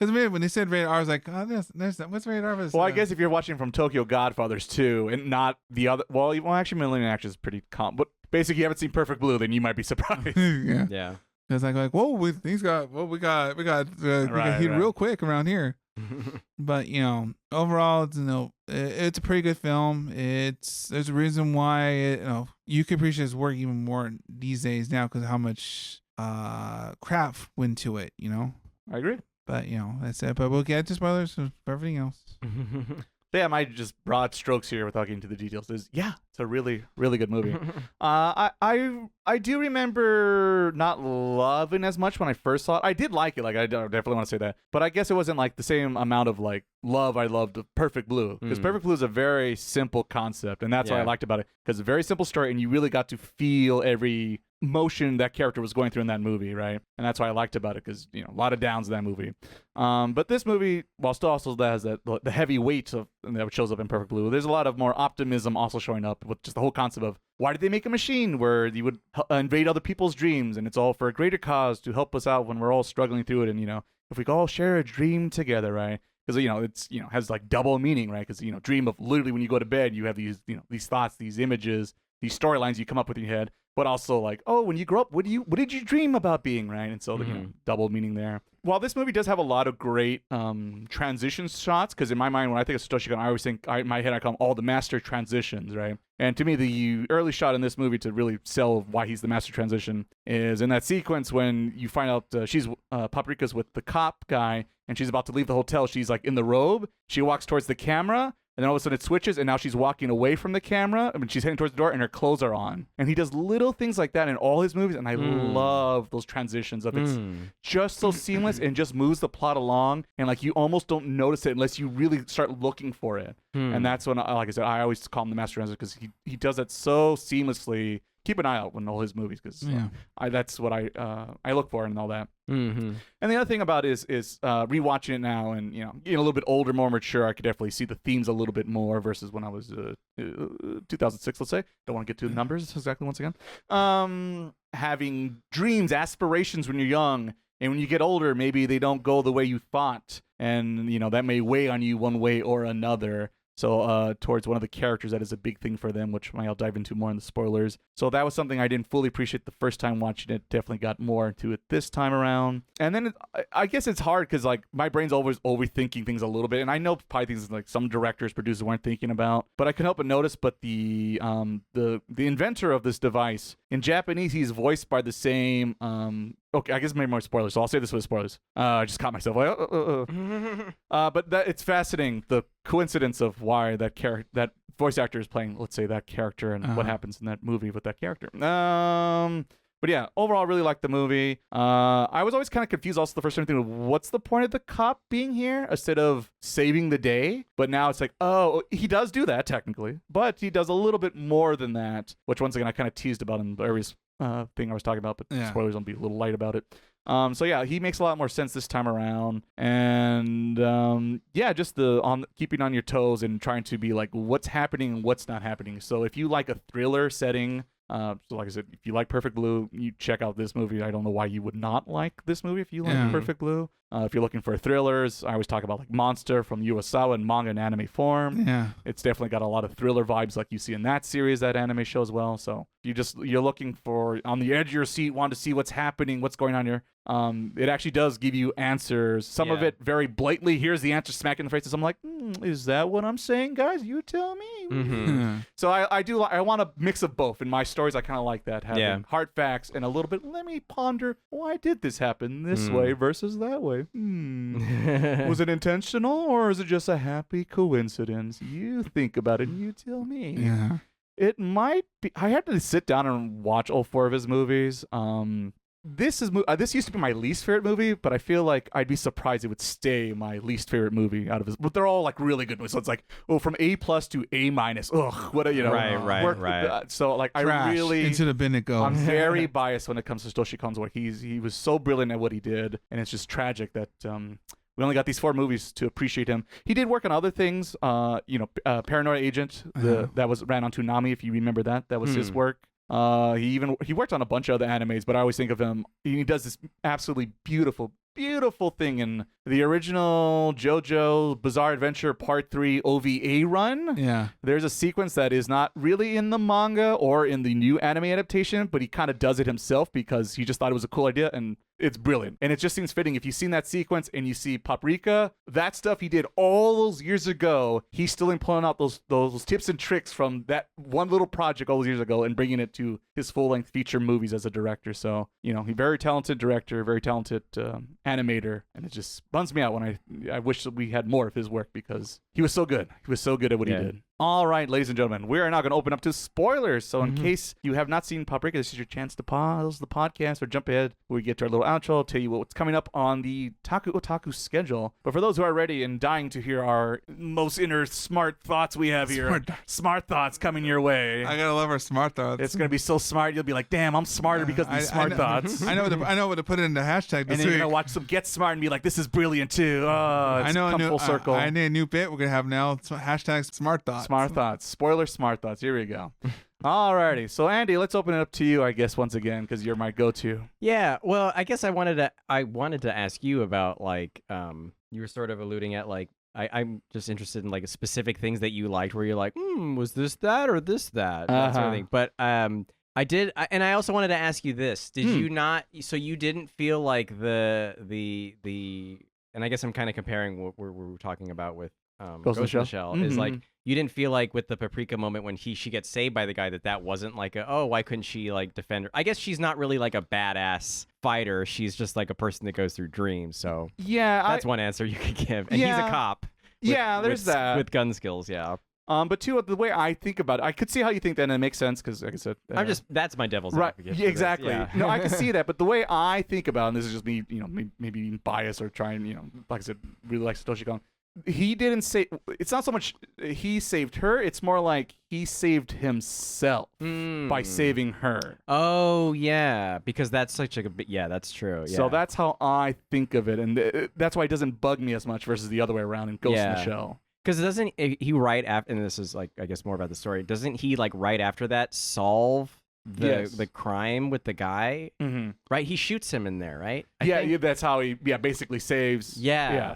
when they said rated R, I was like, oh, there's what's rated R? Well, I guess if you're watching from Tokyo Godfathers 2 and not the other, well, actually, Millennium Action is pretty but basically, you haven't seen Perfect Blue, then you might be surprised. Yeah. It's like whoa, we got heat real quick around here. But overall, it's a pretty good film. There's a reason why you can appreciate his work even more these days now because of how much craft went to it. I agree. But that's it. But we'll get to spoilers for everything else. So yeah, my just broad strokes here without getting into the details is it's a really, really good movie. I do remember not loving as much when I first saw it. I did like it, like I definitely want to say that, but I guess it wasn't like the same amount of like love I loved of Perfect Blue, because Perfect Blue is a very simple concept, and that's what I liked about it, because it's a very simple story, and you really got to feel every motion that character was going through in that movie, right? And that's what I liked about it, because a lot of downs in that movie. But this movie, while still also has the heavy weight of that shows up in Perfect Blue, there's a lot of more optimism also showing up with just the whole concept of why did they make a machine where you would invade other people's dreams, and it's all for a greater cause to help us out when we're all struggling through it, and if we could all share a dream together, right? Because it's has like double meaning, right? Because dream of literally when you go to bed, you have these these thoughts, these images, these storylines you come up with in your head, but also like, oh, when you grow up, what did you dream about being, right? And so double meaning there. While this movie does have a lot of great transition shots, because in my mind when I think of Satoshi Kon, I always think in my head I call them all the master transitions, right? And to me, the early shot in this movie to really sell why he's the master transition is in that sequence when you find out she's Paprika's with the cop guy, and she's about to leave the hotel. She's like in the robe. She walks towards the camera, and then all of a sudden it switches, and now she's walking away from the camera. I mean, she's heading towards the door, and her clothes are on. And he does little things like that in all his movies, and I love those transitions of it's just so seamless and just moves the plot along, and like you almost don't notice it unless you really start looking for it. And that's when, like I said, I always call him the master transition because he does that so seamlessly. Keep an eye out on all his movies because that's what I look for and all that. And the other thing about it is rewatching it now and getting a little bit older, more mature, I could definitely see the themes a little bit more versus when I was 2006, let's say. Don't want to get to the numbers exactly once again. Having dreams, aspirations when you're young, and when you get older, maybe they don't go the way you thought, and that may weigh on you one way or another. So towards one of the characters, that is a big thing for them, which I'll dive into more in the spoilers. So that was something I didn't fully appreciate the first time watching it. Definitely got more into it this time around. And then I guess it's hard because like my brain's always overthinking things a little bit. And I know probably things like some directors, producers weren't thinking about, but I couldn't help but notice. But the inventor of this device, in Japanese, he's voiced by the same... Okay, I guess maybe more spoilers, so I'll say this with spoilers. I just caught myself. But it's fascinating, the coincidence of why that voice actor is playing, let's say, that character and what happens in that movie with that character. But yeah, overall, I really liked the movie. I was always kind of confused also the first time thinking, what's the point of the cop being here instead of saving the day? But now it's like, oh, he does do that technically, but he does a little bit more than that, which once again, I kind of teased about in various thing I was talking about, but spoilers, I'll be a little light about it. So yeah, he makes a lot more sense this time around, and just keeping on your toes and trying to be like, what's happening and what's not happening. So if you like a thriller setting, so like I said, if you like Perfect Blue, you check out this movie. I don't know why you would not like this movie if you like Perfect Blue. If you're looking for thrillers, I always talk about like Monster from Urasawa in manga and anime form. Yeah, it's definitely got a lot of thriller vibes like you see in that series, that anime show as well. So you're looking for on the edge of your seat, want to see what's happening, what's going on here. It actually does give you answers. Some of it very blatantly. Here's the answer, smack in the face. And I'm like, is that what I'm saying, guys? You tell me. So I want a mix of both. In my stories, I kind of like that, having hard facts and a little bit. Let me ponder why did this happen this way versus that way. Was it intentional or is it just a happy coincidence? You think about it and you tell me. Yeah. It might be. I had to sit down and watch all 4 of his movies. This used to be my least favorite movie, but I feel like I'd be surprised it would stay my least favorite movie out of his. But they're all like really good movies. So it's like, from A+ to A-. Ugh, what a right. So like, trash. I really into the bin it goes. I'm very biased when it comes to Satoshi Kon's work. He was so brilliant at what he did, and it's just tragic that we only got these 4 movies to appreciate him. He did work on other things. Paranoia Agent that ran on Toonami, if you remember that. That was his work. He worked on a bunch of other animes, but I always think of him. He does this absolutely beautiful thing in the original JoJo Bizarre Adventure Part 3 OVA run. Yeah. There's a sequence that is not really in the manga or in the new anime adaptation, but he kind of does it himself because he just thought it was a cool idea, and it's brilliant. And it just seems fitting. If you've seen that sequence and you see Paprika, that stuff he did all those years ago, he's still pulling out those tips and tricks from that one little project all those years ago and bringing it to his full-length feature movies as a director. So, he's a very talented director, very talented animator, and it just bums me out when I wish that we had more of his work because he was so good. He was so good at what he did. All right, ladies and gentlemen, we are now going to open up to spoilers. So in case you have not seen Paprika, this is your chance to pause the podcast or jump ahead when we get to our little outro. I'll tell you what's coming up on the Otaku schedule. But for those who are ready and dying to hear our most inner smart thoughts we have here, smart thoughts coming your way. I gotta love our smart thoughts. It's going to be so smart. You'll be like, damn, I'm smarter because of these smart thoughts. I know what to put in the hashtag this and then you're week. going to watch some Get Smart and be like, this is brilliant too. Oh, it's come full circle. I need a new bit we're going to have now. Hashtag smart thoughts. Smart thoughts. Spoiler smart thoughts. Here we go. Alrighty. So Andy, let's open it up to you, I guess, once again, because you're my go-to. Yeah. Well, I guess I wanted to ask you about you were sort of alluding at I'm just interested in specific things that you liked where you're like, was this that or this that sort of thing. But I did, and I also wanted to ask you this: did you not? So you didn't feel like the and I guess I'm kind of comparing what we're talking about with Ghost in the Shell is like you didn't feel like with the Paprika moment when she gets saved by the guy that wasn't like why couldn't she defend her? I guess she's not really like a badass fighter. She's just like a person that goes through dreams. So yeah, that's one answer you could give. And he's a cop. There's that with gun skills. Yeah. But two, the way I think about it, I could see how you think that, and it makes sense because, like I said, that's my devil's right. advocate. Yeah, exactly. Yeah. No, I can see that, but the way I think about it, and this is just me, maybe being biased or trying, like I said, really like Satoshi Kon. He didn't say. It's not so much he saved her. It's more like he saved himself by saving her. Oh yeah, because that's such a that's true. Yeah. So that's how I think of it, and that's why it doesn't bug me as much versus the other way around in Ghost in the Shell. Because doesn't he right after? And this is I guess more about the story. Doesn't he right after that solve the crime with the guy? Right, he shoots him in there, right? I think. That's how he basically saves. So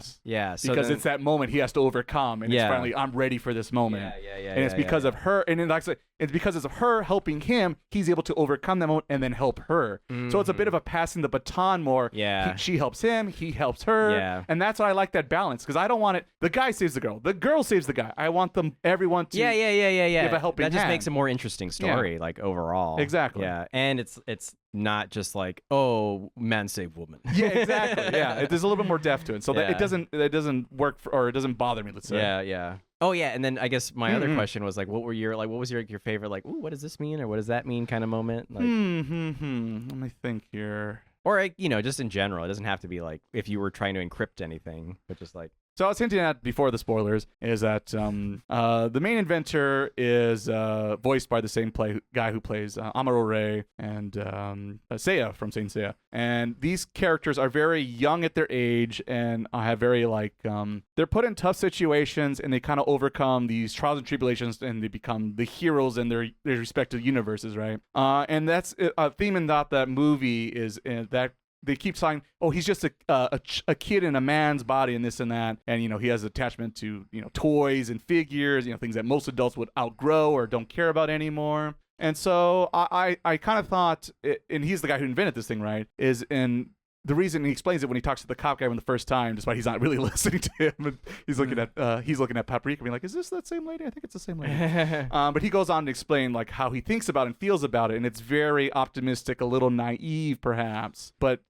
because it's that moment he has to overcome, and it's finally I'm ready for this moment. And it's because of her, and then it's because of her helping him, he's able to overcome that moment and then help her. So it's a bit of a passing the baton more. She helps him, he helps her, and that's why I like that balance because I don't want it. The guy saves the girl saves the guy. I want everyone to give a helping hand. That just makes a more interesting story, overall. Exactly. Yeah, and it's not just man save woman. Yeah, exactly. Yeah, there's a little bit more depth to it, so that it doesn't work or it doesn't bother me. Let's say. Yeah. Oh yeah, and then I guess my other question was what was your favorite what does this mean or what does that mean kind of moment? Let me think here. Or just in general, it doesn't have to be if you were trying to encrypt anything, but just So I was hinting at before the spoilers is that the main inventor is voiced by the same guy who plays Amuro Ray and Seiya from Saint Seiya. And these characters are very young at their age and have very they're put in tough situations and they kind of overcome these trials and tribulations and they become the heroes in their respective universes, right? And that's a theme in that movie is that they keep saying, oh, he's just a kid in a man's body and this and that. And, he has attachment to, toys and figures, things that most adults would outgrow or don't care about anymore. And so I kind of thought, and he's the guy who invented this thing, right, is in the reason he explains it when he talks to the cop guy the first time, despite he's not really listening to him. And he's looking at Paprika being like, is this that same lady? I think it's the same lady. But he goes on to explain how he thinks about it and feels about it. And it's very optimistic, a little naive perhaps. But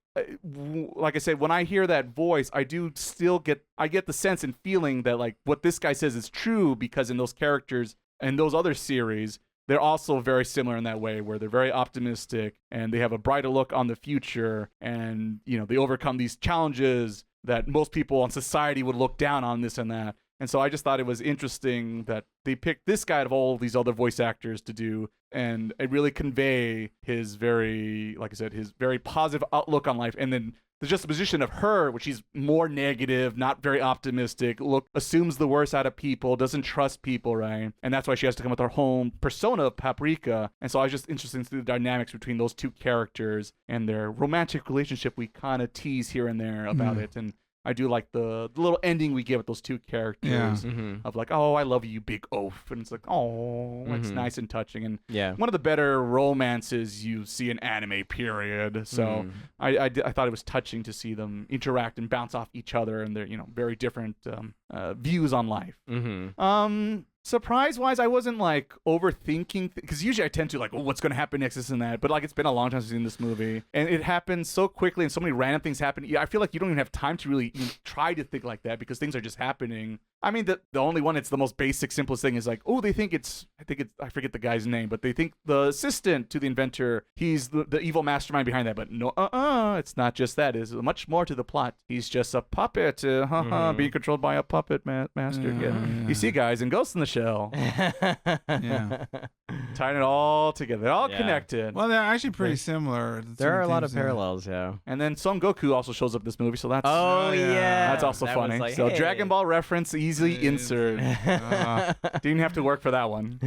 like I said, when I hear that voice, I do still get the sense and feeling that what this guy says is true because in those characters and those other series, they're also very similar in that way where they're very optimistic and they have a brighter look on the future and, they overcome these challenges that most people in society would look down on this and that. And so I just thought it was interesting that they picked this guy out of all these other voice actors to do and really convey his very, like I said, his very positive outlook on life. And then the juxtaposition of her, which she's more negative, not very optimistic, assumes the worst out of people, doesn't trust people, right? And that's why she has to come with her home persona of Paprika. And so I was just interested in the dynamics between those two characters and their romantic relationship we kind of tease here and there about it. And I do like the little ending we get with those two characters Mm-hmm. of like, oh, I love you, big oaf, and it's like, oh, that's Mhm. nice and touching, and Yeah. one of the better romances you see in anime, period. So Mm. I thought it was touching to see them interact and bounce off each other and their very different views on life. Mm-hmm. Surprise wise, I wasn't like overthinking because usually I tend to like, oh, what's going to happen next, this and that. But like, it's been a long time since I've seen this movie, and it happens so quickly, and so many random things happen. Yeah, I feel like you don't even have time to really even try to think like that because things are just happening. I mean, the only one, it's the most basic, simplest thing is like, oh, they think I forget the guy's name, but they think the assistant to the inventor, he's the evil mastermind behind that. But no, it's not just that. There's much more to the plot. He's just a puppet, being controlled by a puppet master. Yeah. You see, guys, and Ghost in the Shell, Yeah. tying it all together, all Yeah. connected. Well, they're actually pretty similar. There are a lot of Things, parallels, yeah. And then Son Goku also shows up in this movie, so that's Oh, yeah. yeah. that's also That funny. was like, So hey. Dragon Ball reference, easily insert. Didn't have to work for that one.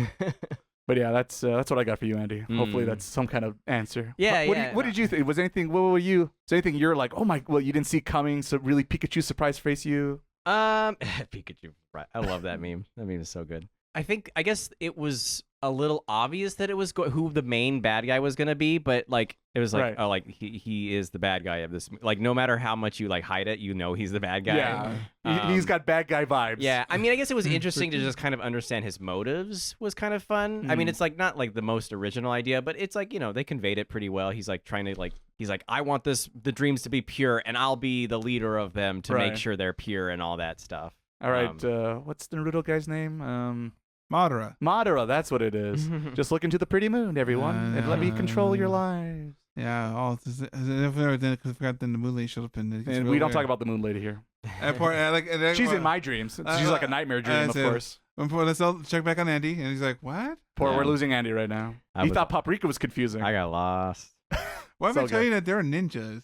But yeah, that's what I got for you, Andy. Hopefully that's some kind of answer. Yeah, What did you think? Was anything? What were you? Was anything you're like, oh my, well, you didn't see coming? So really, Pikachu surprise face you? Pikachu. Right. I love that meme. That meme is so good. I guess it was a little obvious that it was who the main bad guy was gonna be, but like it was like, Right. oh, like he is the bad guy of this. Like no matter how much you like hide it, he's the bad guy. Yeah, he's got bad guy vibes. Yeah, I mean, I guess it was interesting to just kind of understand his motives was kind of fun. I mean, it's like not like the most original idea, but it's like, they conveyed it pretty well. He's like trying to he's like, I want the dreams to be pure and I'll be the leader of them to make Right. sure they're pure and all that stuff. All right, what's the Naruto guy's name? Madara. Madara, that's what it is. Just look into the pretty moon, everyone, and let me control your lives. Yeah. Oh, I forgot then the moon lady showed up And we don't talk about the moon lady here. She's in my dreams. She's like a nightmare dream, of course. Let's all check back on Andy, and he's like, "What? Poor, Yeah. we're losing Andy right now. He thought Paprika was confusing. I got lost. Why am So I telling good. you that there are ninjas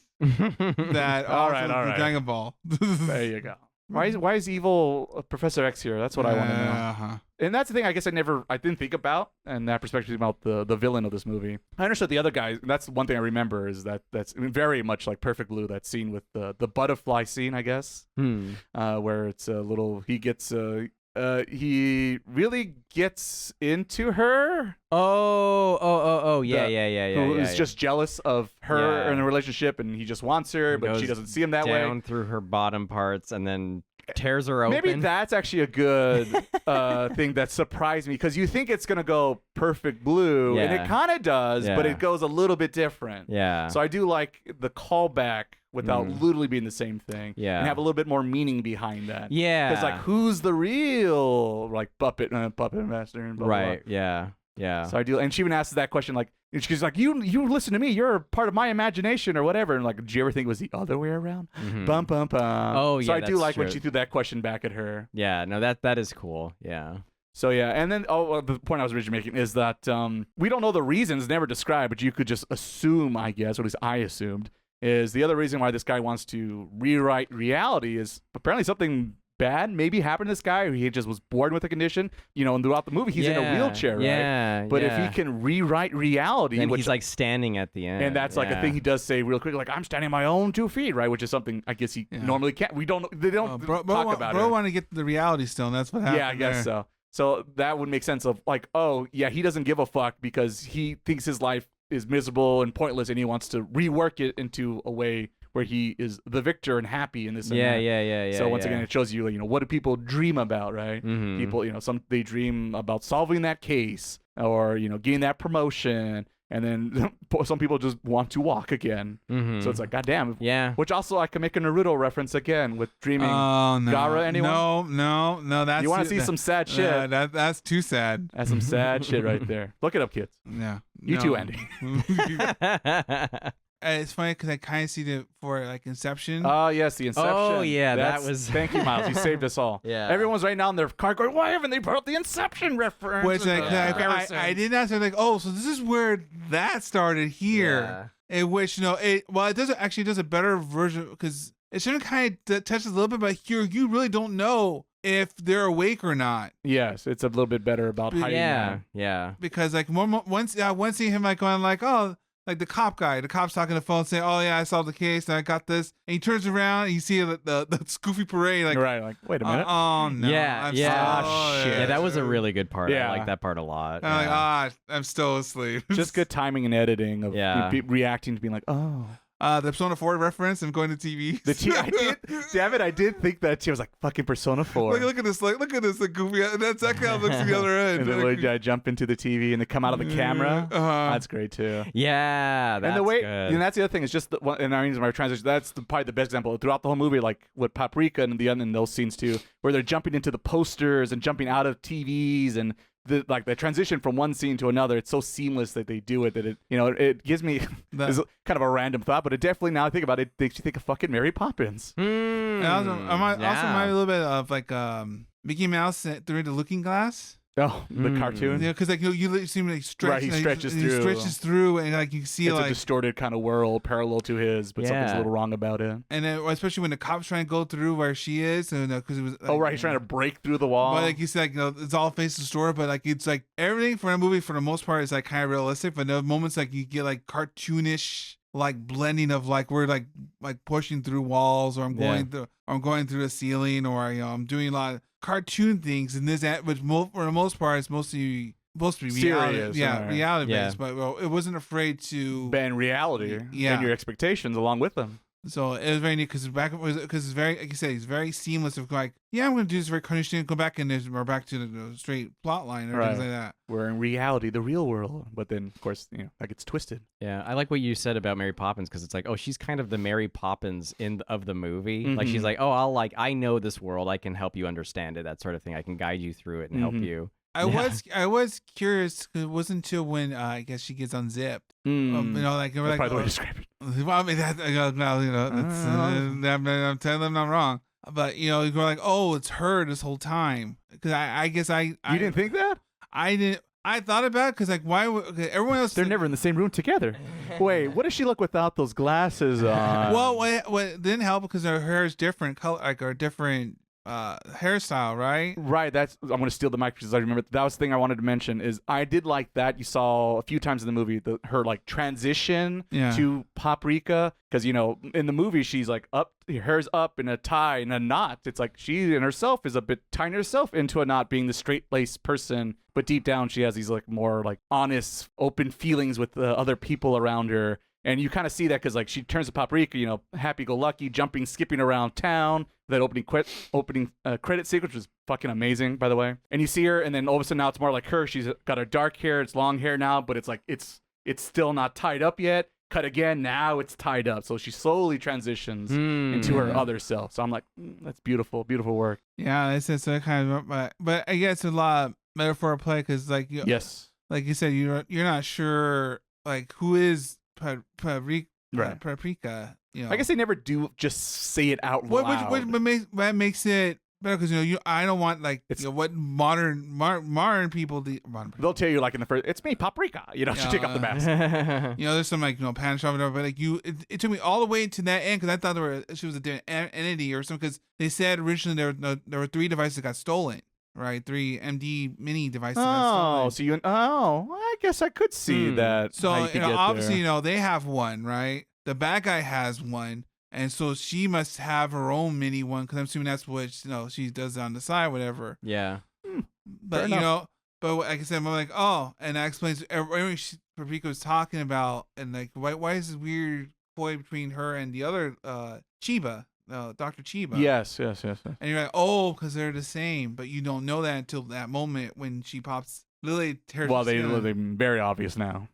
that All also right, all do right. Dragon Ball? There you go. Why is evil Professor X here? That's what I want to know. Uh-huh. And that's the thing I guess I didn't think about, and that perspective about the villain of this movie. I understood the other guy. That's one thing I remember is that's very much like Perfect Blue, that scene with the butterfly scene, I guess, where it's a little, he really gets into her. Yeah. Who is just jealous of her Yeah. in a relationship, and he just wants her, but she Goes doesn't see him that way. down through her bottom parts and then tears her open. Maybe that's actually a good thing that surprised me, because you think it's gonna go Perfect Blue, and Yeah. it kind of does, but Yeah. it goes a little bit different. Yeah. So I do like the callback without literally being the same thing, Yeah. and have a little bit more meaning behind that. Yeah. Because like, who's the real like puppet master? And blah, blah, right. Yeah. Yeah. blah. So I do, and she even asks that question like. And she's like, you listen to me. You're part of my imagination or whatever. And like, did you ever think it was the other way around? Mhm. Bum, bum, bum. Oh, So yeah, I do that's like when true. she threw that question back at her. Yeah. No, that is cool. Yeah. So yeah, and then the point I was originally making is that we don't know the reasons, never described, but you could just assume, I guess, or at least I assumed, is the other reason why this guy wants to rewrite reality is apparently something bad maybe happened to this guy, or he just was born with a condition, and throughout the movie he's in a wheelchair, right? Yeah. But yeah. if he can rewrite reality, then which he's like standing at the end, and that's like a thing he does say real quick, like, I'm standing on my own 2 feet, right? Which is something I guess he normally can't. They don't talk about it. Bro want to get the reality stone. That's what happened. Yeah, I guess so. So that would make sense of like, oh yeah, he doesn't give a fuck because he thinks his life is miserable and pointless, and he wants to rework it into a way where he is the victor and happy in this. Yeah. So once again, it shows you, what do people dream about, right? Mhm. People, they dream about solving that case or getting that promotion, and then some people just want to walk again. Mhm. So it's like, goddamn. Yeah. Which also I can make a Naruto reference again with dreaming. Oh no. Gara, anyone? No. That's You want to see some sad shit? That's too sad. That's some sad shit right there. Look it up, kids. Yeah. You too, Andy. It's funny because I kind of see it for like Inception. Oh, yes, the Inception. Oh, yeah, that That's- was- Thank you, Miles. You saved us all. Yeah. Everyone's right now in their car going, why haven't they brought up the Inception reference? Which like, Yeah. I did not say like, oh, so this is where that started here. In which it does a better version because it shouldn't kind of touches a little bit, but here you really don't know if they're awake or not. Yes, it's a little bit better about hiding that. Yeah. Because like once seeing him like going like, oh, like the cop guy. The cop's talking on the phone saying, "Oh yeah, I solved the case and I got this." And he turns around and you see the Scoofy parade. Like, right, like wait a minute. Oh no. Yeah, shit. Yeah, that was a really good part. Yeah. I like that part a lot. I'm like, I'm still asleep. Just good timing and editing of reacting to being like, oh. The Persona 4 reference and going to TV. I did think that she was like fucking Persona 4. Look at this, like goofy. That's exactly how it looks to the other end. And then I jump into the TV and they come out of the camera. That's great too. Yeah, that's and the way, good. and that's the other thing. Is just and I mean my transition. That's probably the best example throughout the whole movie. Like with Paprika and the and those scenes too, where they're jumping into the posters and jumping out of TVs and. The transition from one scene to another, it's so seamless that they do it that it gives me it's kind of a random thought, but it definitely now I think about it makes you think of fucking Mary Poppins. And also remind me a little bit of like Mickey Mouse through the Looking Glass. Oh, the cartoon. Yeah, because like you see him like stretch. Right, he stretches through. He stretches through, and like you see it's like a distorted kind of world parallel to his, but something's a little wrong about it. And then especially when the cops trying to go through where she is, and because it was. Like, he's trying to break through the wall. But like you said, like, it's all face the store, but like it's like everything for a movie for the most part is like kind of realistic. But there are moments like you get like cartoonish. Like blending of like we're like pushing through walls, or I'm going through a ceiling, or I'm doing a lot of cartoon things. And this, which for the most part, is mostly supposed to be reality, reality based. But it wasn't afraid to bend reality and your expectations along with them. So it was very neat because it's very, like you said, it's very seamless. Of like, I'm going to do this very cartoonish thing, go back and we're back to the straight plot line or things like that. We're in reality, the real world, but then of course that gets twisted. Yeah, I like what you said about Mary Poppins because it's like, she's kind of the Mary Poppins of the movie. Mm-hmm. Like she's like, I know this world, I can help you understand it, that sort of thing. I can guide you through it and help you. I was curious because it wasn't until when I guess she gets unzipped. Like we're like, probably the way to describe it. Well, I mean, I'm telling them I'm wrong. But you're like, it's her this whole time. Because I guess you didn't think that? I didn't. I thought about it because like why everyone else they're never in the same room together. Wait, what does she look without those glasses on? Well, what didn't help because her hair is different color, like or different. Hairstyle, right? Right. I'm going to steal the mic because I remember that was the thing I wanted to mention is I did like that. You saw a few times in the movie her like transition to Paprika because in the movie she's like up, her hair's up in a tie and a knot. It's like she and herself is a bit tying herself into a knot, being the straight-laced person, but deep down she has these like more like honest, open feelings with the other people around her. And you kind of see that because like she turns to Paprika, happy-go-lucky, jumping, skipping around town. That opening credit sequence was fucking amazing, by the way. And you see her, and then all of a sudden now it's more like her. She's got her dark hair, it's long hair now, but it's like it's still not tied up yet. Cut again, now it's tied up. So she slowly transitions into her other self. So I'm like, that's beautiful, beautiful work. Yeah, it's so kind of, but I guess a lot of metaphor play because like like you said, you're not sure like who is Paprika. I guess they never do just say it out loud. What makes it better because I don't want like what modern people do. They'll tell you like in the first, it's me, Paprika. She take off the mask. There's some like panic shop or whatever, but like it took me all the way to that end because I thought she was a different entity or something because they said originally there were 3 devices that got stolen. Right, 3 MD mini devices. I guess I could see that. So obviously, they have one, right? The bad guy has one, and so she must have her own mini one because I'm assuming that's what she does on the side, whatever. Yeah. But but like I said, I'm like, and that explains everything Paprika was talking about, and like why is this weird boy between her and the other Chiba. Dr. Chiba. Yes. And you're like, because they're the same, but you don't know that until that moment when she pops. Lily tears. Well, they're very obvious now.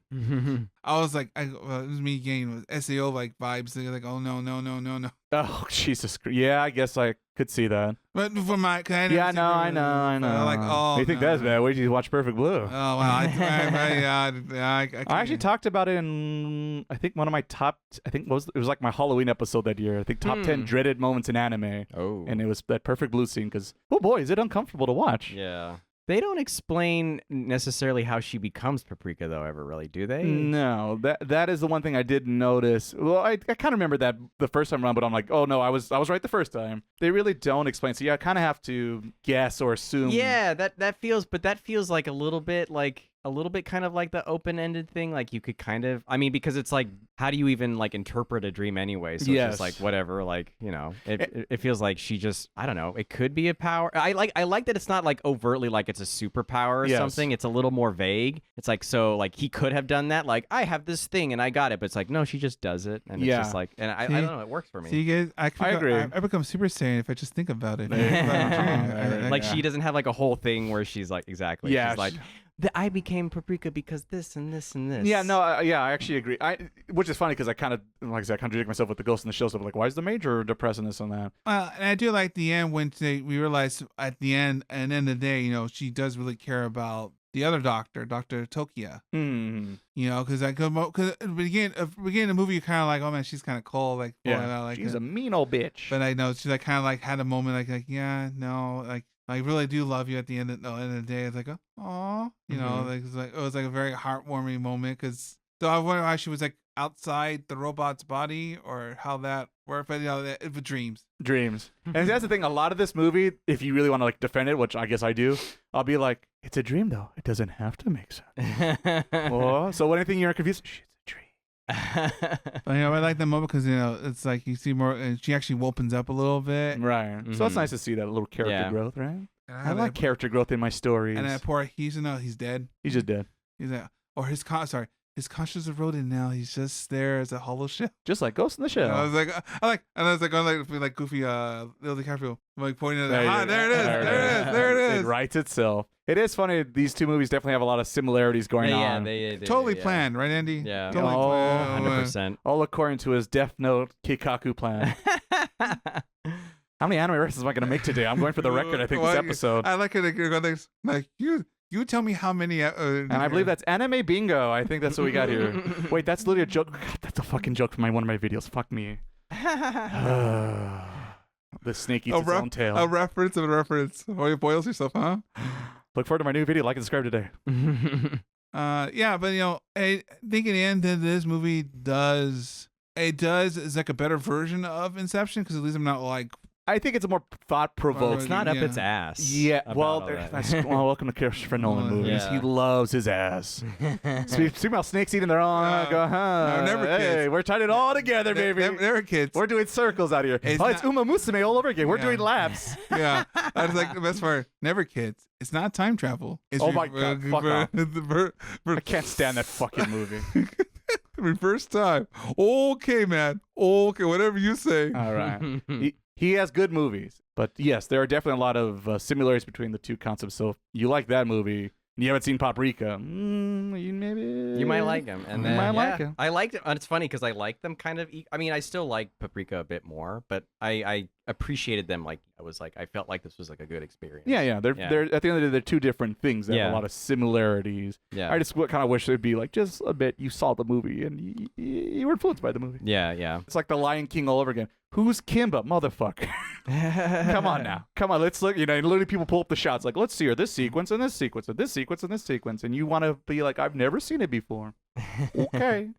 I was like, it was me getting SAO like vibes. They're like, oh no. Oh Jesus Christ! Yeah, I guess I could see that. But for my, I know. Like, you think that's bad? Wait till you watch Perfect Blue. Oh well, I actually talked about it in I think one of my top. It was like my Halloween episode that year. I think top 10 dreaded moments in anime. Oh, and it was that Perfect Blue scene because boy, is it uncomfortable to watch. Yeah. They don't explain necessarily how she becomes Paprika, though, ever really, do they? No, that is the one thing I did notice. Well, I kind of remember that the first time around, but I'm like, oh no, I was right the first time. They really don't explain, so I kind of have to guess or assume. Yeah, that feels like a little bit like a little bit kind of like the open-ended thing. Like you could kind of, I mean, because it's like, how do you even like interpret a dream anyway? So it's just like whatever, like, you know, it feels like she just, I don't know, it could be a power. I like that it's not like overtly like it's a superpower or something. It's a little more vague. It's like, so like he could have done that. Like I have this thing and I got it, but it's like, no, she just does it. And it's just like, and I don't know, it works for me. See, you guys, I agree. I become Super Saiyan if I just think about it. Like she doesn't have like a whole thing where she's like, exactly. Yeah. She's like, I became Paprika because this and this and this. Yeah, no, I actually agree. Which is funny because I kind of, like I said, I contradict myself with the Ghost in the Shell stuff. Like, why is the Major depressing this and that? And I do like the end when we realize at the end, and end of the day, you know, she does really care about the other doctor, Dr. Tokia. Mm. You know, because at the beginning of the movie, you're kind of like, oh man, she's kind of cold. Like, like she's a mean old bitch. But I know she's like kind of like had a moment like yeah, no, like I really do love you at the end of the day. It's like, oh, you know, like it was like a very heartwarming moment because so I wonder how she was like outside the robot's body or how that worked, but you know, it was dreams. And that's the thing. A lot of this movie, if you really want to like defend it, which I guess I do, I'll be like, it's a dream though. It doesn't have to make sense. So anything you're confused, shit, it's a dream. But, you know, I like that moment because you know it's like you see more, and she actually opens up a little bit, right? Mm-hmm. So it's nice to see that little character growth, right? I like character growth in my stories. And that poor, he's dead. He's just dead. He's like, or his conscience eroded now. He's just there as a hollow shell, just like Ghost in the Shell. And I was like Goofy, Leo DiCaprio, like pointing at there it is. It writes itself. It is funny. These two movies definitely have a lot of similarities going on. They totally planned, right, Andy? Yeah, totally planned. 100%. All according to his Death Note Keikaku plan. How many anime references am I going to make today? I'm going for the record, I think, this episode. I like it. Like, you tell me how many. And I believe that's anime bingo. I think that's what we got here. Wait, that's literally a joke. God, that's a fucking joke from one of my videos. Fuck me. The snake eats its own tail. A reference of a reference. Oh, you boils yourself, huh? Look forward to my new video. Like and subscribe today. Yeah, but you know, I think in the end, this movie is like a better version of Inception because at least I'm not like. I think it's a more thought-provoking. It's not up its ass. Yeah, well, welcome to Christopher Nolan movies. Yeah. He loves his ass. See about snakes eating their own. Go, huh? No, never kids. Hey, we're tying it all together, baby. Never kids. We're doing circles out here. It's Umamusume all over again. We're doing laps. Yeah, I was like the best part. Never kids. It's not time travel. It's my god, fuck off. I can't stand that fucking movie. Reverse time. Okay, man. Okay, whatever you say. All right. He has good movies, but yes, there are definitely a lot of similarities between the two concepts. So if you like that movie and you haven't seen Paprika, you might like him. And then, you might like him. I liked it. And it's funny because I like them kind of. I mean, I still like Paprika a bit more, but I appreciated them. Like I felt like this was like a good experience. Yeah. They're at the end of the day, they're two different things that have a lot of similarities. Yeah. I just kind of wish it'd be like just a bit. You saw the movie and you were influenced by the movie. Yeah. It's like the Lion King all over again. Who's Kimba, motherfucker? Come on now. Come on, let's look. You know, literally people pull up the shots like, let's see her this sequence and this sequence and this sequence and this sequence, and you want to be like, I've never seen it before. Okay.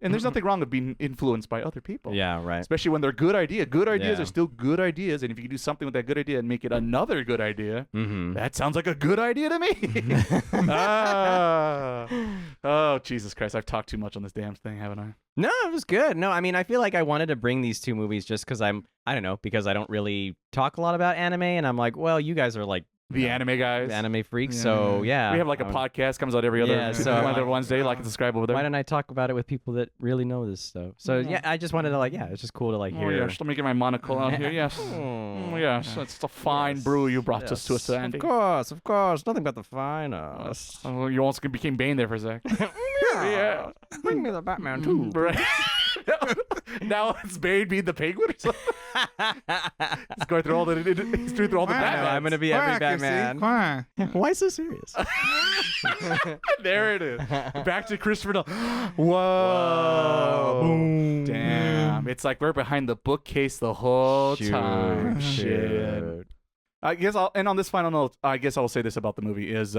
And there's nothing wrong with being influenced by other people. Yeah, right. Especially when they're good ideas. Good ideas are still good ideas, and if you can do something with that good idea and make it another good idea, that sounds like a good idea to me. Oh, Jesus Christ. I've talked too much on this damn thing, haven't I? No, it was good. No, I mean, I feel like I wanted to bring these two movies just because I don't know, because I don't really talk a lot about anime, and I'm like, well, you guys are like, the anime guys, the anime freaks. Yeah. So yeah, we have like a podcast comes out every other Wednesday. Like and subscribe over there. Why don't I talk about it with people that really know this stuff? So yeah, I just wanted to it's just cool to hear. Yes, let me get my monocle out here. Yes, yes, it's the fine brew you brought us to us, Andy. Of course, nothing but the finest. Oh, you almost became Bane there for a sec. Yeah, bring me the Batman too. Right. Now it's Bane being the Penguin or something. He's going through all the Batman. I'm gonna be every Batman. Why so serious? There it is. Back to Christopher Nolan. Whoa. Boom. Damn. It's like we're behind the bookcase the whole time. Shit. I guess on this final note, I guess I'll say this about the movie is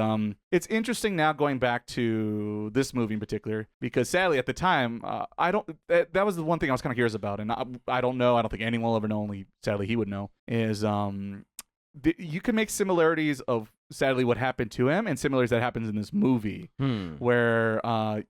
it's interesting now going back to this movie in particular because sadly at the time that was the one thing I was kind of curious about, and I don't know, I don't think anyone will ever know, only sadly he would know, is you can make similarities of sadly what happened to him, and similar as that happens in this movie, where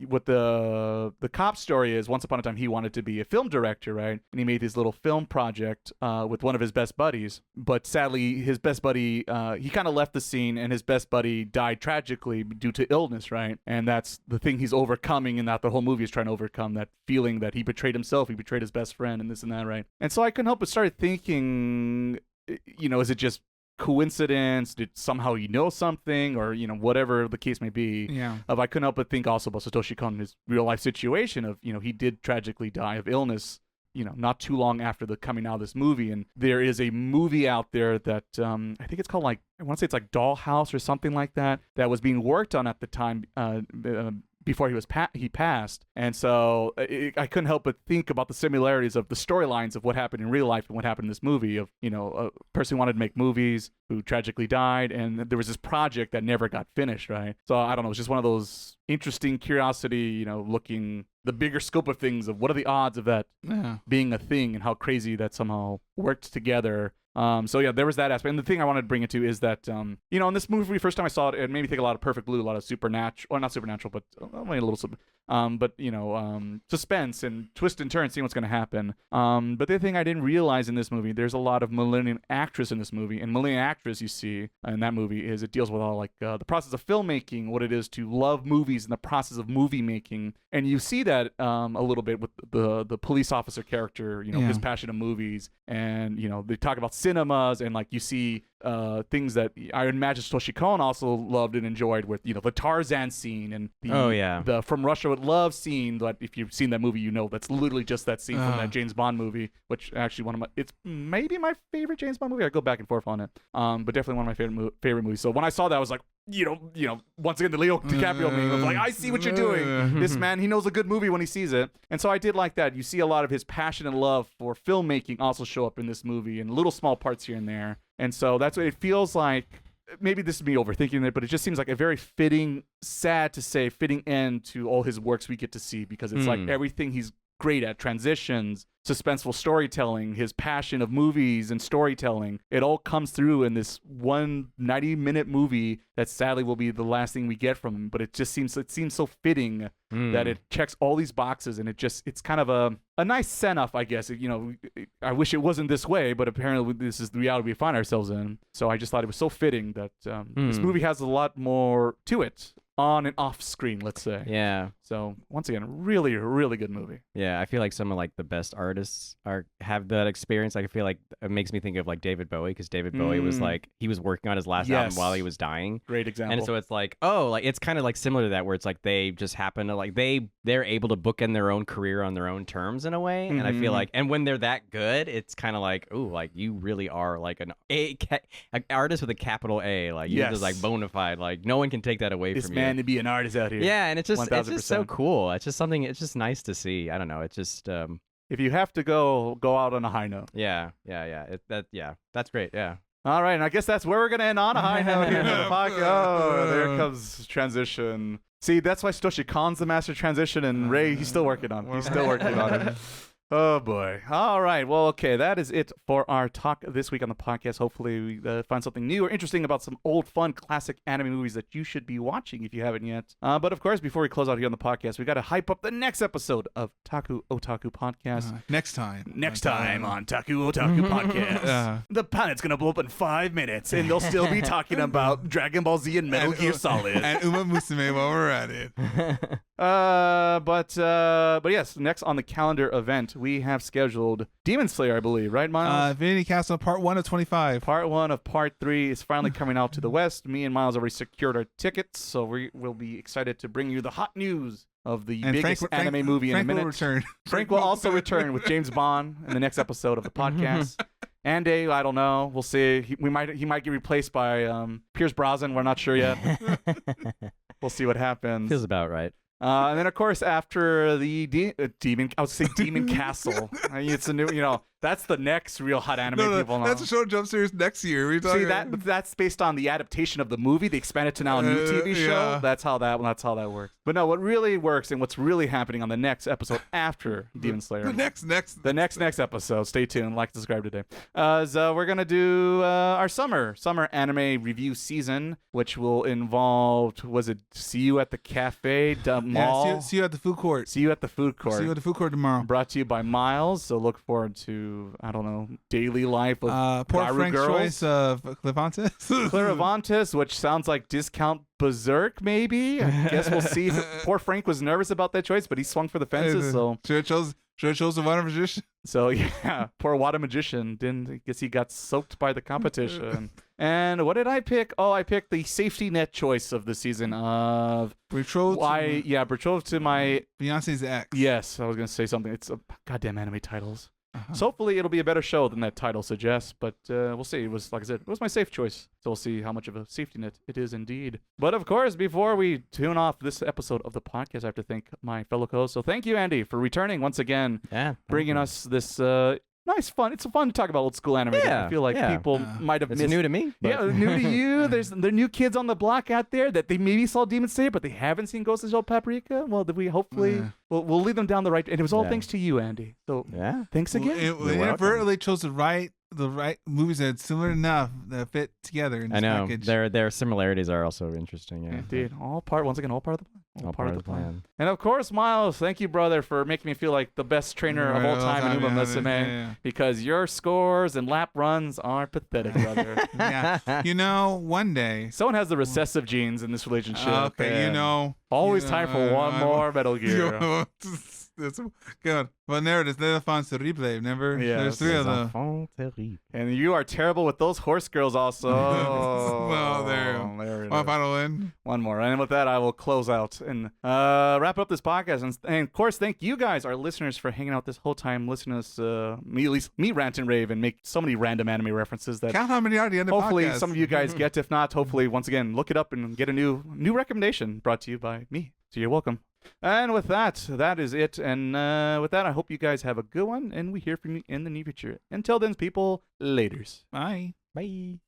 what the cop story is, once upon a time he wanted to be a film director, right? And he made this little film project with one of his best buddies, but sadly his best buddy, he kind of left the scene, and his best buddy died tragically due to illness, right? And that's the thing he's overcoming, and that the whole movie is trying to overcome, that feeling that he betrayed himself, he betrayed his best friend, and this and that, right? And so I couldn't help but start thinking, is it just coincidence? Did somehow he know something, or whatever the case may be? Yeah. I couldn't help but think also about Satoshi Kon, his real life situation of he did tragically die of illness not too long after the coming out of this movie. And there is a movie out there that I think it's called, like, I want to say it's like Dollhouse or something like that was being worked on at the time before he passed. And so I couldn't help but think about the similarities of the storylines of what happened in real life and what happened in this movie of, a person who wanted to make movies who tragically died, and there was this project that never got finished, right? So I don't know, it's just one of those interesting curiosity, looking the bigger scope of things of what are the odds of that being a thing, and how crazy that somehow worked together. So yeah, there was that aspect. And the thing I wanted to bring it to is that, in this movie, first time I saw it, it made me think a lot of Perfect Blue, a lot of supernatural, or not supernatural, but only a little, suspense and twist and turn, seeing what's going to happen. But the thing I didn't realize in this movie, there's a lot of millennium actress in this movie, and millennium actress you see in that movie is it deals with all the process of filmmaking, what it is to love movies and the process of movie making. And you see that a little bit with the police officer character, his passion of movies, and they talk about cinemas, and you see things that I imagine Satoshi Kon also loved and enjoyed, with the Tarzan scene and the From Russia with Love scene. That if you've seen that movie, that's literally just that scene from that James Bond movie, which actually it's maybe my favorite James Bond movie. I go back and forth on it, but definitely one of my favorite movies. So when I saw that, I was like, once again, the Leo DiCaprio meme of I see what you're doing. This man, he knows a good movie when he sees it. And so I did like that. You see a lot of his passion and love for filmmaking also show up in this movie in little small parts here and there. And so that's what it feels like. Maybe this is me overthinking it, but it just seems like a very fitting, sad to say, fitting end to all his works we get to see, because it's like everything he's great at, transitions, suspenseful storytelling, his passion of movies and storytelling, it all comes through in this one 90-minute movie that sadly will be the last thing we get from him. But it seems so fitting that it checks all these boxes, and it's kind of a nice send-off, I guess. I wish it wasn't this way, but apparently this is the reality we find ourselves in. So I just thought it was so fitting that this movie has a lot more to it, on and off screen, let's say. Yeah. So once again, really, really good movie. Yeah, I feel like some of the best artists have that experience. I feel like it makes me think of David Bowie, because David Bowie was he was working on his last album while he was dying. Great example. And so it's it's kind of similar to that, where it's they just happen to they're able to bookend their own career on their own terms in a way. And I feel and when they're that good, it's kind of you really are an artist with a capital A. You're just bona fide. No one can take that away from you. This man to be an artist out here. Yeah, and it's just so cool. It's just something. It's just nice to see. I don't know. It's just if you have to go out on a high note. Yeah. That's great. Yeah. All right, and I guess that's where we're gonna end, on a high note here for the podcast. Oh, there comes transition. See, that's why Satoshi Kon's the master transition, and Ray, he's still working on it. Oh boy. All right. Well, okay. That is it for our talk this week on the podcast. Hopefully we find something new or interesting about some old, fun, classic anime movies that you should be watching if you haven't yet. But of course, before we close out here on the podcast, we got to hype up the next episode of Taku Otaku Podcast. Next time on Taku Otaku Podcast. The planet's going to blow up in 5 minutes, and they'll still be talking about Dragon Ball Z and Metal Gear Solid. And Umamusume while we're at it. But yes, next on the calendar event, we have scheduled Demon Slayer, I believe, right, Miles? Infinity Castle Part 1 of 25. Part 1 of Part 3 is finally coming out to the West. Me and Miles already secured our tickets, so we will be excited to bring you the hot news of the biggest anime movie in a minute. Frank will also return with James Bond in the next episode of the podcast. And I don't know. We'll see. He might get replaced by Pierce Brosnan. We're not sure yet. We'll see what happens. Feels about right. And then, of course, after the Demon Castle. It's a new, That's the next real hot anime people know. That's a show jump series next year. See that's based on the adaptation of the movie. They expanded to now a new TV show. Yeah. That's how that works. But no, what really works and what's really happening on the next episode after Demon Slayer. The next episode. Stay tuned. Like, subscribe today. So we're gonna do our summer anime review season, which will involve See You at the Cafe Mall. Yeah, see you at the food court. See you at the food court. See you at the food court tomorrow. Brought to you by Miles. So look forward to daily life of poor Garu Frank's girls. choice of Clavantis. Claravantis, which sounds like discount Berserk, maybe. I guess we'll see. Poor Frank was nervous about that choice, but he swung for the fences. So should have chose the Water Magician. So yeah, poor Water Magician guess he got soaked by the competition. And what did I pick? Oh, I picked the safety net choice of the season of betrothed to my Beyonce's ex. Yes, I was gonna say something. It's goddamn anime titles. Uh-huh. So hopefully it'll be a better show than that title suggests, but we'll see. It was, like I said, it was my safe choice. So we'll see how much of a safety net it is indeed. But of course, before we tune off this episode of the podcast, I have to thank my fellow co-hosts. So thank you, Andy, for returning once again. Yeah. Bringing us this nice fun. It's fun to talk about old school anime. Yeah, I feel like people might have It's missed. new to me. But... Yeah, new to you. There are new kids on the block out there that they maybe saw Demon Slayer, but they haven't seen Ghost of Shell Paprika. Well, we hopefully we'll lead them down the right. And it was all thanks to you, Andy. So thanks again. We inadvertently chose the right movies that are similar enough that fit together in this I know package. their similarities are also interesting. Yeah. Indeed, all part of the plan. All part of the plan. And of course, Miles, thank you, brother, for making me feel like the best trainer of all time in Umamusume, because your scores and lap runs are pathetic, brother. Yeah, one day Someone has the recessive genes in this relationship. Okay, always time for one more Metal Gear. That's good. Well, there it is. They're the fun to replay. Remember? Yeah, there's three of them. And you are terrible with those horse girls also. Well, there it is. Final win. One more. And with that, I will close out and wrap up this podcast. And of course, thank you guys, our listeners, for hanging out this whole time, listening to us, me rant and rave and make so many random anime references that count how many are at the end of the hopefully podcast. some of you guys get. If not, hopefully, once again, look it up and get a new recommendation brought to you by me. So you're welcome. And with that is it. And with that, I hope you guys have a good one, and we hear from you in the near future. Until then, people, laters. Bye. Bye.